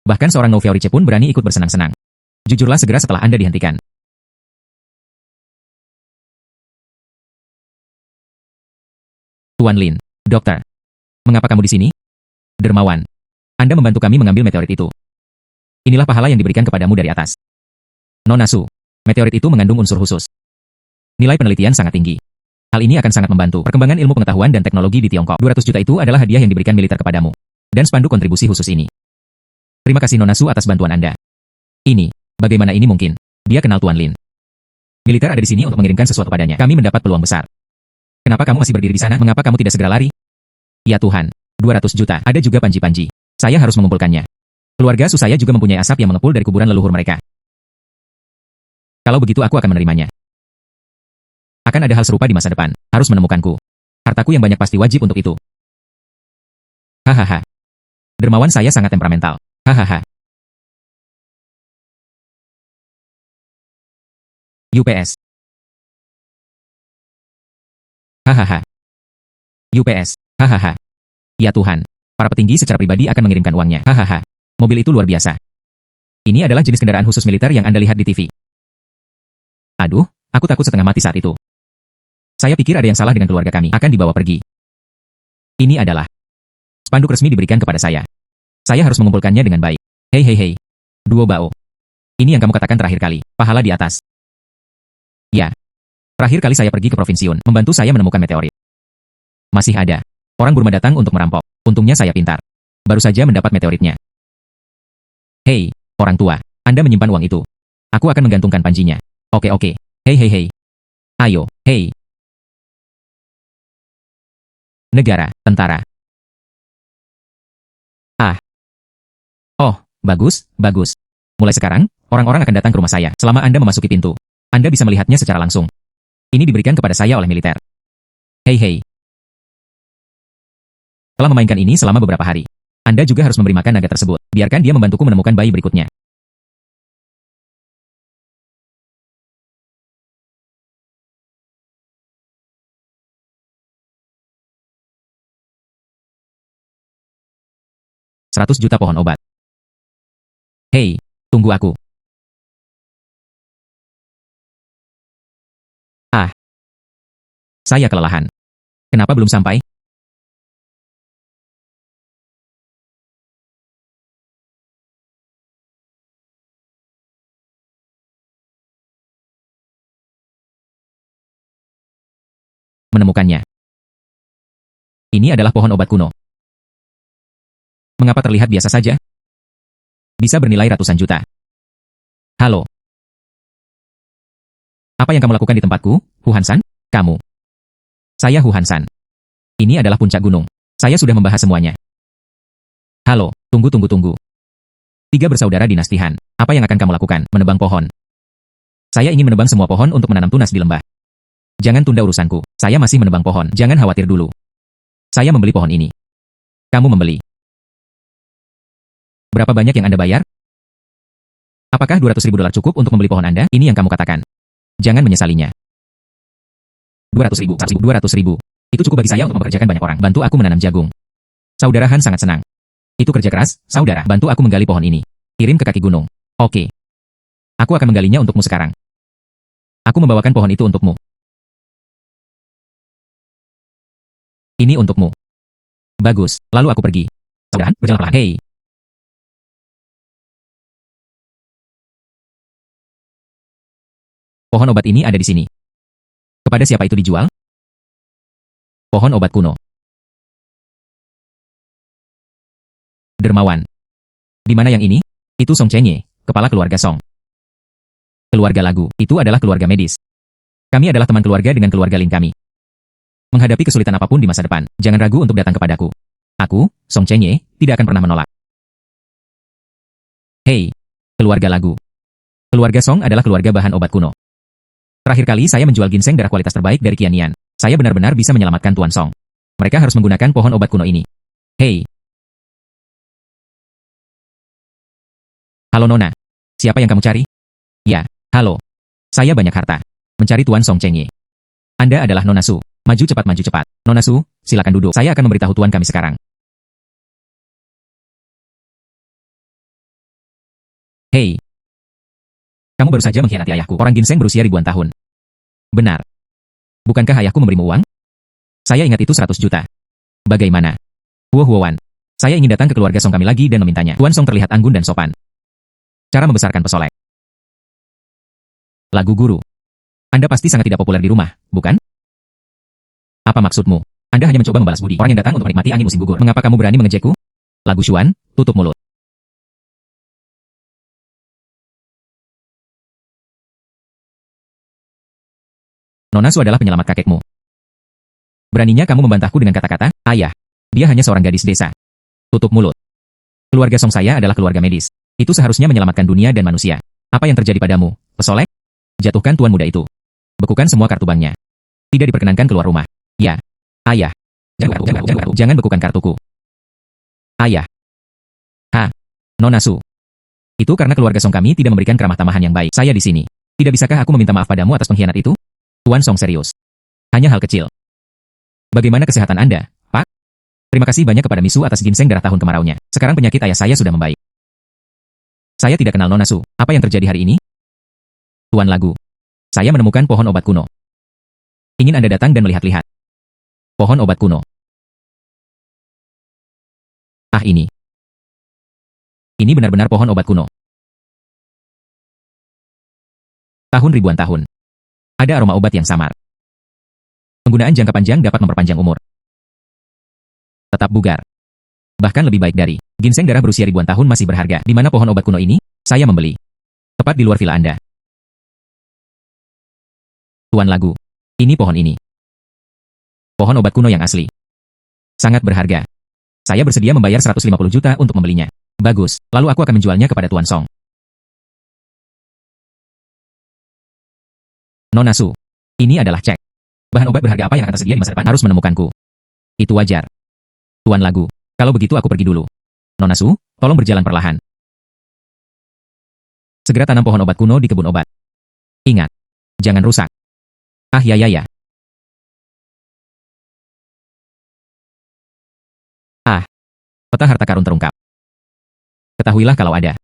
Bahkan seorang No Fiaurice pun berani ikut bersenang-senang. Jujurlah segera setelah Anda dihentikan. Tuan Lin, dokter. Mengapa kamu di sini? Dermawan. Anda membantu kami mengambil meteorit itu. Inilah pahala yang diberikan kepadamu dari atas. Nona Su, meteorit itu mengandung unsur khusus. Nilai penelitian sangat tinggi. Hal ini akan sangat membantu perkembangan ilmu pengetahuan dan teknologi di Tiongkok. 200 juta itu adalah hadiah yang diberikan militer kepadamu. dan spanduk kontribusi khusus ini. Terima kasih Nona Su atas bantuan Anda. Ini, bagaimana ini mungkin? Dia kenal Tuan Lin. Militer ada di sini untuk mengirimkan sesuatu padanya. Kami mendapat peluang besar. Kenapa kamu masih berdiri di sana? Mengapa kamu tidak segera lari? Ya Tuhan, 200 juta. Ada juga panji-panji. Saya harus mengumpulkannya. Keluarga Su saya juga mempunyai asap yang mengepul dari kuburan leluhur mereka. Kalau begitu aku akan menerimanya. Akan ada hal serupa di masa depan. Harus menemukanku. Hartaku yang banyak pasti wajib untuk itu. Hahaha. Dermawan saya sangat temperamental. Hahaha. UPS. Hahaha. UPS. Hahaha. Ya Tuhan. Para petinggi secara pribadi akan mengirimkan uangnya. Hahaha. Mobil itu luar biasa. Ini adalah jenis kendaraan khusus militer yang Anda lihat di TV. Aduh, aku takut setengah mati saat itu. Saya pikir ada yang salah dengan keluarga kami. Akan dibawa pergi. Ini adalah spanduk resmi diberikan kepada saya. Saya harus mengumpulkannya dengan baik. Hei hei hei. Duo Bao. Ini yang kamu katakan terakhir kali. Pahala di atas. Ya. Terakhir kali saya pergi ke Provinsi Yun, membantu saya menemukan meteorit. Masih ada. Orang Burma datang untuk merampok. Untungnya saya pintar. Baru saja mendapat meteoritnya. Hei, orang tua. Anda menyimpan uang itu. Aku akan menggantungkan panjinya. Oke oke. Hei hei hei. Ayo, hei. Negara, tentara. Ah. Oh, bagus, bagus. Mulai sekarang, orang-orang akan datang ke rumah saya selama Anda memasuki pintu. Anda bisa melihatnya secara langsung. Ini diberikan kepada saya oleh militer. Hei hei. Telah memainkan ini selama beberapa hari. Anda juga harus memberi makan naga tersebut. Biarkan dia membantuku menemukan bayi berikutnya. $100 juta pohon obat. Hei, tunggu aku. Ah. Saya kelelahan. Kenapa belum sampai? Menemukannya. Ini adalah pohon obat kuno. Mengapa terlihat biasa saja? Bisa bernilai ratusan juta. Halo. Apa yang kamu lakukan di tempatku, Hu Hansan? Kamu. Saya Hu Hansan. Ini adalah puncak gunung. Saya sudah membahas semuanya. Halo, tunggu. 3 bersaudara dinasti Han. Apa yang akan kamu lakukan? Menebang pohon. Saya ingin menebang semua pohon untuk menanam tunas di lembah. Jangan tunda urusanku. Saya masih menebang pohon. Jangan khawatir dulu. Saya membeli pohon ini. Kamu membeli. Berapa banyak yang Anda bayar? Apakah $200.000 cukup untuk membeli pohon Anda? Ini yang kamu katakan. Jangan menyesalinya. 200.000, 200.000. Itu cukup bagi saya untuk mempekerjakan banyak orang. Bantu aku menanam jagung. Saudara Han sangat senang. Itu kerja keras, saudara. Bantu aku menggali pohon ini. Kirim ke kaki gunung. Oke. Aku akan menggalinya untukmu sekarang. Aku membawakan pohon itu untukmu. Ini untukmu. Bagus, lalu aku pergi. Saudara Han, berjalan pelan. Hei. Pohon obat ini ada di sini. Kepada siapa itu dijual? Pohon obat kuno. Dermawan. Di mana yang ini? Itu Song Chenye, kepala keluarga Song. Keluarga lagu, itu adalah keluarga medis. Kami adalah teman keluarga dengan keluarga Lin kami. Menghadapi kesulitan apapun di masa depan, jangan ragu untuk datang kepadaku. Aku, Song Chenye, tidak akan pernah menolak. Hei, keluarga lagu. Keluarga Song adalah keluarga bahan obat kuno. Terakhir kali saya menjual ginseng darah kualitas terbaik dari Qianian. Saya benar-benar bisa menyelamatkan Tuan Song. Mereka harus menggunakan pohon obat kuno ini. Hei. Halo Nona. Siapa yang kamu cari? Ya, halo. Saya banyak harta. Mencari Tuan Song Chenye. Anda adalah Nona Su. Maju cepat, maju cepat. Nona Su, silakan duduk. Saya akan memberitahu Tuan kami sekarang. Hei. Kamu baru saja mengkhianati ayahku. Orang ginseng berusia ribuan tahun. Benar. Bukankah ayahku memberimu uang? Saya ingat itu 100 juta. Bagaimana? Huo-Huowan. Saya ingin datang ke keluarga Song kami lagi dan memintanya. Tuan Song terlihat anggun dan sopan. Cara membesarkan pesolek. Lagu guru. Anda pasti sangat tidak populer di rumah, bukan? Apa maksudmu? Anda hanya mencoba membalas budi orang yang datang untuk menikmati angin musim gugur. Mengapa kamu berani mengejekku? Lagu Xuan, tutup mulut. Nona Su adalah penyelamat kakekmu. Beraninya kamu membantahku dengan kata-kata, ayah. Dia hanya seorang gadis desa. Tutup mulut. Keluarga Song saya adalah keluarga medis. Itu seharusnya menyelamatkan dunia dan manusia. Apa yang terjadi padamu, pesolek? Jatuhkan tuan muda itu. Bekukan semua kartu banknya. Tidak diperkenankan keluar rumah. Ya. Ayah. Jangan bekukan kartuku. Ayah. Nona Su. Itu karena keluarga Song kami tidak memberikan keramah tamahan yang baik. Saya di sini. Tidak bisakah aku meminta maaf padamu atas pengkhianat itu? Tuan Song serius. Hanya hal kecil. Bagaimana kesehatan Anda, Pak? Terima kasih banyak kepada Misu atas ginseng darah tahun kemaraunya. Sekarang penyakit ayah saya sudah membaik. Saya tidak kenal Nona Su. Apa yang terjadi hari ini? Tuan Lagu. Saya menemukan pohon obat kuno. Ingin Anda datang dan melihat-lihat. Pohon obat kuno. Ini. Ini benar-benar pohon obat kuno. Tahun ribuan tahun. Ada aroma obat yang samar. Penggunaan jangka panjang dapat memperpanjang umur. Tetap bugar. Bahkan lebih baik dari ginseng darah berusia ribuan tahun masih berharga. Di mana pohon obat kuno ini? Saya membeli. Tepat di luar villa Anda. Tuan Lagu. Ini pohon ini. Pohon obat kuno yang asli. Sangat berharga. Saya bersedia membayar 150 juta untuk membelinya. Bagus, lalu aku akan menjualnya kepada Tuan Song. Nona Su. Ini adalah cek. Bahan obat berharga apa yang akan tersedia di masa depan harus menemukanku. Itu wajar. Tuan Lagu, kalau begitu aku pergi dulu. Nona Su, tolong berjalan perlahan. Segera tanam pohon obat kuno di kebun obat. Ingat, jangan rusak. Ya. Peta harta karun terungkap. Ketahuilah kalau ada.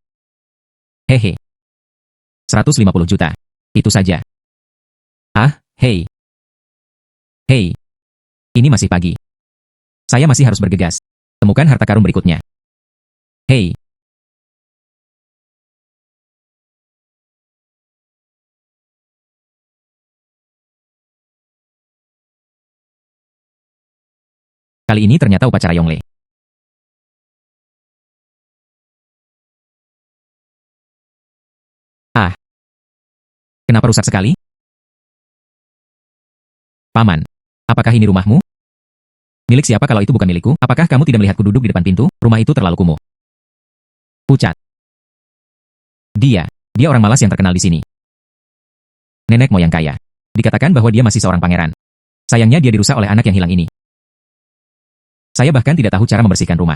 Hehe. 150 juta. Itu saja. Hei. Ini masih pagi. Saya masih harus bergegas. Temukan harta karun berikutnya. Hei. Kali ini ternyata upacara Yongle. Kenapa rusak sekali? Paman, apakah ini rumahmu? Milik siapa kalau itu bukan milikku? Apakah kamu tidak melihatku duduk di depan pintu? Rumah itu terlalu kumuh. Pucat. Dia orang malas yang terkenal di sini. Nenek moyang kaya. Dikatakan bahwa dia masih seorang pangeran. Sayangnya dia dirusak oleh anak yang hilang ini. Saya bahkan tidak tahu cara membersihkan rumah.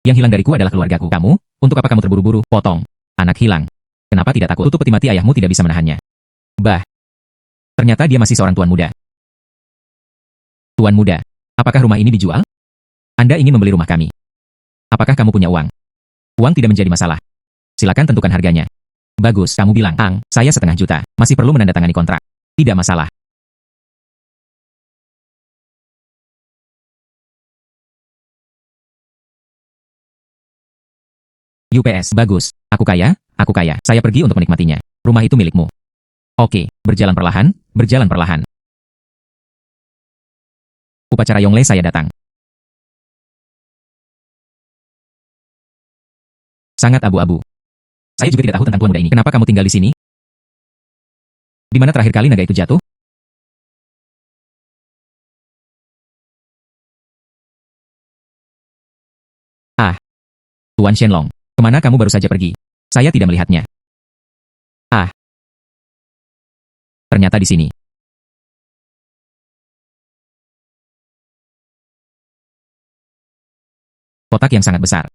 Yang hilang dariku adalah keluargaku. Kamu, untuk apa kamu terburu-buru? Potong. Anak hilang. Kenapa tidak takut? Tutup peti mati ayahmu tidak bisa menahannya. Ternyata dia masih seorang tuan muda. Tuan muda, apakah rumah ini dijual? Anda ingin membeli rumah kami. Apakah kamu punya uang? Uang tidak menjadi masalah. Silakan tentukan harganya. Bagus, kamu bilang, saya 1,5 juta. Masih perlu menandatangani kontrak. Tidak masalah. UPS, bagus. Aku kaya. Saya pergi untuk menikmatinya. Rumah itu milikmu. Oke, berjalan perlahan. Upacara Yongle saya datang. Sangat abu-abu. Saya juga tidak tahu tentang tuan muda ini. Kenapa kamu tinggal di sini? Di mana terakhir kali naga itu jatuh? Tuan Shenlong, kemana kamu baru saja pergi? Saya tidak melihatnya. Ternyata di sini. Kotak yang sangat besar.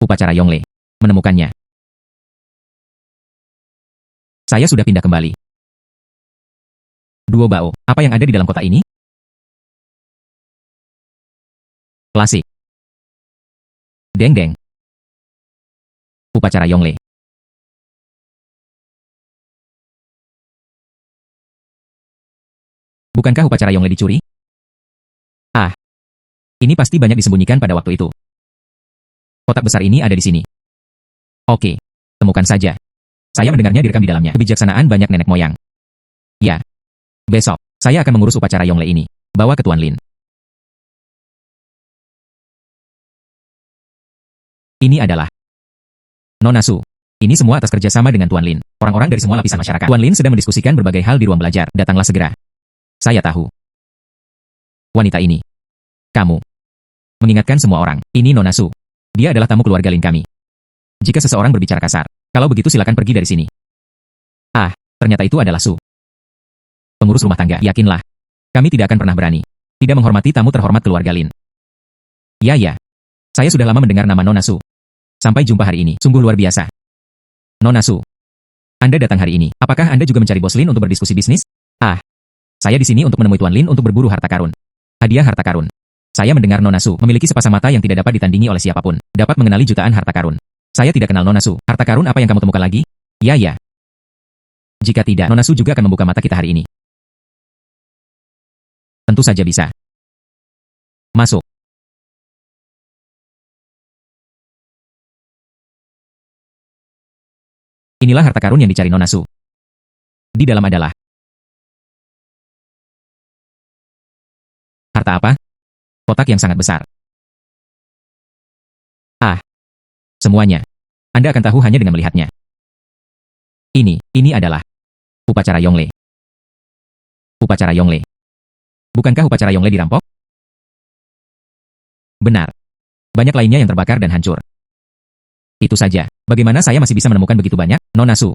Upacara Yongle. Menemukannya. Saya sudah pindah kembali. Duo Bao, apa yang ada di dalam kotak ini? Klasik. Deng. Upacara Yongle. Bukankah upacara Yongle dicuri? Ini pasti banyak disembunyikan pada waktu itu. Kotak besar ini ada di sini. Oke, temukan saja. Saya mendengarnya direkam di dalamnya. Kebijaksanaan banyak nenek moyang. Ya. Besok. Saya akan mengurus upacara Yongle ini. Bawa ke Tuan Lin. Ini adalah Nona Su. Ini semua atas kerjasama dengan Tuan Lin. Orang-orang dari semua lapisan masyarakat. Tuan Lin sedang mendiskusikan berbagai hal di ruang belajar. Datanglah segera. Saya tahu. Wanita ini. Kamu. Mengingatkan semua orang. Ini Nona Su. Dia adalah tamu keluarga Lin kami. Jika seseorang berbicara kasar, kalau begitu silakan pergi dari sini. Ah, ternyata itu adalah Su. Pengurus rumah tangga. Yakinlah. Kami tidak akan pernah berani. Tidak menghormati tamu terhormat keluarga Lin. Ya. Saya sudah lama mendengar nama Nona Su. Sampai jumpa hari ini. Sungguh luar biasa. Nona Su. Anda datang hari ini. Apakah Anda juga mencari bos Lin untuk berdiskusi bisnis? Ah. Saya di sini untuk menemui Tuan Lin untuk berburu harta karun. Hadiah harta karun. Saya mendengar Nona Su memiliki sepasang mata yang tidak dapat ditandingi oleh siapapun. Dapat mengenali jutaan harta karun. Saya tidak kenal Nona Su. Harta karun apa yang kamu temukan lagi? Ya. Jika tidak, Nona Su juga akan membuka mata kita hari ini. Tentu saja bisa. Masuk. Inilah harta karun yang dicari Nona Su. Di dalam adalah harta apa? Kotak yang sangat besar. Ah, semuanya. Anda akan tahu hanya dengan melihatnya. Ini adalah upacara Yongle. Upacara Yongle. Bukankah upacara Yongle dirampok? Benar. Banyak lainnya yang terbakar dan hancur. Itu saja. Bagaimana saya masih bisa menemukan begitu banyak? Nona Su.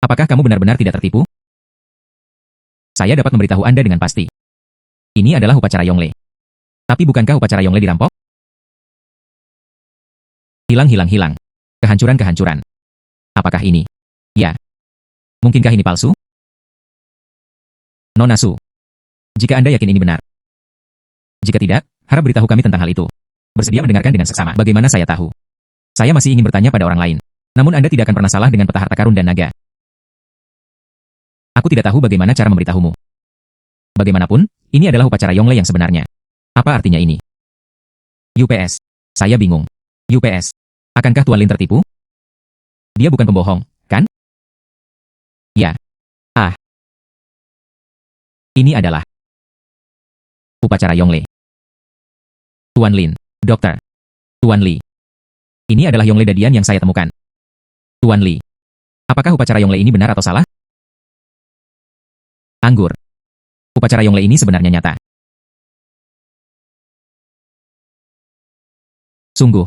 Apakah kamu benar-benar tidak tertipu? Saya dapat memberitahu Anda dengan pasti. Ini adalah upacara Yongle. Tapi bukankah upacara Yongle dirampok? Hilang. Kehancuran. Apakah ini? Ya. Mungkinkah ini palsu? Nona Su. Jika Anda yakin ini benar. Jika tidak, harap beritahu kami tentang hal itu. Bersedia mendengarkan dengan seksama. Bagaimana saya tahu? Saya masih ingin bertanya pada orang lain. Namun Anda tidak akan pernah salah dengan peta harta karun dan naga. Aku tidak tahu bagaimana cara memberitahumu. Bagaimanapun, ini adalah upacara Yongle yang sebenarnya. Apa artinya ini? UPS. Saya bingung. UPS. Akankah Tuan Lin tertipu? Dia bukan pembohong, kan? Ya. Ah. Ini adalah upacara Yongle. Tuan Lin. Dokter. Tuan Li. Ini adalah Yongle Dadian yang saya temukan. Tuan Li. Apakah upacara Yongle ini benar atau salah? Anggur. Upacara Yongle ini sebenarnya nyata. Sungguh.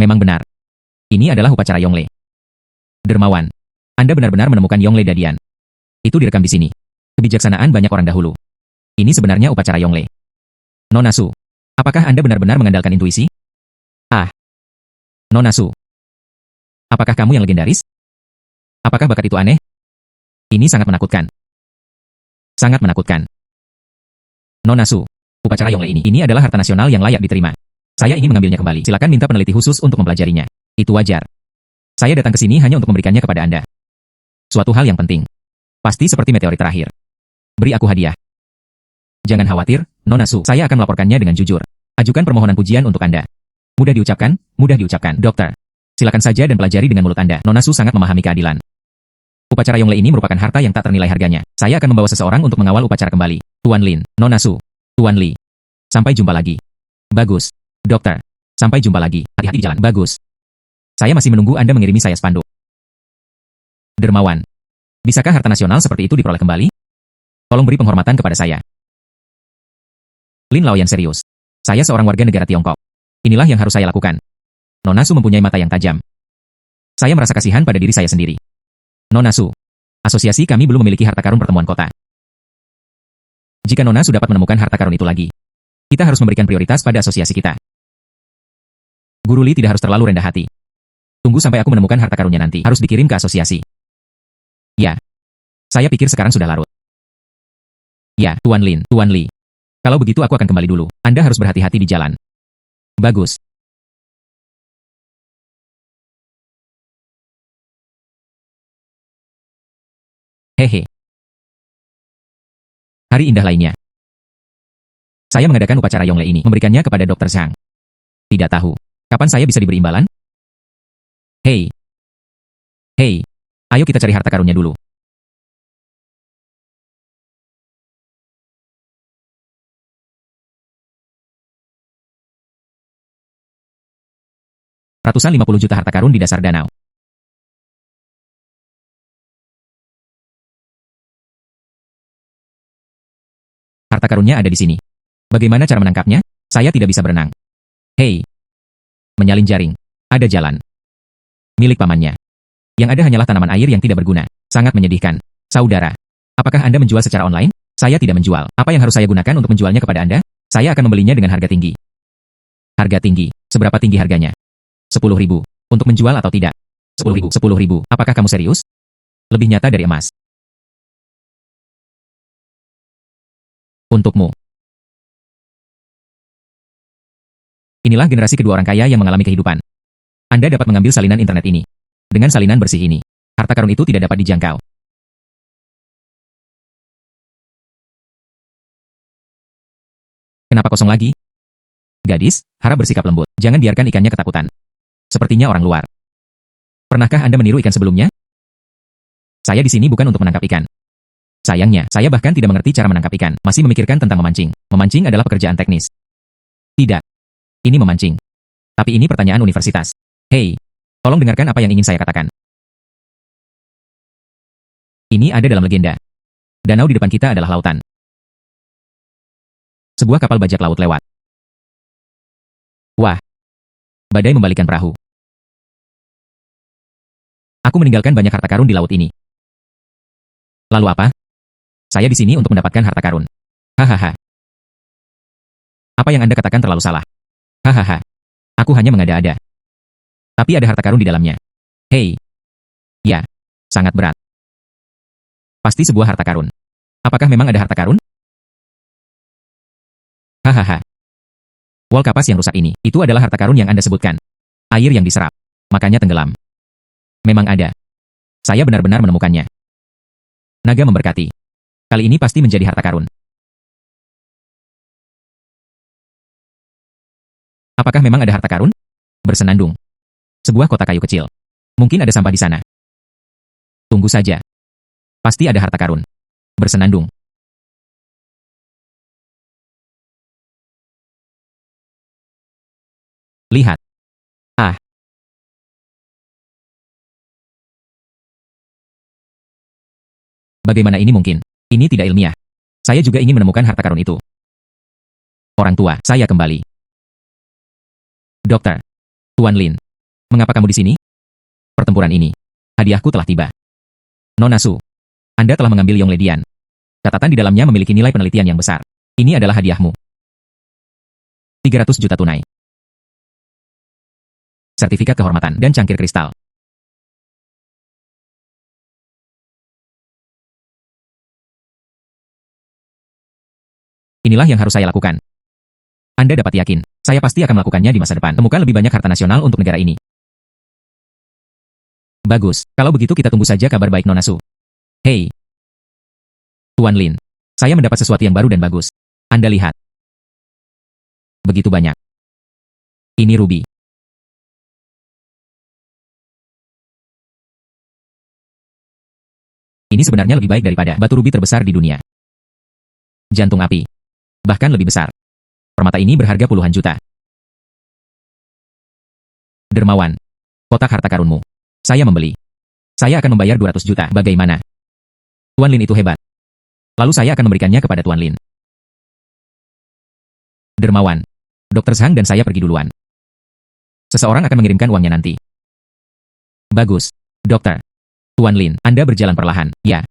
Memang benar. Ini adalah upacara Yongle. Dermawan. Anda benar-benar menemukan Yongle Dadian. Itu direkam di sini. Kebijaksanaan banyak orang dahulu. Ini sebenarnya upacara Yongle. Nona Su. Apakah Anda benar-benar mengandalkan intuisi? Ah. Nona Su. Apakah kamu yang legendaris? Apakah bakat itu aneh? Ini sangat menakutkan. Sangat menakutkan. Nona Su. Upacara Yongle ini adalah harta nasional yang layak diterima. Saya ingin mengambilnya kembali. Silakan minta peneliti khusus untuk mempelajarinya. Itu wajar. Saya datang ke sini hanya untuk memberikannya kepada Anda. Suatu hal yang penting. Pasti seperti meteorit terakhir. Beri aku hadiah. Jangan khawatir, Nona Su. Saya akan melaporkannya dengan jujur. Ajukan permohonan pujian untuk Anda. Mudah diucapkan, dokter. Silakan saja dan pelajari dengan mulut Anda. Nona Su sangat memahami keadilan. Upacara Yongle ini merupakan harta yang tak ternilai harganya. Saya akan membawa seseorang untuk mengawal upacara kembali. Tuan Lin, Nona Su, Tuan Li. Sampai jumpa lagi. Bagus. Dokter. Sampai jumpa lagi. Hati-hati di jalan. Bagus. Saya masih menunggu Anda mengirimi saya spanduk. Dermawan. Bisakah harta nasional seperti itu diperoleh kembali? Tolong beri penghormatan kepada saya. Lin Laoyan serius. Saya seorang warga negara Tiongkok. Inilah yang harus saya lakukan. Nona Su mempunyai mata yang tajam. Saya merasa kasihan pada diri saya sendiri. Nona Su. Asosiasi kami belum memiliki harta karun pertemuan kota. Jika Nona Su dapat menemukan harta karun itu lagi, kita harus memberikan prioritas pada asosiasi kita. Guru Li tidak harus terlalu rendah hati. Tunggu sampai aku menemukan harta karunnya nanti. Harus dikirim ke asosiasi. Ya. Saya pikir sekarang sudah larut. Ya, Tuan Lin, Tuan Li. Kalau begitu aku akan kembali dulu. Anda harus berhati-hati di jalan. Bagus. Hehe. Hari indah lainnya. Saya mengadakan upacara Yongle ini, memberikannya kepada Dr. Zhang. Tidak tahu. Kapan saya bisa diberi imbalan? Hei. Hei. Ayo kita cari harta karunnya dulu. Ratusan 50 juta harta karun di dasar danau. Harta karunnya ada di sini. Bagaimana cara menangkapnya? Saya tidak bisa berenang. Hei. Menyalin jaring. Ada jalan. Milik pamannya. Yang ada hanyalah tanaman air yang tidak berguna. Sangat menyedihkan. Saudara, apakah Anda menjual secara online? Saya tidak menjual. Apa yang harus saya gunakan untuk menjualnya kepada Anda? Saya akan membelinya dengan harga tinggi. Harga tinggi. Seberapa tinggi harganya? 10.000. Untuk menjual atau tidak? 10.000. 10.000. Apakah kamu serius? Lebih nyata dari emas. Untukmu. Inilah generasi kedua orang kaya yang mengalami kehidupan. Anda dapat mengambil salinan internet ini. Dengan salinan bersih ini, harta karun itu tidak dapat dijangkau. Kenapa kosong lagi? Gadis, harap bersikap lembut. Jangan biarkan ikannya ketakutan. Sepertinya orang luar. Pernahkah Anda meniru ikan sebelumnya? Saya di sini bukan untuk menangkap ikan. Sayangnya, saya bahkan tidak mengerti cara menangkap ikan. Masih memikirkan tentang memancing. Memancing adalah pekerjaan teknis. Tidak. Ini memancing. Tapi ini pertanyaan universitas. Hei, tolong dengarkan apa yang ingin saya katakan. Ini ada dalam legenda. Danau di depan kita adalah lautan. Sebuah kapal bajak laut lewat. Wah. Badai membalikan perahu. Aku meninggalkan banyak harta karun di laut ini. Lalu apa? Saya di sini untuk mendapatkan harta karun. Hahaha. Apa yang Anda katakan terlalu salah. Hahaha. Aku hanya mengada-ada. Tapi ada harta karun di dalamnya. Hei. Ya. Sangat berat. Pasti sebuah harta karun. Apakah memang ada harta karun? Hahaha. Wall kapas yang rusak ini, itu adalah harta karun yang Anda sebutkan. Air yang diserap. Makanya tenggelam. Memang ada. Saya benar-benar menemukannya. Naga memberkati. Kali ini pasti menjadi harta karun. Apakah memang ada harta karun? Bersenandung. Sebuah kota kayu kecil. Mungkin ada sampah di sana. Tunggu saja. Pasti ada harta karun. Bersenandung. Lihat. Ah. Bagaimana ini mungkin? Ini tidak ilmiah. Saya juga ingin menemukan harta karun itu. Orang tua, saya kembali. Dokter. Tuan Lin. Mengapa kamu di sini? Pertempuran ini. Hadiahku telah tiba. Nona Su. Anda telah mengambil Yongledian. Catatan di dalamnya memiliki nilai penelitian yang besar. Ini adalah hadiahmu. 300 juta tunai. Sertifikat kehormatan dan cangkir kristal. Inilah yang harus saya lakukan. Anda dapat yakin, saya pasti akan melakukannya di masa depan. Temukan lebih banyak harta nasional untuk negara ini. Bagus, kalau begitu kita tunggu saja kabar baik Nona Su. Hei. Tuan Lin, saya mendapat sesuatu yang baru dan bagus. Anda lihat. Begitu banyak. Ini ruby. Ini sebenarnya lebih baik daripada batu rubi terbesar di dunia. Jantung api. Bahkan lebih besar. Permata ini berharga puluhan juta. Dermawan. Kotak harta karunmu. Saya membeli. Saya akan membayar 200 juta. Bagaimana? Tuan Lin itu hebat. Lalu saya akan memberikannya kepada Tuan Lin. Dermawan. Dr. Zhang dan saya pergi duluan. Seseorang akan mengirimkan uangnya nanti. Bagus. Dokter. Tuan Lin, Anda berjalan perlahan, ya.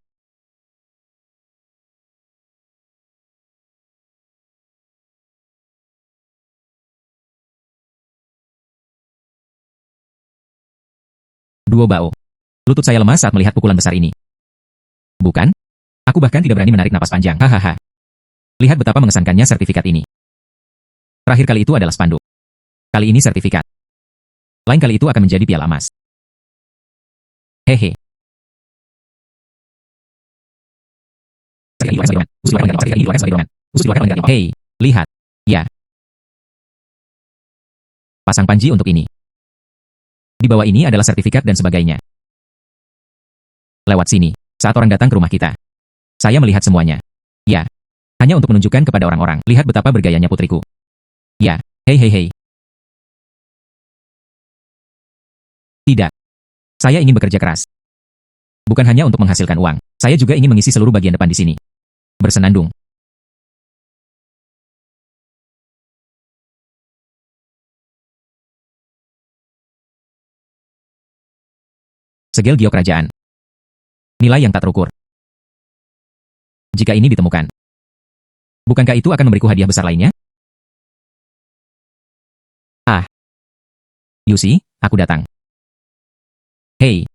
Duo Bao. Lutut saya lemas saat melihat pukulan besar ini. Bukan? Aku bahkan tidak berani menarik napas panjang. Hahaha. Lihat betapa mengesankannya sertifikat ini. Terakhir kali itu adalah spanduk. Kali ini sertifikat. Lain kali itu akan menjadi piala emas. Hehe. Hei, lihat. Ya. Pasang panji untuk ini. Di bawah ini adalah sertifikat dan sebagainya. Lewat sini, saat orang datang ke rumah kita. Saya melihat semuanya. Ya. Hanya untuk menunjukkan kepada orang-orang. Lihat betapa bergayanya putriku. Ya. Hei hei hei. Tidak. Saya ingin bekerja keras. Bukan hanya untuk menghasilkan uang. Saya juga ingin mengisi seluruh bagian depan di sini. Bersenandung. Segel giok kerajaan. Nilai yang tak terukur. Jika ini ditemukan, bukankah itu akan memberiku hadiah besar lainnya? Ah. Yusi, aku datang. Hei.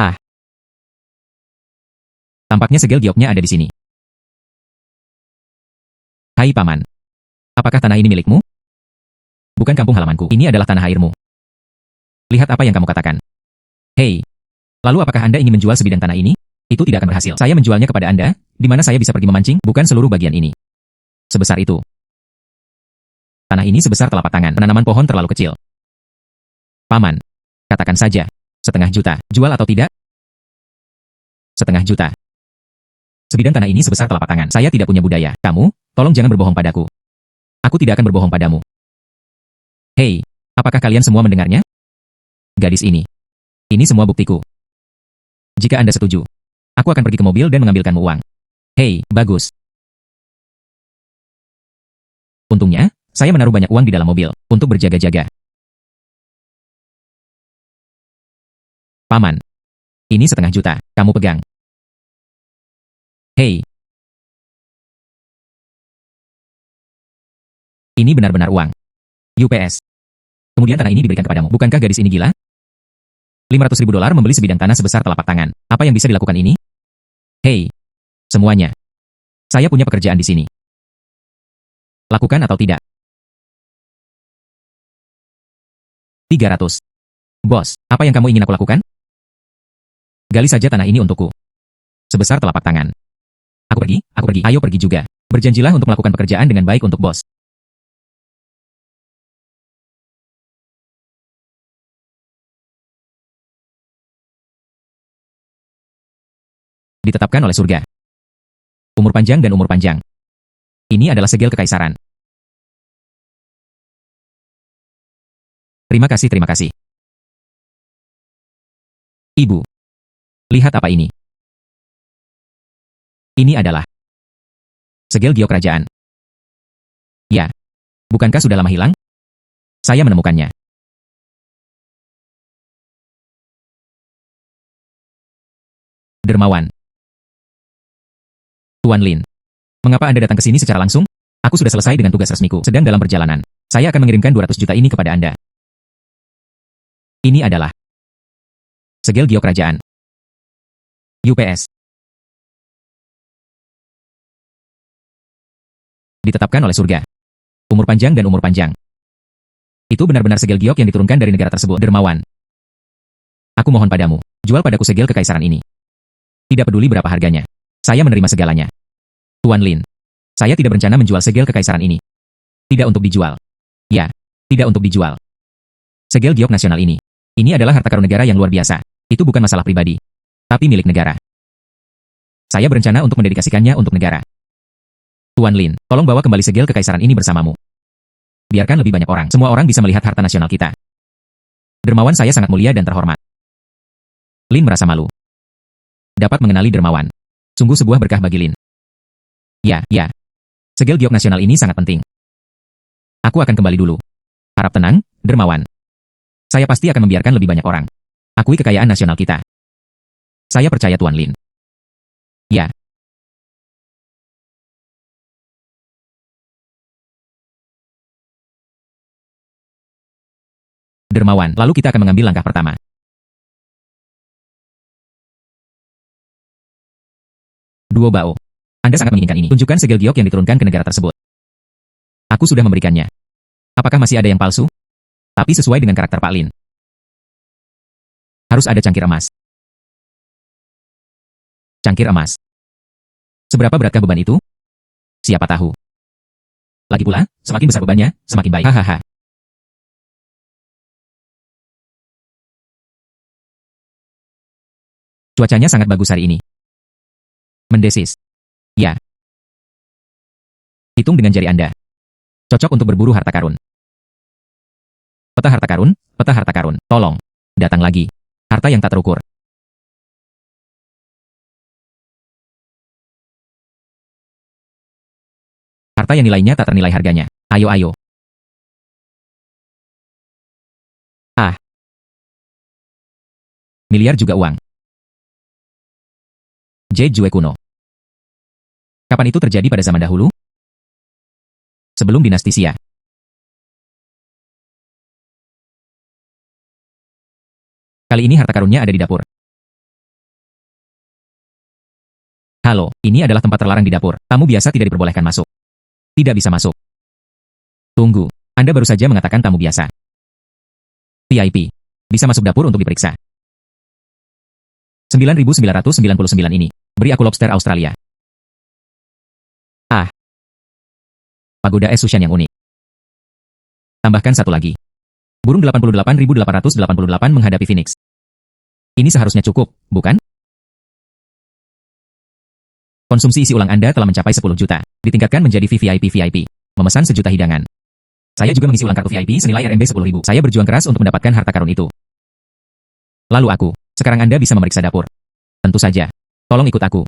Ah. Tampaknya segel gioknya ada di sini. Hai Paman. Apakah tanah ini milikmu? Bukan kampung halamanku. Ini adalah tanah airmu. Lihat apa yang kamu katakan. Hei. Lalu apakah Anda ingin menjual sebidang tanah ini? Itu tidak akan berhasil. Saya menjualnya kepada Anda, di mana saya bisa pergi memancing, bukan seluruh bagian ini. Sebesar itu. Tanah ini sebesar telapak tangan. Penanaman pohon terlalu kecil. Paman. Katakan saja. 500 juta. Jual atau tidak? 500 juta. Sebidang tanah ini sebesar telapak tangan. Saya tidak punya budaya. Kamu, tolong jangan berbohong padaku. Aku tidak akan berbohong padamu. Hei, apakah kalian semua mendengarnya? Gadis ini. Ini semua buktiku. Jika Anda setuju, aku akan pergi ke mobil dan mengambilkanmu uang. Hei, bagus. Untungnya, saya menaruh banyak uang di dalam mobil, untuk berjaga-jaga. Paman. Ini 500 juta, kamu pegang. Hei. Ini benar-benar uang. UPS. Kemudian tanah ini diberikan kepadamu. Bukankah gadis ini gila? $500.000 membeli sebidang tanah sebesar telapak tangan. Apa yang bisa dilakukan ini? Hei. Semuanya. Saya punya pekerjaan di sini. Lakukan atau tidak? 300. Bos, apa yang kamu ingin aku lakukan? Gali saja tanah ini untukku. Sebesar telapak tangan. Aku pergi, ayo pergi juga. Berjanjilah untuk melakukan pekerjaan dengan baik untuk bos. Ditetapkan oleh surga. Umur panjang dan umur panjang. Ini adalah segel kekaisaran. Terima kasih, terima kasih. Ibu. Lihat apa ini. Ini adalah segel giok kerajaan. Ya. Bukankah sudah lama hilang? Saya menemukannya. Dermawan. Tuan Lin. Mengapa Anda datang ke sini secara langsung? Aku sudah selesai dengan tugas resmiku, sedang dalam perjalanan. Saya akan mengirimkan 200 juta ini kepada Anda. Ini adalah segel giok kerajaan. UPS. Ditetapkan oleh surga. Umur panjang dan umur panjang. Itu benar-benar segel giok yang diturunkan dari negara tersebut. Dermawan. Aku mohon padamu, jual padaku segel kekaisaran ini. Tidak peduli berapa harganya. Saya menerima segalanya. Tuan Lin. Saya tidak berencana menjual segel kekaisaran ini. Tidak untuk dijual. Ya, tidak untuk dijual. Segel giok nasional ini. Ini adalah harta karun negara yang luar biasa. Itu bukan masalah pribadi, tapi milik negara. Saya berencana untuk mendedikasikannya untuk negara. Tuan Lin, tolong bawa kembali segel kekaisaran ini bersamamu. Biarkan lebih banyak orang. Semua orang bisa melihat harta nasional kita. Dermawan saya sangat mulia dan terhormat. Lin merasa malu. Dapat mengenali dermawan. Sungguh sebuah berkah bagi Lin. Ya. Segel giok nasional ini sangat penting. Aku akan kembali dulu. Harap tenang, dermawan. Saya pasti akan membiarkan lebih banyak orang. Akui kekayaan nasional kita. Saya percaya Tuan Lin. Ya. Dermawan, lalu kita akan mengambil langkah pertama. Duo Bao. Anda sangat menginginkan ini. Tunjukkan segel giok yang diturunkan ke negara tersebut. Aku sudah memberikannya. Apakah masih ada yang palsu? Tapi sesuai dengan karakter Pak Lin. Harus ada cangkir emas. Cangkir emas. Seberapa beratkah beban itu? Siapa tahu. Lagi pula, semakin besar bebannya, semakin baik. Hahaha. Cuacanya sangat bagus hari ini. Mendesis. Ya. Hitung dengan jari Anda. Cocok untuk berburu harta karun. Peta harta karun, peta harta karun. Tolong. Datang lagi. Harta yang tak terukur. Harta yang nilainya tak ternilai harganya. Ayo, ayo. Ah. Miliar juga uang. Jade Jue kuno. Kapan itu terjadi pada zaman dahulu? Sebelum dinasti Xia. Kali ini harta karunnya ada di dapur. Halo, ini adalah tempat terlarang di dapur. Tamu biasa tidak diperbolehkan masuk. Tidak bisa masuk. Tunggu, Anda baru saja mengatakan tamu biasa. VIP. Bisa masuk dapur untuk diperiksa. 9.999 ini. Beri aku lobster Australia. Ah. Pagoda es Sushan yang unik. Tambahkan satu lagi. Burung 88.888 menghadapi Phoenix. Ini seharusnya cukup, bukan? Konsumsi isi ulang Anda telah mencapai 10 juta. Ditingkatkan menjadi VVIP. Memesan sejuta hidangan. Saya juga mengisi ulang kartu VIP senilai RMB 10.000. Saya berjuang keras untuk mendapatkan harta karun itu. Lalu aku. Sekarang Anda bisa memeriksa dapur. Tentu saja. Tolong ikut aku.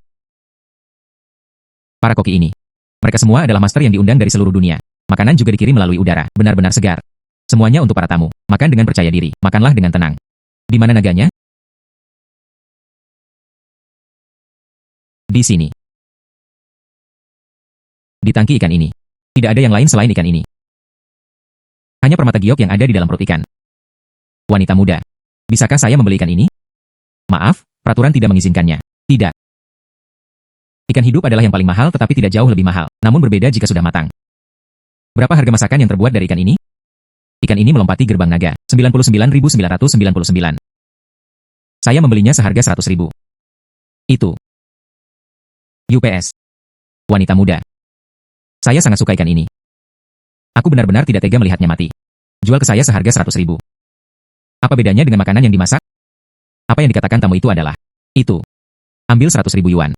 Para koki ini. Mereka semua adalah master yang diundang dari seluruh dunia. Makanan juga dikirim melalui udara. Benar-benar segar. Semuanya untuk para tamu. Makan dengan percaya diri. Makanlah dengan tenang. Di mana naganya? Di sini. Di tangki ikan ini. Tidak ada yang lain selain ikan ini. Hanya permata giok yang ada di dalam perut ikan. Wanita muda. Bisakah saya membeli ikan ini? Maaf, peraturan tidak mengizinkannya. Tidak. Ikan hidup adalah yang paling mahal tetapi tidak jauh lebih mahal. Namun berbeda jika sudah matang. Berapa harga masakan yang terbuat dari ikan ini? Ikan ini melompati gerbang naga. 99.999. Saya membelinya seharga 100.000. Itu. UPS. Wanita muda. Saya sangat suka ikan ini. Aku benar-benar tidak tega melihatnya mati. Jual ke saya seharga 100.000. Apa bedanya dengan makanan yang dimasak? Apa yang dikatakan tamu itu adalah, itu. Ambil 100.000 yuan.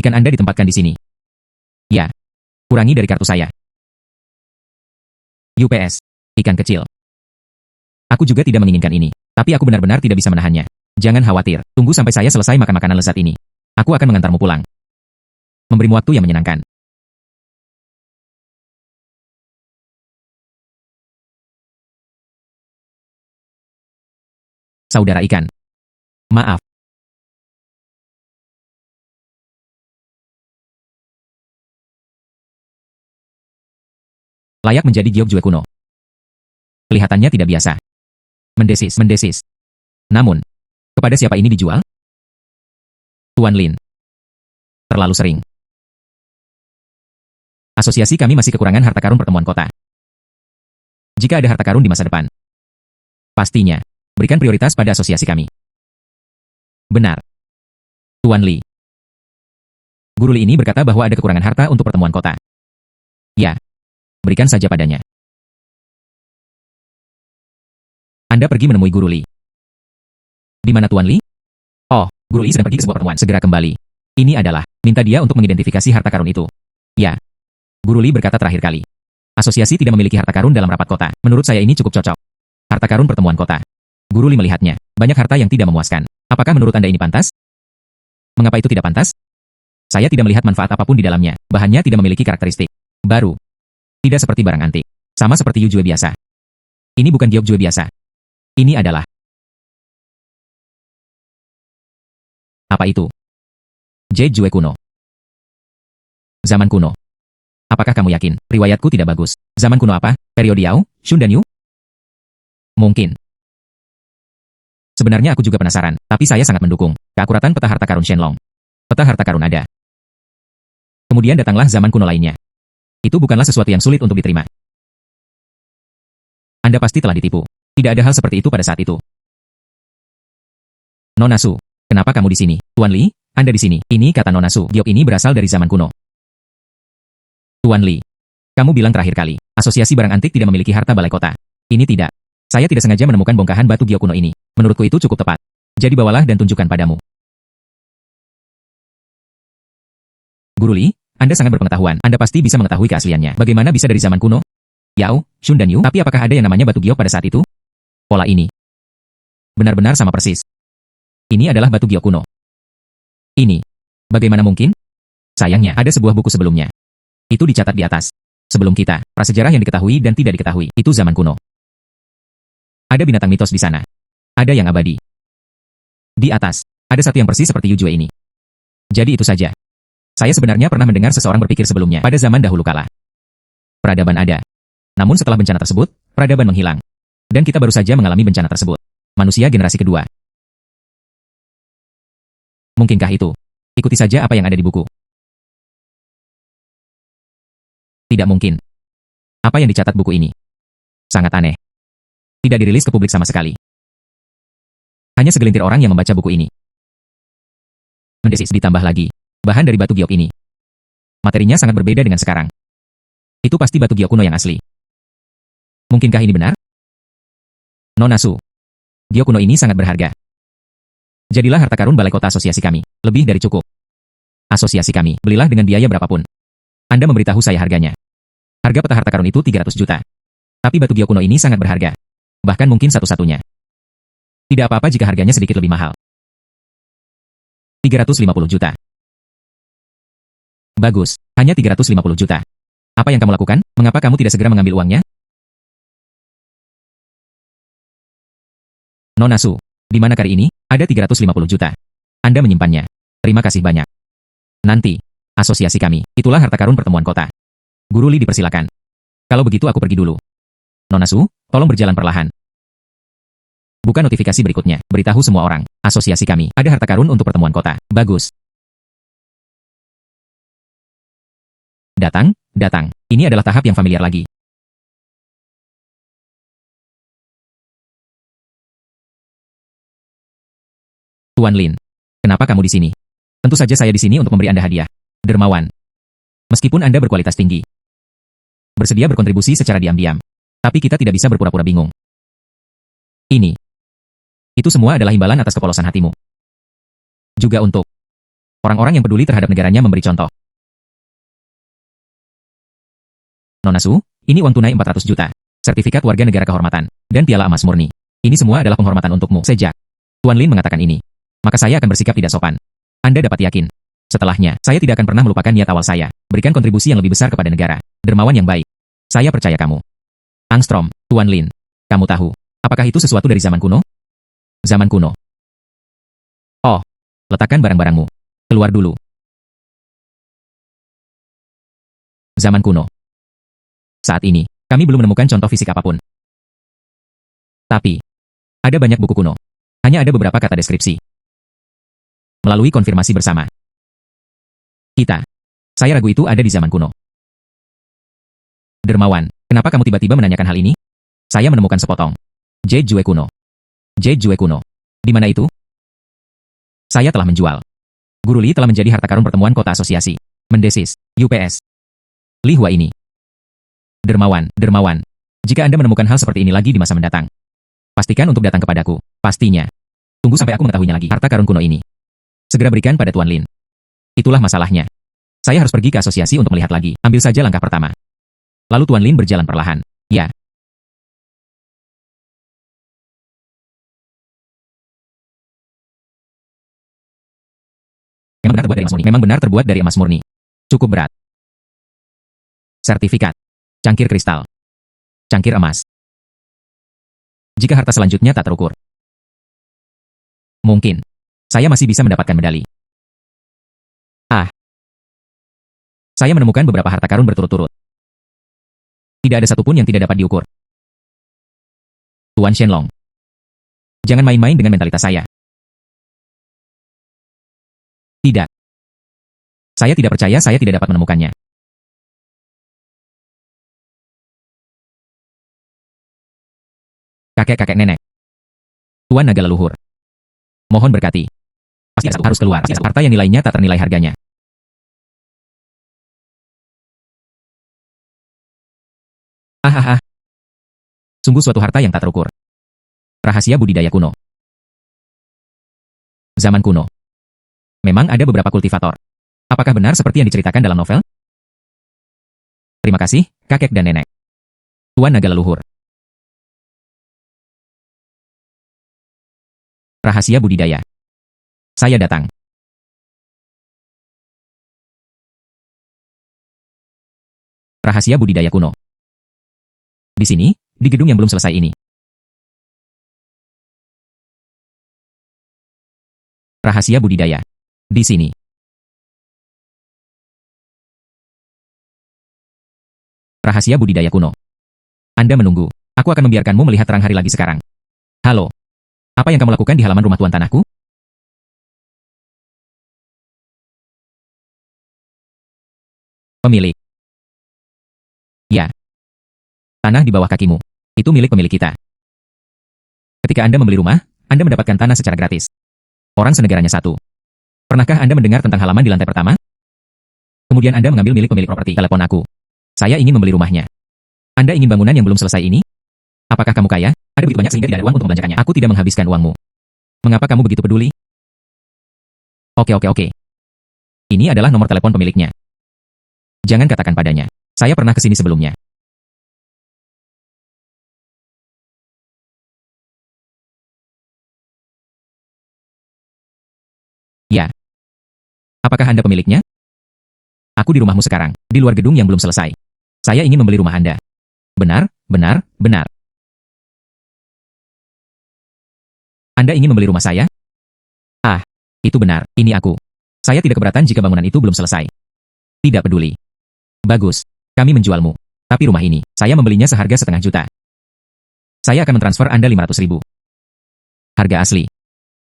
Ikan Anda ditempatkan di sini. Ya. Kurangi dari kartu saya. UPS. Ikan kecil. Aku juga tidak menginginkan ini. Tapi aku benar-benar tidak bisa menahannya. Jangan khawatir. Tunggu sampai saya selesai makan makanan lezat ini. Aku akan mengantarmu pulang. Memberimu waktu yang menyenangkan. Saudara ikan. Maaf. Layak menjadi giok jue kuno. Kelihatannya tidak biasa. Mendesis. Namun, kepada siapa ini dijual? Tuan Lin. Terlalu sering. Asosiasi kami masih kekurangan harta karun pertemuan kota. Jika ada harta karun di masa depan, pastinya, berikan prioritas pada asosiasi kami. Benar. Tuan Li. Guru Li ini berkata bahwa ada kekurangan harta untuk pertemuan kota. Ya. Berikan saja padanya. Anda pergi menemui Guru Li. Di mana Tuan Li? Oh, Guru Li sedang pergi ke sebuah pertemuan. Segera kembali. Ini adalah, minta dia untuk mengidentifikasi harta karun itu. Ya. Guru Li berkata terakhir kali. Asosiasi tidak memiliki harta karun dalam rapat kota. Menurut saya ini cukup cocok. Harta karun pertemuan kota. Guru Li melihatnya. Banyak harta yang tidak memuaskan. Apakah menurut Anda ini pantas? Mengapa itu tidak pantas? Saya tidak melihat manfaat apapun di dalamnya. Bahannya tidak memiliki karakteristik baru. Tidak seperti barang antik. Sama seperti Yu Jue biasa. Ini bukan giok jue biasa. Ini adalah. Apa itu? Jade Jue kuno. Zaman kuno. Apakah kamu yakin? Riwayatku tidak bagus. Zaman kuno apa? Periode Yao? Shun dan Yu? Mungkin. Sebenarnya aku juga penasaran, tapi saya sangat mendukung keakuratan peta harta karun Shenlong. Peta harta karun ada. Kemudian datanglah zaman kuno lainnya. Itu bukanlah sesuatu yang sulit untuk diterima. Anda pasti telah ditipu. Tidak ada hal seperti itu pada saat itu. Nona Su, kenapa kamu di sini? Tuan Li, Anda di sini. Ini kata Nona Su. Giok ini berasal dari zaman kuno. Tuan Li, kamu bilang terakhir kali, asosiasi barang antik tidak memiliki harta balai kota. Ini tidak. Saya tidak sengaja menemukan bongkahan batu giok kuno ini. Menurutku itu cukup tepat. Jadi bawalah dan tunjukkan padamu. Guru Li, Anda sangat berpengetahuan. Anda pasti bisa mengetahui keasliannya. Bagaimana bisa dari zaman kuno? Yao, Shun dan Yu, tapi apakah ada yang namanya batu giok pada saat itu? Pola ini benar-benar sama persis. Ini adalah batu giok kuno. Ini, bagaimana mungkin? Sayangnya, ada sebuah buku sebelumnya. Itu dicatat di atas. Sebelum kita, prasejarah yang diketahui dan tidak diketahui, itu zaman kuno. Ada binatang mitos di sana. Ada yang abadi. Di atas, ada satu yang persis seperti Yujue ini. Jadi itu saja. Saya sebenarnya pernah mendengar seseorang berpikir sebelumnya, pada zaman dahulu kala. Peradaban ada. Namun setelah bencana tersebut, peradaban menghilang. Dan kita baru saja mengalami bencana tersebut. Manusia generasi kedua. Mungkinkah itu? Ikuti saja apa yang ada di buku. Tidak mungkin. Apa yang dicatat buku ini? Sangat aneh. Tidak dirilis ke publik sama sekali. Hanya segelintir orang yang membaca buku ini. Mendesis ditambah lagi. Bahan dari batu giok ini. Materinya sangat berbeda dengan sekarang. Itu pasti batu giok kuno yang asli. Mungkinkah ini benar? Nona Su. Giok kuno ini sangat berharga. Jadilah harta karun balai kota asosiasi kami. Lebih dari cukup. Asosiasi kami, belilah dengan biaya berapapun. Anda memberitahu saya harganya. Harga peta harta karun itu 300 juta. Tapi batu giok kuno ini sangat berharga. Bahkan mungkin satu-satunya. Tidak apa-apa jika harganya sedikit lebih mahal. 350 juta. Bagus, hanya 350 juta. Apa yang kamu lakukan? Mengapa kamu tidak segera mengambil uangnya? Nona Su, di mana kari ini? Ada 350 juta. Anda menyimpannya. Terima kasih banyak. Nanti, asosiasi kami, itulah harta karun pertemuan kota. Guru Li dipersilakan. Kalau begitu aku pergi dulu. Nona Su, tolong berjalan perlahan. Buka notifikasi berikutnya, beritahu semua orang, asosiasi kami, ada harta karun untuk pertemuan kota. Bagus. Datang, datang. Ini adalah tahap yang familiar lagi. Tuan Lin, kenapa kamu di sini? Tentu saja saya di sini untuk memberi Anda hadiah. Dermawan. Meskipun Anda berkualitas tinggi. Bersedia berkontribusi secara diam-diam. Tapi kita tidak bisa berpura-pura bingung. Ini. Itu semua adalah imbalan atas kepolosan hatimu. Juga untuk orang-orang yang peduli terhadap negaranya memberi contoh. Nona Su, ini uang tunai 400 juta. Sertifikat warga negara kehormatan. Dan piala emas murni. Ini semua adalah penghormatan untukmu. Sejak Tuan Lin mengatakan ini, maka saya akan bersikap tidak sopan. Anda dapat yakin. Setelahnya, saya tidak akan pernah melupakan niat awal saya. Berikan kontribusi yang lebih besar kepada negara. Dermawan yang baik. Saya percaya kamu. Angstrom, Tuan Lin. Kamu tahu, apakah itu sesuatu dari zaman kuno? Zaman kuno. Oh, letakkan barang-barangmu. Keluar dulu. Zaman kuno. Saat ini, kami belum menemukan contoh fisik apapun. Tapi, ada banyak buku kuno. Hanya ada beberapa kata deskripsi. Melalui konfirmasi bersama. Saya ragu itu ada di zaman kuno. Dermawan, kenapa kamu tiba-tiba menanyakan hal ini? Saya menemukan sepotong. Jade Jue kuno. Jade Jue kuno. Di mana itu? Saya telah menjual. Guru Li telah menjadi harta karun pertemuan kota asosiasi. Mendesis. UPS. Li Hua ini. Dermawan, jika Anda menemukan hal seperti ini lagi di masa mendatang, pastikan untuk datang kepadaku. Pastinya. Tunggu sampai aku mengetahuinya lagi. Harta karun kuno ini. Segera berikan pada Tuan Lin. Itulah masalahnya. Saya harus pergi ke asosiasi untuk melihat lagi. Ambil saja langkah pertama. Lalu Tuan Lin berjalan perlahan. Ya. Memang benar terbuat dari emas murni. Cukup berat. Sertifikat. Cangkir kristal. Cangkir emas. Jika harta selanjutnya tak terukur, mungkin saya masih bisa mendapatkan medali. Saya menemukan beberapa harta karun berturut-turut. Tidak ada satupun yang tidak dapat diukur. Tuan Shenlong, jangan main-main dengan mentalitas saya. Tidak. Saya tidak percaya saya tidak dapat menemukannya. Kakek-kakek nenek. Tuan naga leluhur. Mohon berkati. Pasti harus keluar. Harta yang nilainya tak ternilai harganya. Sungguh suatu harta yang tak terukur. Rahasia budidaya kuno. Zaman kuno. Memang ada beberapa kultivator. Apakah benar seperti yang diceritakan dalam novel? Terima kasih, kakek dan nenek. Tuan Naga Leluhur. Rahasia budidaya. Saya datang. Rahasia budidaya kuno. Di sini, di gedung yang belum selesai ini. Rahasia budidaya. Di sini. Rahasia budidaya kuno. Anda menunggu. Aku akan membiarkanmu melihat terang hari lagi sekarang. Halo. Apa yang kamu lakukan di halaman rumah tuan tanahku? Pemilik. Ya. Tanah di bawah kakimu. Itu milik pemilik kita. Ketika Anda membeli rumah, Anda mendapatkan tanah secara gratis. Orang senegaranya satu. Pernahkah Anda mendengar tentang halaman di lantai pertama? Kemudian Anda mengambil milik pemilik properti. Telepon aku. Saya ingin membeli rumahnya. Anda ingin bangunan yang belum selesai ini? Apakah kamu kaya? Ada begitu banyak sehingga tidak ada uang untuk membelanjakannya. Aku tidak menghabiskan uangmu. Mengapa kamu begitu peduli? Oke. Ini adalah nomor telepon pemiliknya. Jangan katakan padanya. Saya pernah ke sini sebelumnya. Ya. Apakah Anda pemiliknya? Aku di rumahmu sekarang, di luar gedung yang belum selesai. Saya ingin membeli rumah Anda. Benar. Anda ingin membeli rumah saya? Ah, itu benar, ini aku. Saya tidak keberatan jika bangunan itu belum selesai. Tidak peduli. Bagus, kami menjualmu. Tapi rumah ini, saya membelinya seharga 500.000. Saya akan mentransfer Anda 500.000. Harga asli.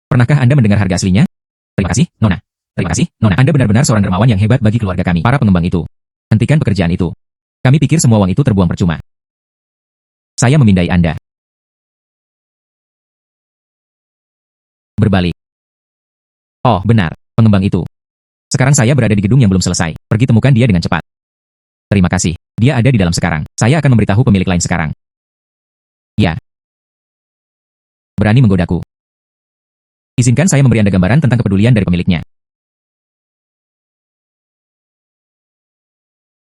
Pernahkah Anda mendengar harga aslinya? Terima kasih, Nona. Terima kasih, Nona. Anda benar-benar seorang dermawan yang hebat bagi keluarga kami. Para pengembang itu. Hentikan pekerjaan itu. Kami pikir semua uang itu terbuang percuma. Saya memindai Anda. Berbalik. Oh, benar, pengembang itu. Sekarang saya berada di gedung yang belum selesai. Pergi temukan dia dengan cepat. Terima kasih. Dia ada di dalam sekarang. Saya akan memberitahu pemilik lain sekarang. Ya. Berani menggodaku. Izinkan saya memberi Anda gambaran tentang kepedulian dari pemiliknya.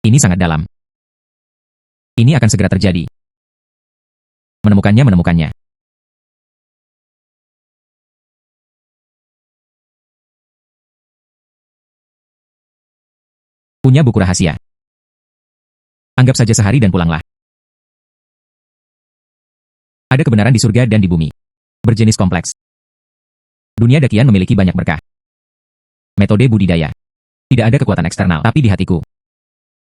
Ini sangat dalam. Ini akan segera terjadi. Menemukannya. Punya buku rahasia. Anggap saja sehari dan pulanglah. Ada kebenaran di surga dan di bumi. Berjenis kompleks. Dunia dakian memiliki banyak berkah. Metode budidaya. Tidak ada kekuatan eksternal, tapi di hatiku.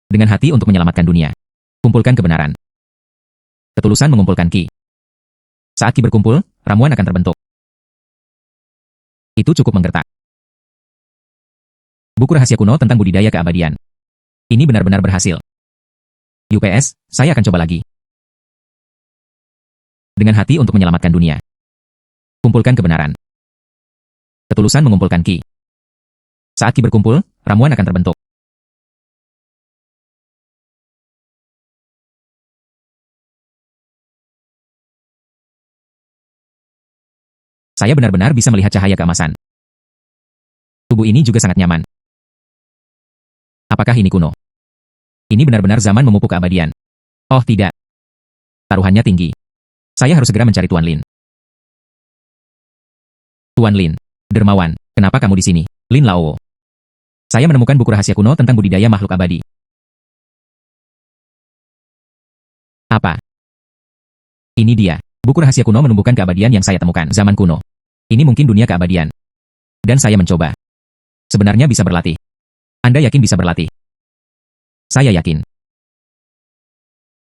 Dengan hati untuk menyelamatkan dunia. Kumpulkan kebenaran. Ketulusan mengumpulkan ki. Saat ki berkumpul, ramuan akan terbentuk. Itu cukup menggertak. Buku rahasia kuno tentang budidaya keabadian. Ini benar-benar berhasil. UPS, saya akan coba lagi. Dengan hati untuk menyelamatkan dunia. Kumpulkan kebenaran. Ketulusan mengumpulkan ki. Saat ki berkumpul, ramuan akan terbentuk. Saya benar-benar bisa melihat cahaya keemasan. Tubuh ini juga sangat nyaman. Apakah ini kuno? Ini benar-benar zaman memupuk keabadian. Oh tidak. Taruhannya tinggi. Saya harus segera mencari Tuan Lin. Tuan Lin, dermawan, kenapa kamu di sini? Lin Lao. Saya menemukan buku rahasia kuno tentang budidaya makhluk abadi. Apa? Ini dia. Buku rahasia kuno menumbuhkan keabadian yang saya temukan zaman kuno. Ini mungkin dunia keabadian. Dan saya mencoba. Sebenarnya bisa berlatih. Anda yakin bisa berlatih? Saya yakin.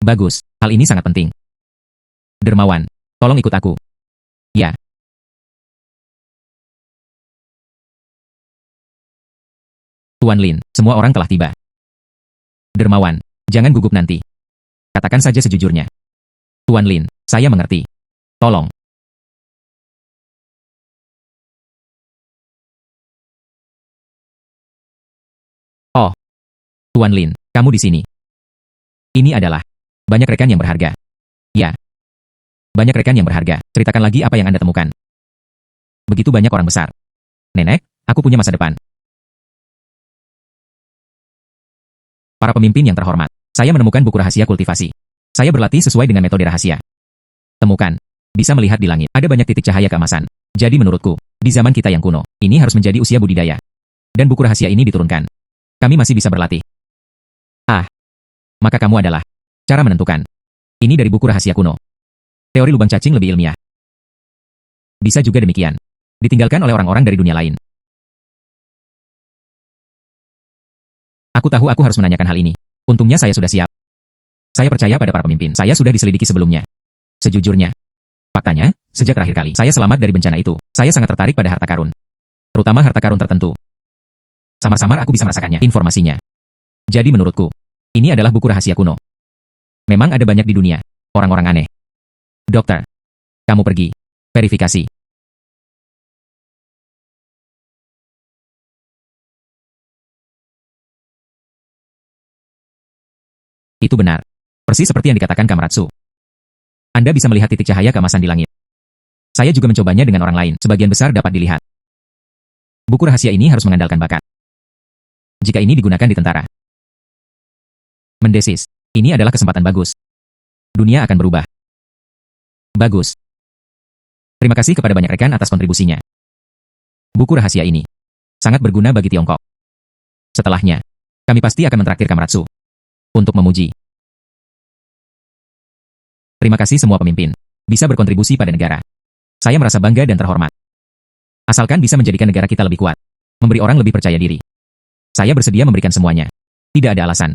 Bagus, hal ini sangat penting. Dermawan, tolong ikut aku. Ya. Tuan Lin, semua orang telah tiba. Dermawan, jangan gugup nanti. Katakan saja sejujurnya. Tuan Lin, saya mengerti. Tolong. Oh, Tuan Lin, kamu di sini. Ini adalah banyak rekan yang berharga. Ya. Banyak rekan yang berharga. Ceritakan lagi apa yang Anda temukan. Begitu banyak orang besar. Nenek, aku punya masa depan. Para pemimpin yang terhormat. Saya menemukan buku rahasia kultivasi. Saya berlatih sesuai dengan metode rahasia. Temukan. Bisa melihat di langit. Ada banyak titik cahaya keemasan. Jadi menurutku, di zaman kita yang kuno, ini harus menjadi usia budidaya. Dan buku rahasia ini diturunkan. Kami masih bisa berlatih. Ah, maka kamu adalah. Cara menentukan. Ini dari buku rahasia kuno. Teori lubang cacing lebih ilmiah. Bisa juga demikian. Ditinggalkan oleh orang-orang dari dunia lain. Aku tahu aku harus menanyakan hal ini. Untungnya saya sudah siap. Saya percaya pada para pemimpin. Saya sudah diselidiki sebelumnya. Sejujurnya. Faktanya, sejak terakhir kali saya selamat dari bencana itu, saya sangat tertarik pada harta karun. Terutama harta karun tertentu. Samar-samar aku bisa merasakannya. Informasinya. Jadi menurutku, ini adalah buku rahasia kuno. Memang ada banyak di dunia. Orang-orang aneh. Dokter. Kamu pergi. Verifikasi. Itu benar. Persis seperti yang dikatakan Kamaratsu. Anda bisa melihat titik cahaya keemasan di langit. Saya juga mencobanya dengan orang lain, sebagian besar dapat dilihat. Buku rahasia ini harus mengandalkan bakat. Jika ini digunakan di tentara. Mendesis. Ini adalah kesempatan bagus. Dunia akan berubah. Bagus. Terima kasih kepada banyak rekan atas kontribusinya. Buku rahasia ini sangat berguna bagi Tiongkok. Setelahnya, kami pasti akan mentraktir Kamaratsu untuk memuji. Terima kasih semua pemimpin. Bisa berkontribusi pada negara. Saya merasa bangga dan terhormat. Asalkan bisa menjadikan negara kita lebih kuat. Memberi orang lebih percaya diri. Saya bersedia memberikan semuanya. Tidak ada alasan.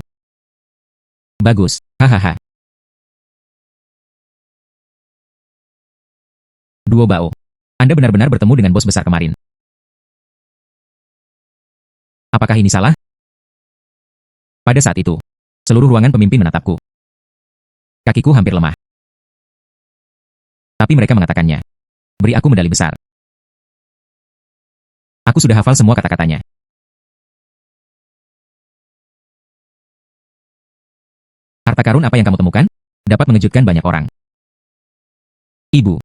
Bagus. Hahaha. Duo Bao. Anda benar-benar bertemu dengan bos besar kemarin. Apakah ini salah? Pada saat itu, seluruh ruangan pemimpin menatapku. Kakiku hampir lemah. Tapi mereka mengatakannya. Beri aku medali besar. Aku sudah hafal semua kata-katanya. Harta karun apa yang kamu temukan? Dapat mengejutkan banyak orang. Ibu,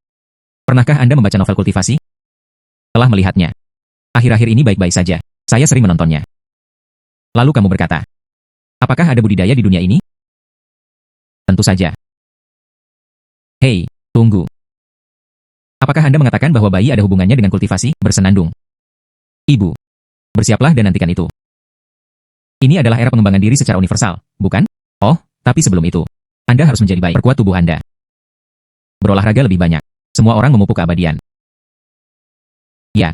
pernahkah Anda membaca novel kultivasi? Telah melihatnya. Akhir-akhir ini baik-baik saja. Saya sering menontonnya. Lalu kamu berkata, apakah ada budidaya di dunia ini? Tentu saja. Hei, tunggu. Apakah Anda mengatakan bahwa bayi ada hubungannya dengan kultivasi, bersenandung? Ibu, bersiaplah dan nantikan itu. Ini adalah era pengembangan diri secara universal, bukan? Oh, tapi sebelum itu, Anda harus menjadi baik. Perkuat tubuh Anda. Berolahraga lebih banyak. Semua orang memupuk keabadian. Ya.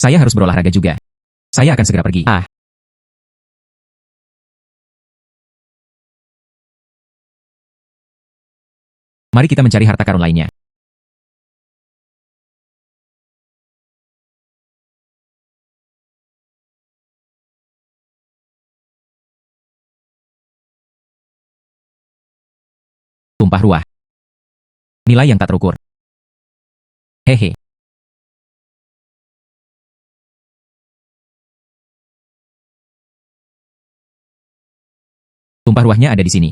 Saya harus berolahraga juga. Saya akan segera pergi. Mari kita mencari harta karun lainnya. Tumpah ruah. Nilai yang tak terukur. Hehe. Tumpah ruahnya ada di sini.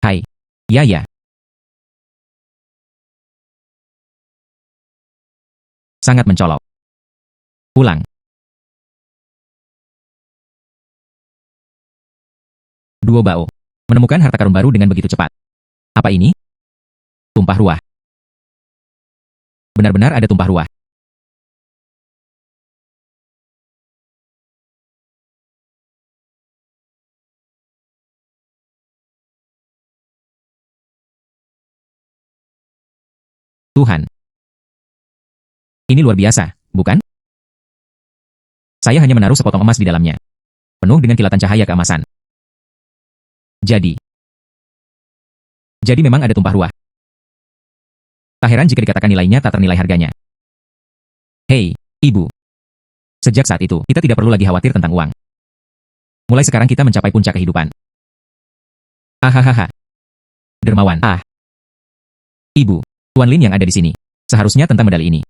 Hai. Ya ya. Sangat mencolok. Pulang. Duo Bao. Menemukan harta karun baru dengan begitu cepat. Apa ini? Tumpah ruah. Benar-benar ada tumpah ruah. Tuhan. Ini luar biasa, bukan? Saya hanya menaruh sepotong emas di dalamnya. Penuh dengan kilatan cahaya keemasan. Jadi memang ada tumpah ruah. Tak heran jika dikatakan nilainya tak ternilai harganya. Hei, Ibu. Sejak saat itu, kita tidak perlu lagi khawatir tentang uang. Mulai sekarang kita mencapai puncak kehidupan. Hahaha. Dermawan. Ibu, Tuan Lin yang ada di sini. Seharusnya tentang medali ini.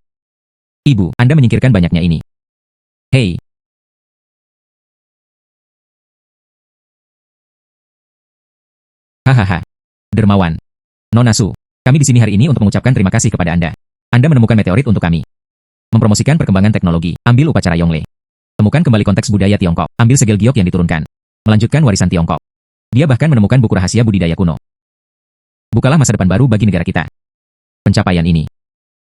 Ibu, Anda menyingkirkan banyaknya ini. Hei. Hahaha. Dermawan. Nona Su, kami di sini hari ini untuk mengucapkan terima kasih kepada Anda. Anda menemukan meteorit untuk kami. Mempromosikan perkembangan teknologi. Ambil upacara Yongle. Temukan kembali konteks budaya Tiongkok. Ambil segel giok yang diturunkan. Melanjutkan warisan Tiongkok. Dia bahkan menemukan buku rahasia budidaya kuno. Bukalah masa depan baru bagi negara kita. Pencapaian ini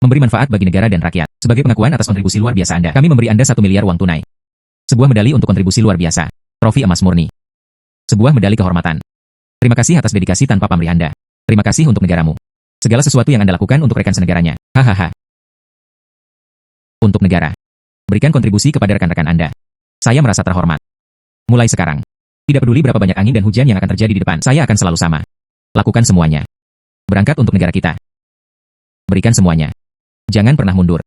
memberi manfaat bagi negara dan rakyat. Sebagai pengakuan atas kontribusi luar biasa Anda, kami memberi Anda 1 miliar uang tunai. Sebuah medali untuk kontribusi luar biasa. Trofi emas murni. Sebuah medali kehormatan. Terima kasih atas dedikasi tanpa pamrih Anda. Terima kasih untuk negaramu. Segala sesuatu yang Anda lakukan untuk rekan senegaranya. Hahaha. Untuk negara. Berikan kontribusi kepada rekan-rekan Anda. Saya merasa terhormat. Mulai sekarang. Tidak peduli berapa banyak angin dan hujan yang akan terjadi di depan, saya akan selalu sama. Lakukan semuanya. Berangkat untuk negara kita. Berikan semuanya. Jangan pernah mundur.